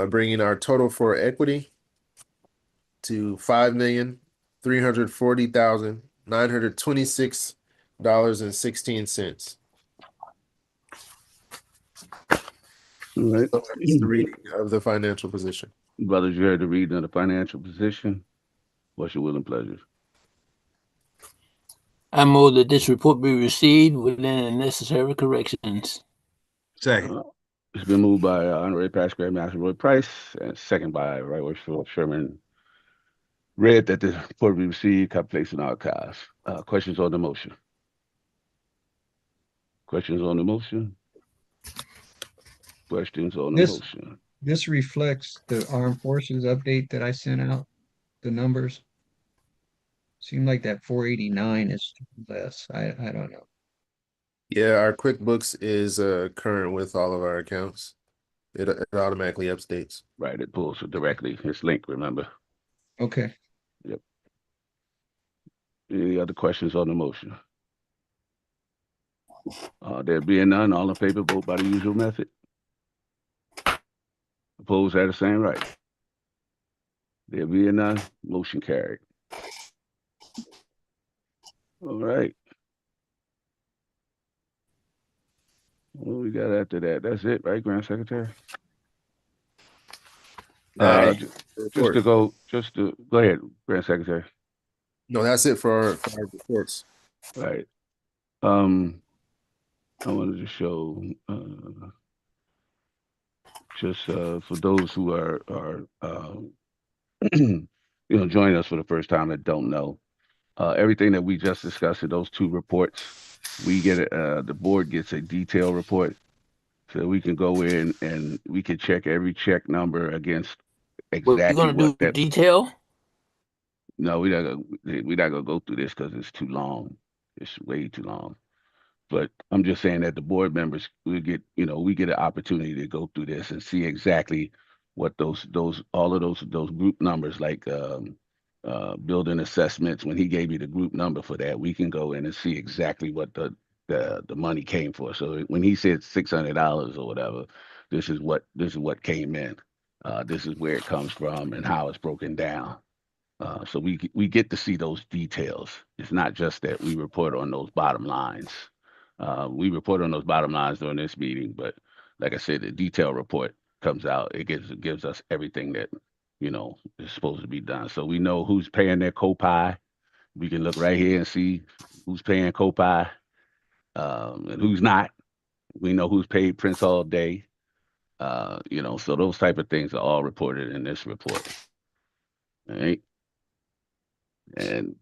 Bringing our total for equity to $5,340,926.16. All right. That's the reading of the financial position. Brothers, you heard the reading of the financial position. What's your will and pleasure? I move that this report be received within the necessary corrections. Second. It's been moved by Honorary Past Grandmaster Roy Price and second by Right Worshipful Sherman. Read that the report be received, copy placed in archives. Questions on the motion? Questions on the motion? Questions on the motion? This reflects the armed forces update that I sent out, the numbers. Seemed like that 489 is less. I don't know. Yeah, our QuickBooks is current with all of our accounts. It automatically updates. Right, it pulls directly. It's linked, remember? Okay. Yep. Any other questions on the motion? There being none, all in favor, vote by the usual method. Opposed, have the same right. There being none, motion carried. All right. What we got after that? That's it, right, Grand Secretary? Just to go ahead, Grand Secretary. No, that's it for our reports. Right. I wanted to show just for those who are joining us for the first time that don't know, everything that we just discussed in those two reports, we get the board gets a detailed report, so we can go in and we can check every check number against exactly what that detail. No, we're not gonna go through this because it's too long. It's way too long. But I'm just saying that the board members we get an opportunity to go through this and see exactly what all of those group numbers, like building assessments. When he gave you the group number for that, we can go in and see exactly what the money came for. So when he said $600 or whatever, this is what came in. This is where it comes from and how it's broken down. So we get to see those details. It's not just that we report on those bottom lines. We report on those bottom lines during this meeting, but like I said, the detailed report comes out. It gives us everything that is supposed to be done. So we know who's paying their co-pay. We can look right here and see who's paying co-pay and who's not. We know who's paid Prince all day. So those type of things are all reported in this report. All right. And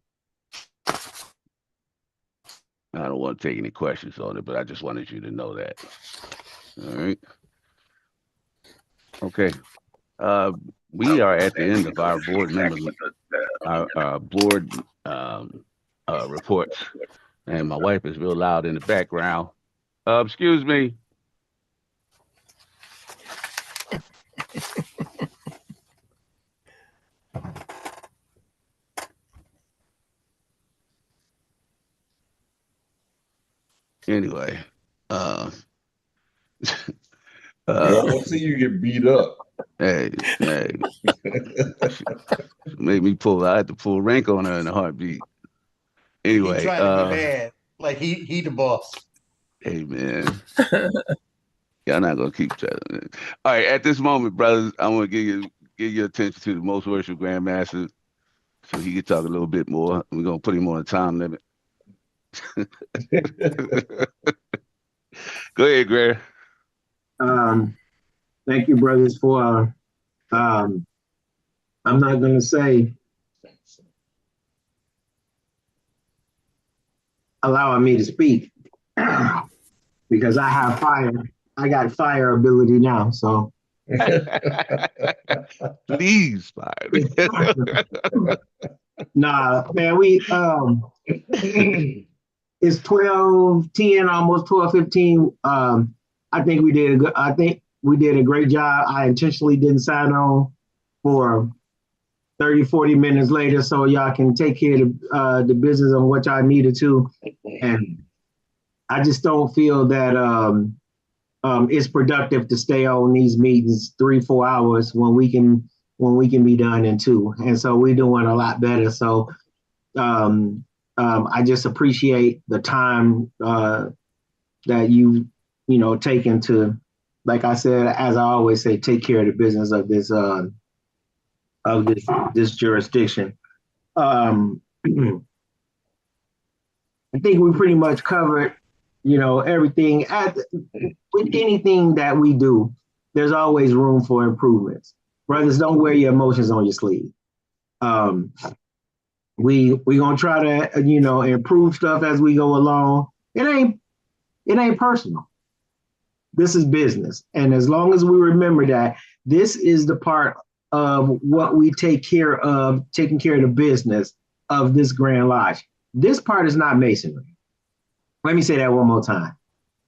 I don't want to take any questions on it, but I just wanted you to know that. All right. Okay. We are at the end of our board member, our board reports, and my wife is real loud in the background. Excuse me. Anyway, I don't see you get beat up. Hey, made me pull. I had to pull rank on her in a heartbeat. Anyway, he trying to be mad, like he the boss. Hey man, y'all not gonna keep telling. All right, at this moment, brothers, I want to give your attention to the most worshipful Grandmaster, so he can talk a little bit more. We're gonna put him on a time limit. Go ahead, Greg. Thank you, brothers, for I'm not gonna say allowing me to speak because I have fire. I got fire ability now, so please fire. Nah, man, we it's 12:10, almost 12:15. I think we did a good. I think we did a great job. I intentionally didn't sign on for 30, 40 minutes later so y'all can take care of the business on what y'all needed to. And I just don't feel that it's productive to stay on these meetings 3-4 hours when we can be done in 2. And so we're doing a lot better. So I just appreciate the time that you taken to, like I said, as I always say, take care of the business of this jurisdiction. I think we pretty much covered, everything. With anything that we do, there's always room for improvements. Brothers, don't wear your emotions on your sleeve. We gonna try to improve stuff as we go along. It ain't personal. This is business, and as long as we remember that this is the part of what we take care of, taking care of the business of this Grand Lodge. This part is not masonry. Let me say that one more time.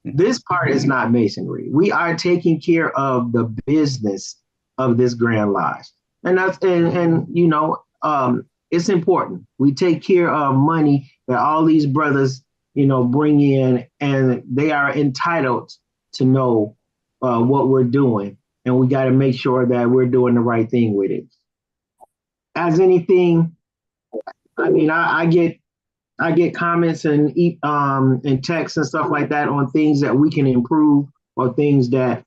This part is not masonry. We are taking care of the business of this Grand Lodge, and that's it's important. We take care of money that all these brothers, bring in, and they are entitled to know what we're doing, and we got to make sure that we're doing the right thing with it. As anything, I mean, I get comments and texts and stuff like that on things that we can improve or things that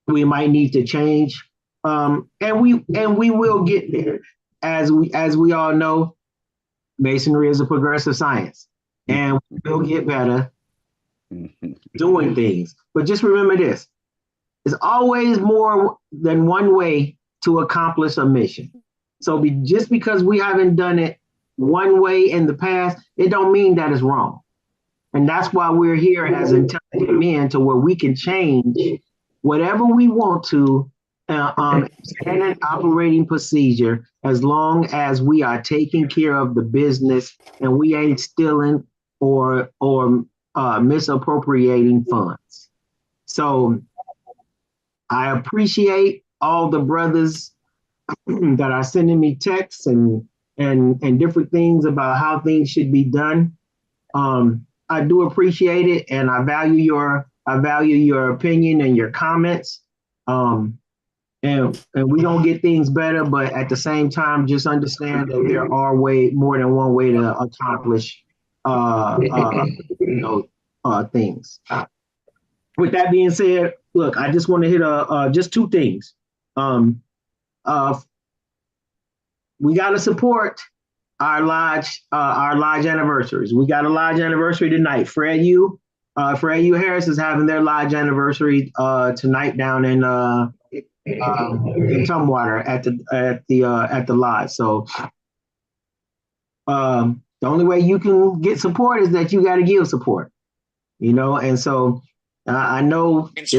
we might need to change, and we will get there. As we all know, masonry is a progressive science, and we'll get better doing things. But just remember this: there's always more than one way to accomplish a mission. So just because we haven't done it one way in the past, it don't mean that it's wrong. And that's why we're here as intelligent men, to where we can change whatever we want to standard operating procedure, as long as we are taking care of the business and we ain't stealing or misappropriating funds. So I appreciate all the brothers that are sending me texts and different things about how things should be done. I do appreciate it, and I value your opinion and your comments. And we don't get things better, but at the same time, just understand that there are more than one way to accomplish things. With that being said, look, I just want to hit just 2 things. We got to support our lodge anniversaries. We got a lodge anniversary tonight. Fred U Harris is having their lodge anniversary tonight down in Tumwater at the lodge. So the only way you can get support is that you got to give support, and so I know it's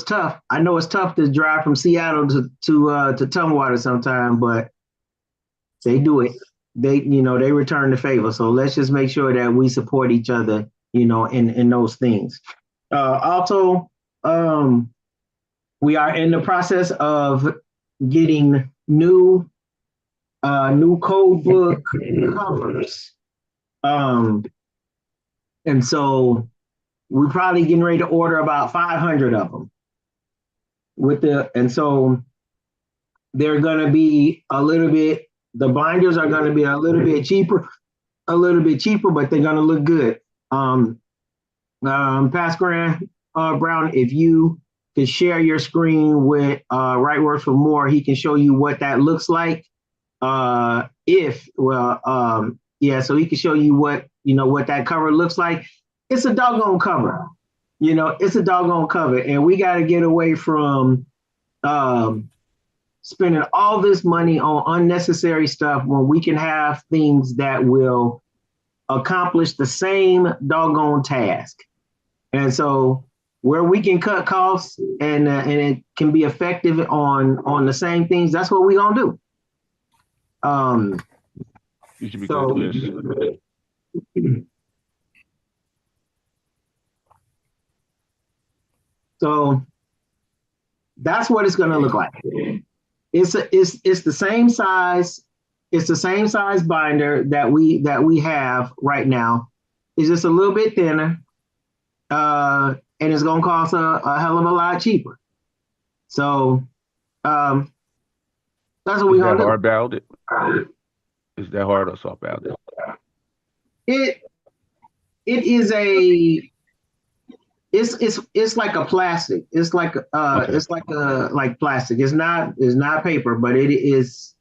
tough. I know it's tough to drive from Seattle to Tumwater sometime, but they do it. They return the favor. So let's just make sure that we support each other, in those things. Also, we are in the process of getting new code book covers. And so we're probably getting ready to order about 500 of them. And so they're going to be the binders are going to be a little bit cheaper, but they're going to look good. Pastor Brown, if you could share your screen with Right Works for More, he can show you what that looks like. So he can show you what that cover looks like. It's a doggone cover. It's a doggone cover. And we got to get away from spending all this money on unnecessary stuff when we can have things that will accomplish the same doggone task. And so where we can cut costs and it can be effective on the same things, that's what we're gonna do. You should be good to this. So that's what it's going to look like. It's the same size. It's the same size binder that we have right now. It's just a little bit thinner, and it's going to cost a hell of a lot cheaper. So that's what we're going to do. Hard bound it? Is that hard or soft bound it? It is a. It's like a plastic. It's like it's like plastic. It's not paper, but it is.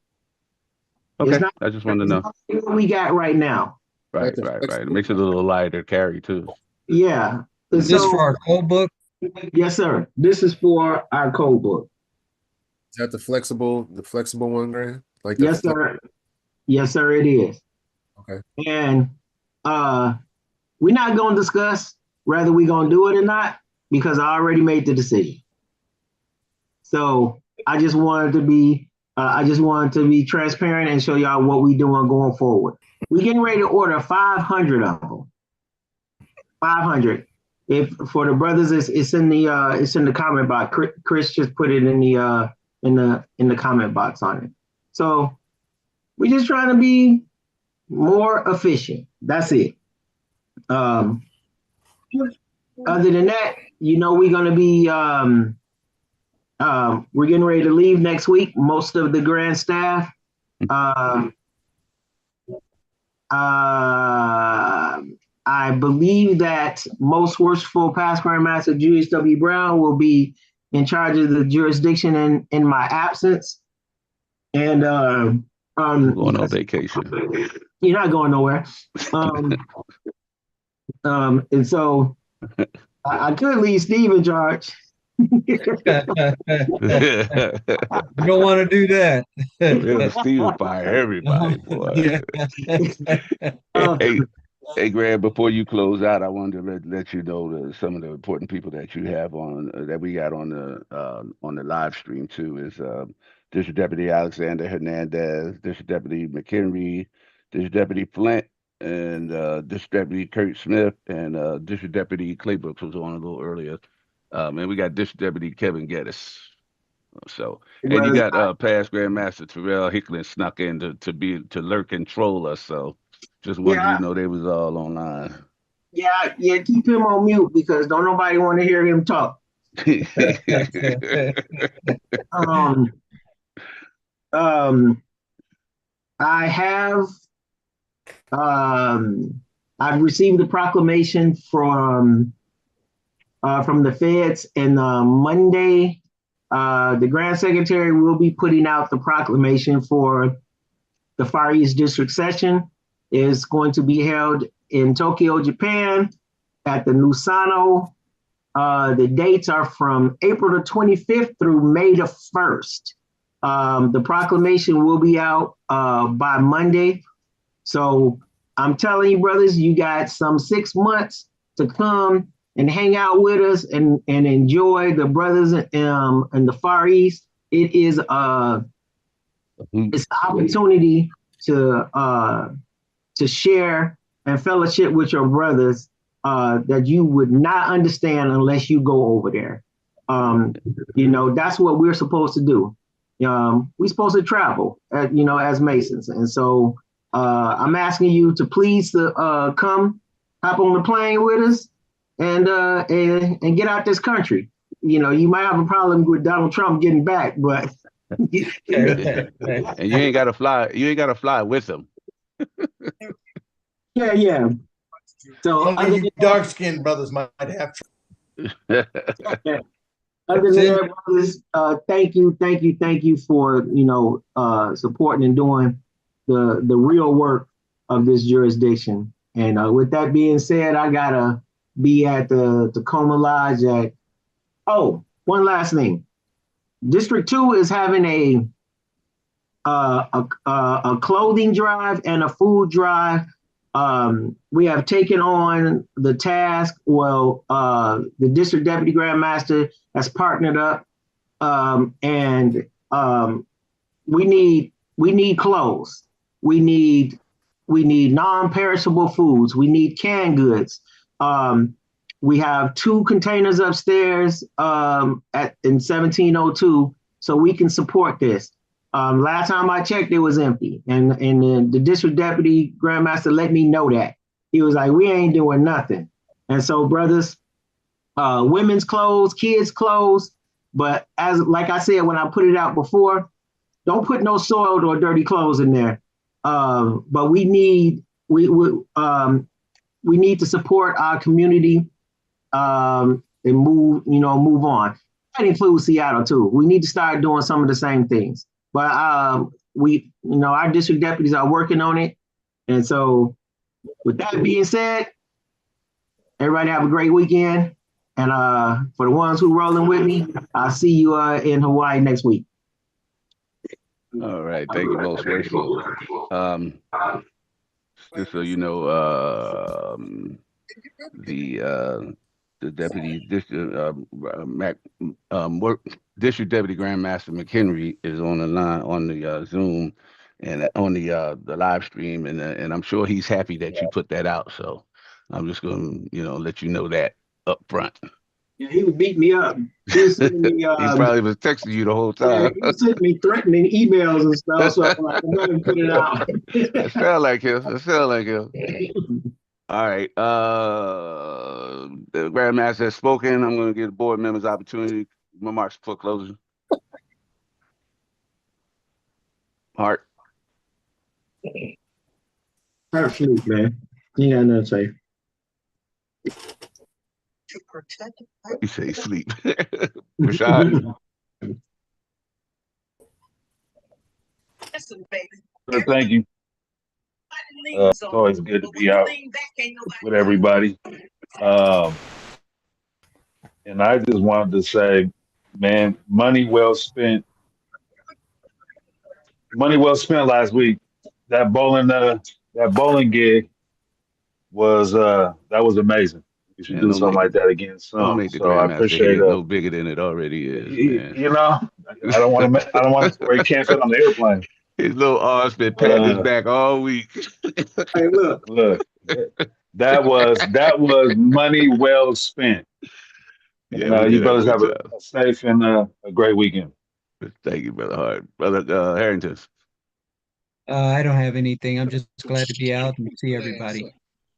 Okay, it's not, I just wanted to know. What we got right now. Right. It makes it a little lighter carry too. Yeah. Is this for our code book? Yes, sir. This is for our code book. Is that the flexible one, Grant? Like yes, sir. Yes, sir. It is. Okay. And we're not going to discuss whether we're going to do it or not because I already made the decision. So I just wanted to be transparent and show y'all what we doing going forward. We're getting ready to order 500 of them. 500. If for the brothers, it's in the comment box. Chris just put it in the comment box on it. So we're just trying to be more efficient. That's it. Other than that, we're gonna be we're getting ready to leave next week. Most of the grand staff. I believe that most worshipful past Grand Master Julius W. Brown will be in charge of the jurisdiction in my absence. And going on vacation. You're not going nowhere. And so I could leave Steve in charge. You don't want to do that. Steve will fire everybody, boy. Hey, Grant, before you close out, I wanted to let you know some of the important people that you have on that we got on the live stream too is District Deputy Alexander Hernandez, District Deputy McHenry, District Deputy Flint, and District Deputy Kurt Smith, and District Deputy Clay Brooks was on a little earlier. And we got District Deputy Kevin Geddes. So, and you got past Grandmaster Terrell Hicklin snuck in to lurk and troll us. So, just wanted you to know they was all online. Yeah, keep him on mute because don't nobody want to hear him talk. I have I've received the proclamation from the feds, and Monday the Grand Secretary will be putting out the proclamation for the Far East District session. Is going to be held in Tokyo, Japan at the Nusano. The dates are from April the 25th through May the 1st. The proclamation will be out by Monday. So I'm telling you, brothers, you got some 6 months to come and hang out with us and enjoy the brothers in the Far East. It is it's an opportunity to share and fellowship with your brothers that you would not understand unless you go over there. That's what we're supposed to do. We're supposed to travel, as Masons. And so I'm asking you to please come hop on the plane with us and get out this country. You might have a problem with Donald Trump getting back, but and you ain't got to fly. You ain't got to fly with him. Yeah. So only dark-skinned brothers might have. Other than that, brothers, thank you for supporting and doing the real work of this jurisdiction. And with that being said, I gotta be at the Tacoma Lodge at. Oh, one last thing. District 2 is having a clothing drive and a food drive. We have taken on the task. Well, the District Deputy Grand Master has partnered up, and we need clothes. We need non-perishable foods. We need canned goods. We have 2 containers upstairs in 1702, so we can support this. Last time I checked, it was empty, and the district deputy grandmaster let me know that. He was like, "We ain't doing nothing." And so, brothers, women's clothes, kids' clothes, but as like I said when I put it out before, don't put no soiled or dirty clothes in there. But we need to support our community and move on. That includes Seattle too. We need to start doing some of the same things. But our district deputies are working on it. And so, with that being said, everybody have a great weekend. And for the ones who rolling with me, I'll see you in Hawaii next week. All right, thank you, most worshipful. Just so you know, the deputy district district deputy grandmaster McHenry is on the line on the Zoom and on the live stream, and I'm sure he's happy that you put that out. So I'm just going to let you know that up front. Yeah, he would beat me up. He was sending me. He probably was texting you the whole time. Yeah, he was sending me threatening emails and stuff. So I'm like, I'm gonna put it out. That sound like him. That sound like him. All right. The grandmaster has spoken. I'm going to give the board members opportunity remarks for closing. Hart. Sleep, man. You got nothing to say. You say sleep. Rashad. Thank you. It's always good to be out with everybody. And I just wanted to say, man, money well spent. Money well spent last week. That bowling gig was that was amazing. We should do something like that again soon. Don't make the So I grandmaster appreciate head no bigger than it already is, man. You know, I don't want to where he can't fit on the airplane. His little arm's been patting his back all week. Hey, look. That was money well spent. Yeah, and, we you did have a brothers good have time. a safe and a great weekend. Thank you, Brother Hart. Brother Harrington. I don't have anything. I'm just glad to be out and see everybody.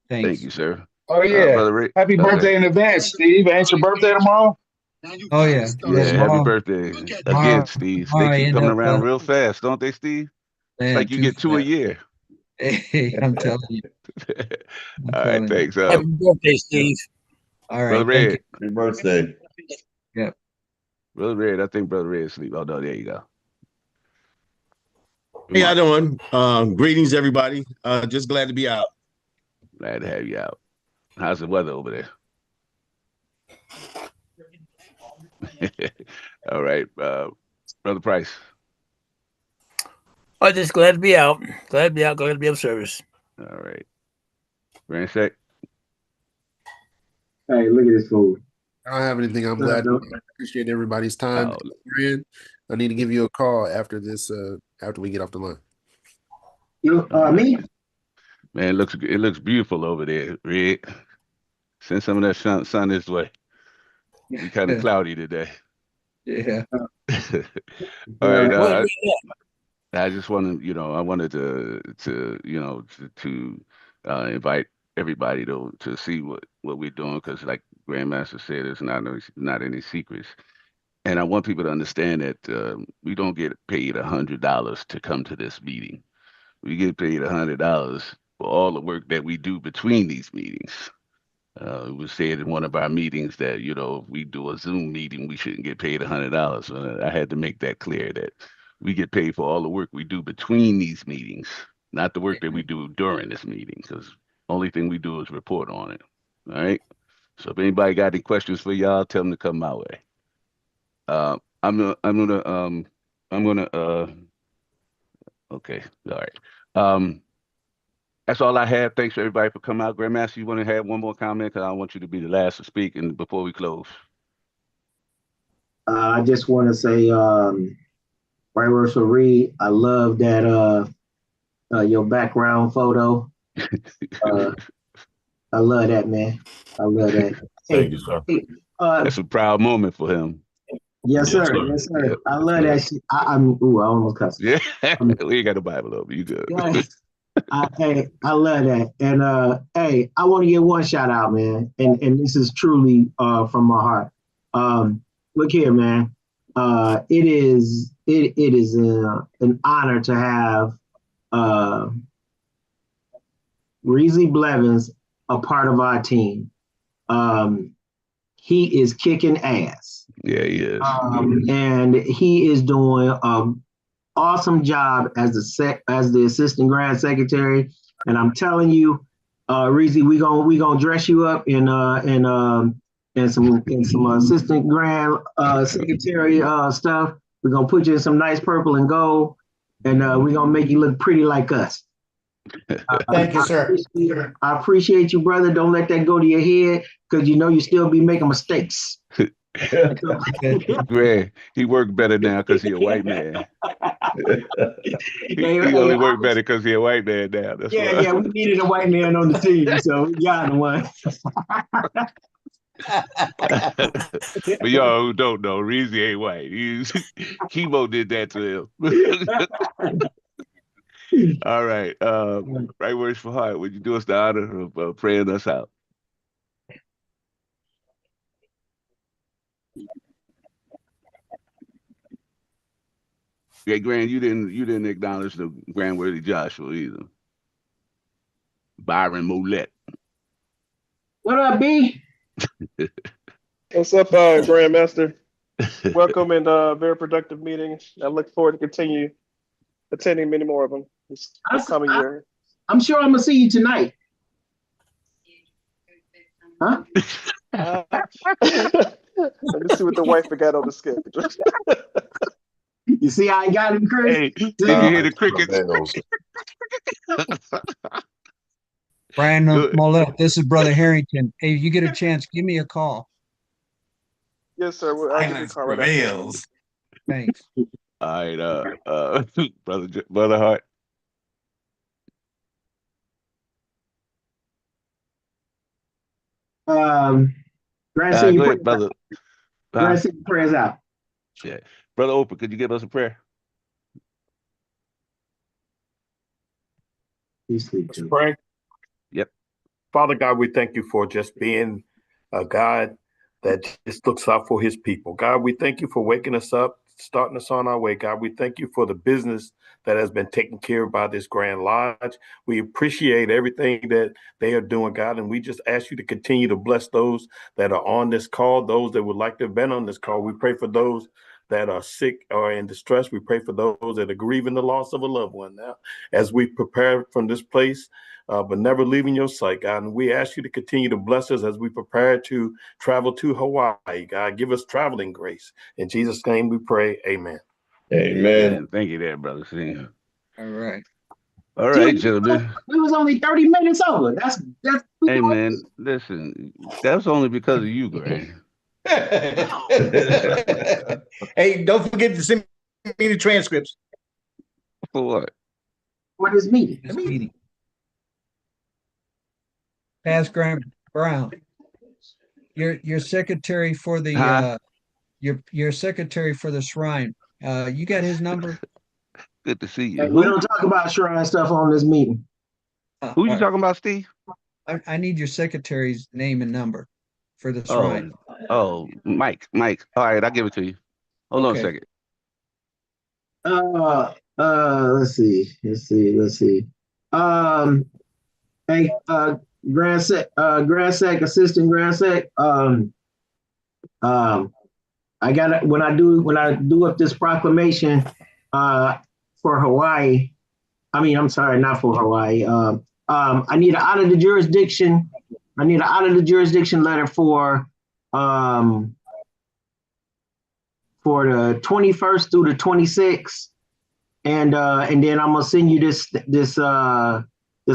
Thanks. Thank you, sir. Oh yeah, Brother Rick. Happy birthday in advance, Steve. Ain't your birthday tomorrow? Oh yeah. Yeah, happy birthday again, Steve. They keep coming around real fast, don't they, Steve? It's like you get 2 a year. Hey, I'm telling you. All right, thanks. Happy birthday, Steve. All right, Brother Red. Happy birthday. Yep. Brother Red, I think Brother Red is asleep. Oh no, there you go. Hey, how you doing? Greetings, everybody. Just glad to be out. Glad to have you out. How's the weather over there? All right, Brother Price. I'm just glad to be out. Glad to be out. Glad to be of service. All right. Grand Sec. Hey, look at this fool. I don't have anything. I'm glad. I appreciate everybody's time. I need to give you a call after this. After we get off the line. You, me? Man, it looks beautiful over there, Red. Send some of that sun this way. Be kind of cloudy today. Yeah. All right. I just wanted, I wanted to invite everybody to see what we're doing, because like Grandmaster said, it's not any secrets. And I want people to understand that we don't get paid $100 to come to this meeting. We get paid $100 for all the work that we do between these meetings. It was said in one of our meetings that, if we do a Zoom meeting, we shouldn't get paid $100. So I had to make that clear, that we get paid for all the work we do between these meetings, not the work that we do during this meeting, because only thing we do is report on it. All right. So if anybody got any questions for y'all, tell them to come my way. Okay. All right. That's all I have. Thanks for everybody for coming out. Grandmaster, you want to have one more comment? Because I want you to be the last to speak and before we close. I just want to say, Right Russell Reed, I love that your background photo. I love that, man. I love that. Thank you, sir. That's a proud moment for him. Yes, sir. Yes, sir. Yep. I love that shit. I almost cussed. Yeah, we ain't got the Bible over. You good? Yeah. Hey, I love that. And hey, I want to give one shout out, man. And this is truly from my heart. Look here, man. It is an honor to have Reezy Blevins a part of our team. He is kicking ass. Yeah, he is. And he is doing an awesome job as the assistant grand secretary. And I'm telling you, Reezy, we gonna dress you up in some assistant grand secretary stuff. We're gonna put you in some nice purple and gold, and we're gonna make you look pretty like us. Thank you, sir. I appreciate you, brother. Don't let that go to your head, because you still be making mistakes. Greg, he worked better now because he a white man. he only worked better because he a white man now. That's yeah, we needed a white man on the team, so we got one. But y'all who don't know, Reezy ain't white. Chemo did that to him. All right. Right words for heart. Would you do us the honor of praying us out? Yeah, Grant, you didn't acknowledge the Grand Worthy Joshua either. Byron Mollett. What up, B? What's up, Grandmaster? Welcome and very productive meeting. I look forward to continue attending many more of them this coming year. I'm sure I'm gonna see you tonight. Huh? Let me see what the wife got on the schedule. You see how I got him, Chris? Hey, did you hear the crickets? Brandon Mollett, this is Brother Harrington. Hey, if you get a chance, give me a call. Yes, sir. I'll give you a call right after. Thanks. All right, brother Hart. Grand City, go ahead, brother. Grand City prayers out. Yeah, brother Oprah, could you give us a prayer? He's sleep too. Pray. Yep. Father God, we thank you for just being a God that just looks out for his people. God, we thank you for waking us up, starting us on our way. God, we thank you for the business that has been taken care of by this Grand Lodge. We appreciate everything that they are doing, God, and we just ask you to continue to bless those that are on this call, those that would like to have been on this call. We pray for those that are sick or in distress. We pray for those that are grieving the loss of a loved one now as we prepare from this place, but never leaving your sight, God. And we ask you to continue to bless us as we prepare to travel to Hawaii. God, give us traveling grace. In Jesus' name we pray, amen. Amen. Thank you there, brother. See. All right. All right, Dude, gentlemen. We was only 30 minutes over. That's Hey, man, listen, that's only because of you, Grant. Hey, don't forget to send me the transcripts. For what? What is meeting? This meeting. Past Grant Brown, your secretary for the your secretary for the shrine. You got his number? Good to see you. Hey, we don't talk about shrine stuff on this meeting. Who you talking about, Steve? I need your secretary's name and number for the shrine. Oh, Mike. All right, I'll give it to you. Hold on a second. Let's see. Hey, Grand Sec, Assistant Grand Sec. I got it when I do up this proclamation for Hawaii. I mean, I'm sorry, not for Hawaii. I need an out of the jurisdiction. I need an out of the jurisdiction letter for the 21st through the 26th, and then I'm gonna send you this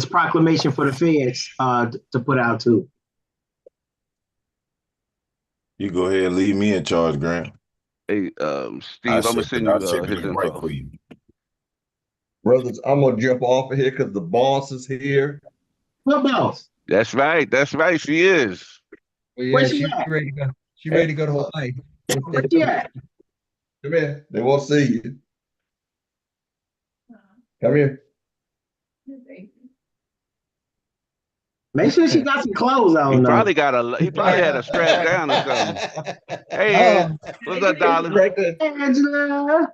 proclamation for the feds to put out too. You go ahead and leave me in charge, Grant. Hey, Steve, I'm gonna send you his info. Right for you. Brothers, I'm gonna jump off of here because the boss is here. What boss? That's right. She is. Well, yeah, Where she she's at? ready to go. She's ready to go to Hawaii. Where she at? Come here. They won't see you. Come here. Make sure she got some clothes He on though. probably got a. He probably had a strap down or something. Hey, Ed, what's up, darling? Hey, Angela.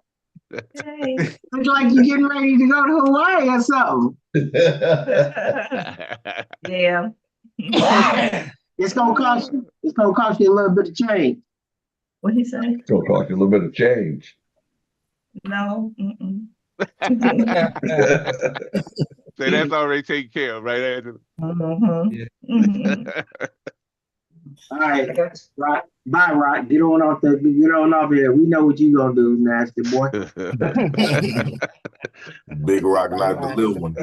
Hey, look like you're getting ready to go to Hawaii or something. Yeah. It's gonna cost you. It's gonna cost you a little bit of change. What he say? It's gonna cost you a little bit of change. No. Say that's already taken care of, right, Andrew? All right, Rock. Bye, Rock. Get on off here. We know what you gonna do, nasty boy. Big Rock, not the little one.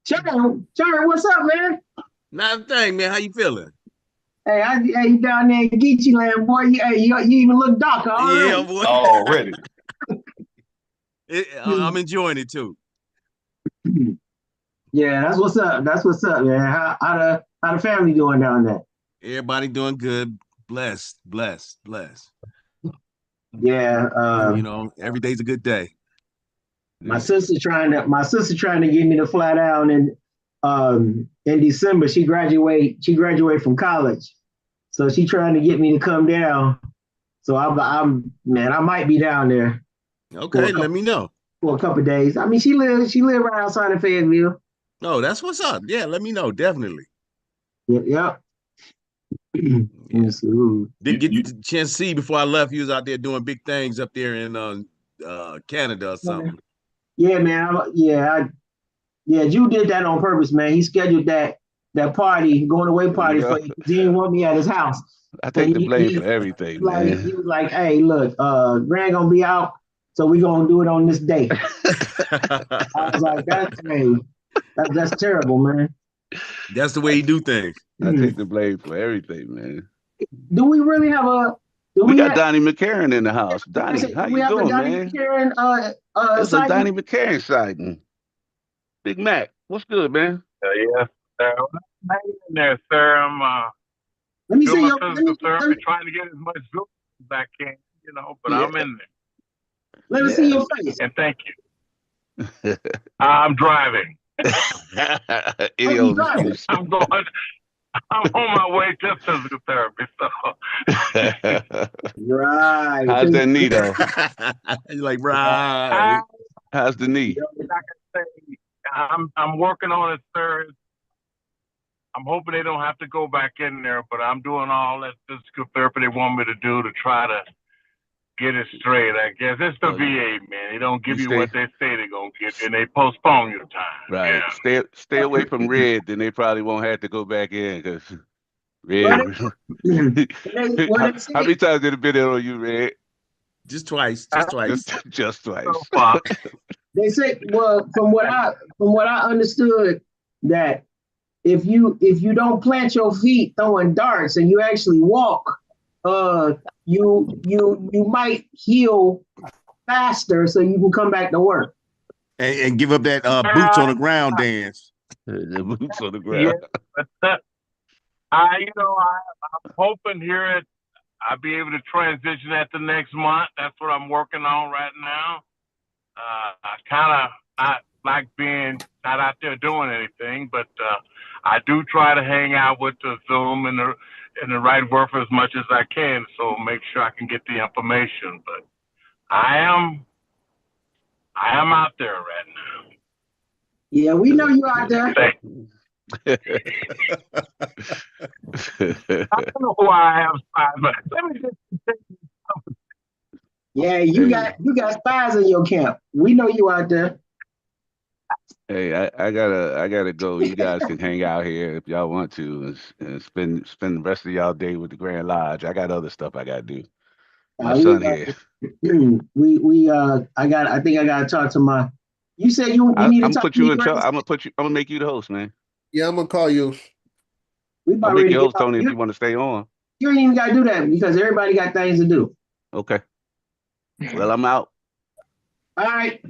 Sharon, what's up, man? Not a thing, man. How you feeling? Hey, you down there in Geechee land, boy. You even look darker already. Yeah, boy. Already. I'm enjoying it too. Yeah, that's what's up. That's what's up, man. How the family doing down there? Everybody doing good. Blessed. Yeah. You know, every day's a good day. My sister trying to get me to fly down in December. She graduate from college, so she trying to get me to come down. So I might be down there. Okay, let me know for a couple of days. I mean, she lives right outside of Fayetteville. Oh, that's what's up. Yeah, let me know definitely. Yep. Didn't get the chance to see before I left. You was out there doing big things up there in Canada or something. Yeah, man. Drew did that on purpose, man. He scheduled that party, going away party for you. He didn't want me at his house. I take the blame for everything, man. He was like, "Hey, look, Grant gonna be out, so we gonna do it on this day." I was like, "That's terrible, man." That's the way he do things. I take the blame for everything, man. Do we really have a? We got Donnie McCarron in the house. Donnie, how you doing, man? McCarron, it's a Donnie McCarron sighting. Big Mac, what's good, man? Yes, sir. Hang in there, sir. I'm let me doing see my physical therapy, trying to get as much good as I can, but I'm in there. Let me see your face. And thank you. I'm driving. Any old excuse. I'm on my way to physical therapy. So right. How's that knee though? You're like, right. How's the knee? I'm working on it, sir. I'm hoping they don't have to go back in there, but I'm doing all that physical therapy they want me to do to try to get it straight. I guess it's the VA, man. They don't give you what they say they're gonna get, and they postpone your time. Right. Yeah. Stay away from red, then they probably won't have to go back in because red. How many times did it been in on you, Red? Just twice. Just twice. They say, well, from what I understood, that if you don't plant your feet throwing darts and you actually walk, you might heal faster, so you can come back to work and give up that boots on the ground dance. The boots on the ground. Yeah, I'm hoping here I'll be able to transition at the next month. That's what I'm working on right now. I like being not out there doing anything, but I do try to hang out with the Zoom and the right work as much as I can, so make sure I can get the information. But I am out there right now. Yeah, we know you out there. I don't know why I have spies, but let me just yeah, you got spies in your camp. We know you out there. Hey, I gotta go. You guys can hang out here if y'all want to and spend the rest of y'all day with the Grand Lodge. I got other stuff I gotta do. My son here. I think I gotta talk to my. You said you need to talk to me. I'm gonna make you the host, man. Yeah, I'm gonna call you. I'll make you host, Tony, if you want to stay on. You ain't even gotta do that because everybody got things to do. Okay. Well, I'm out. All right.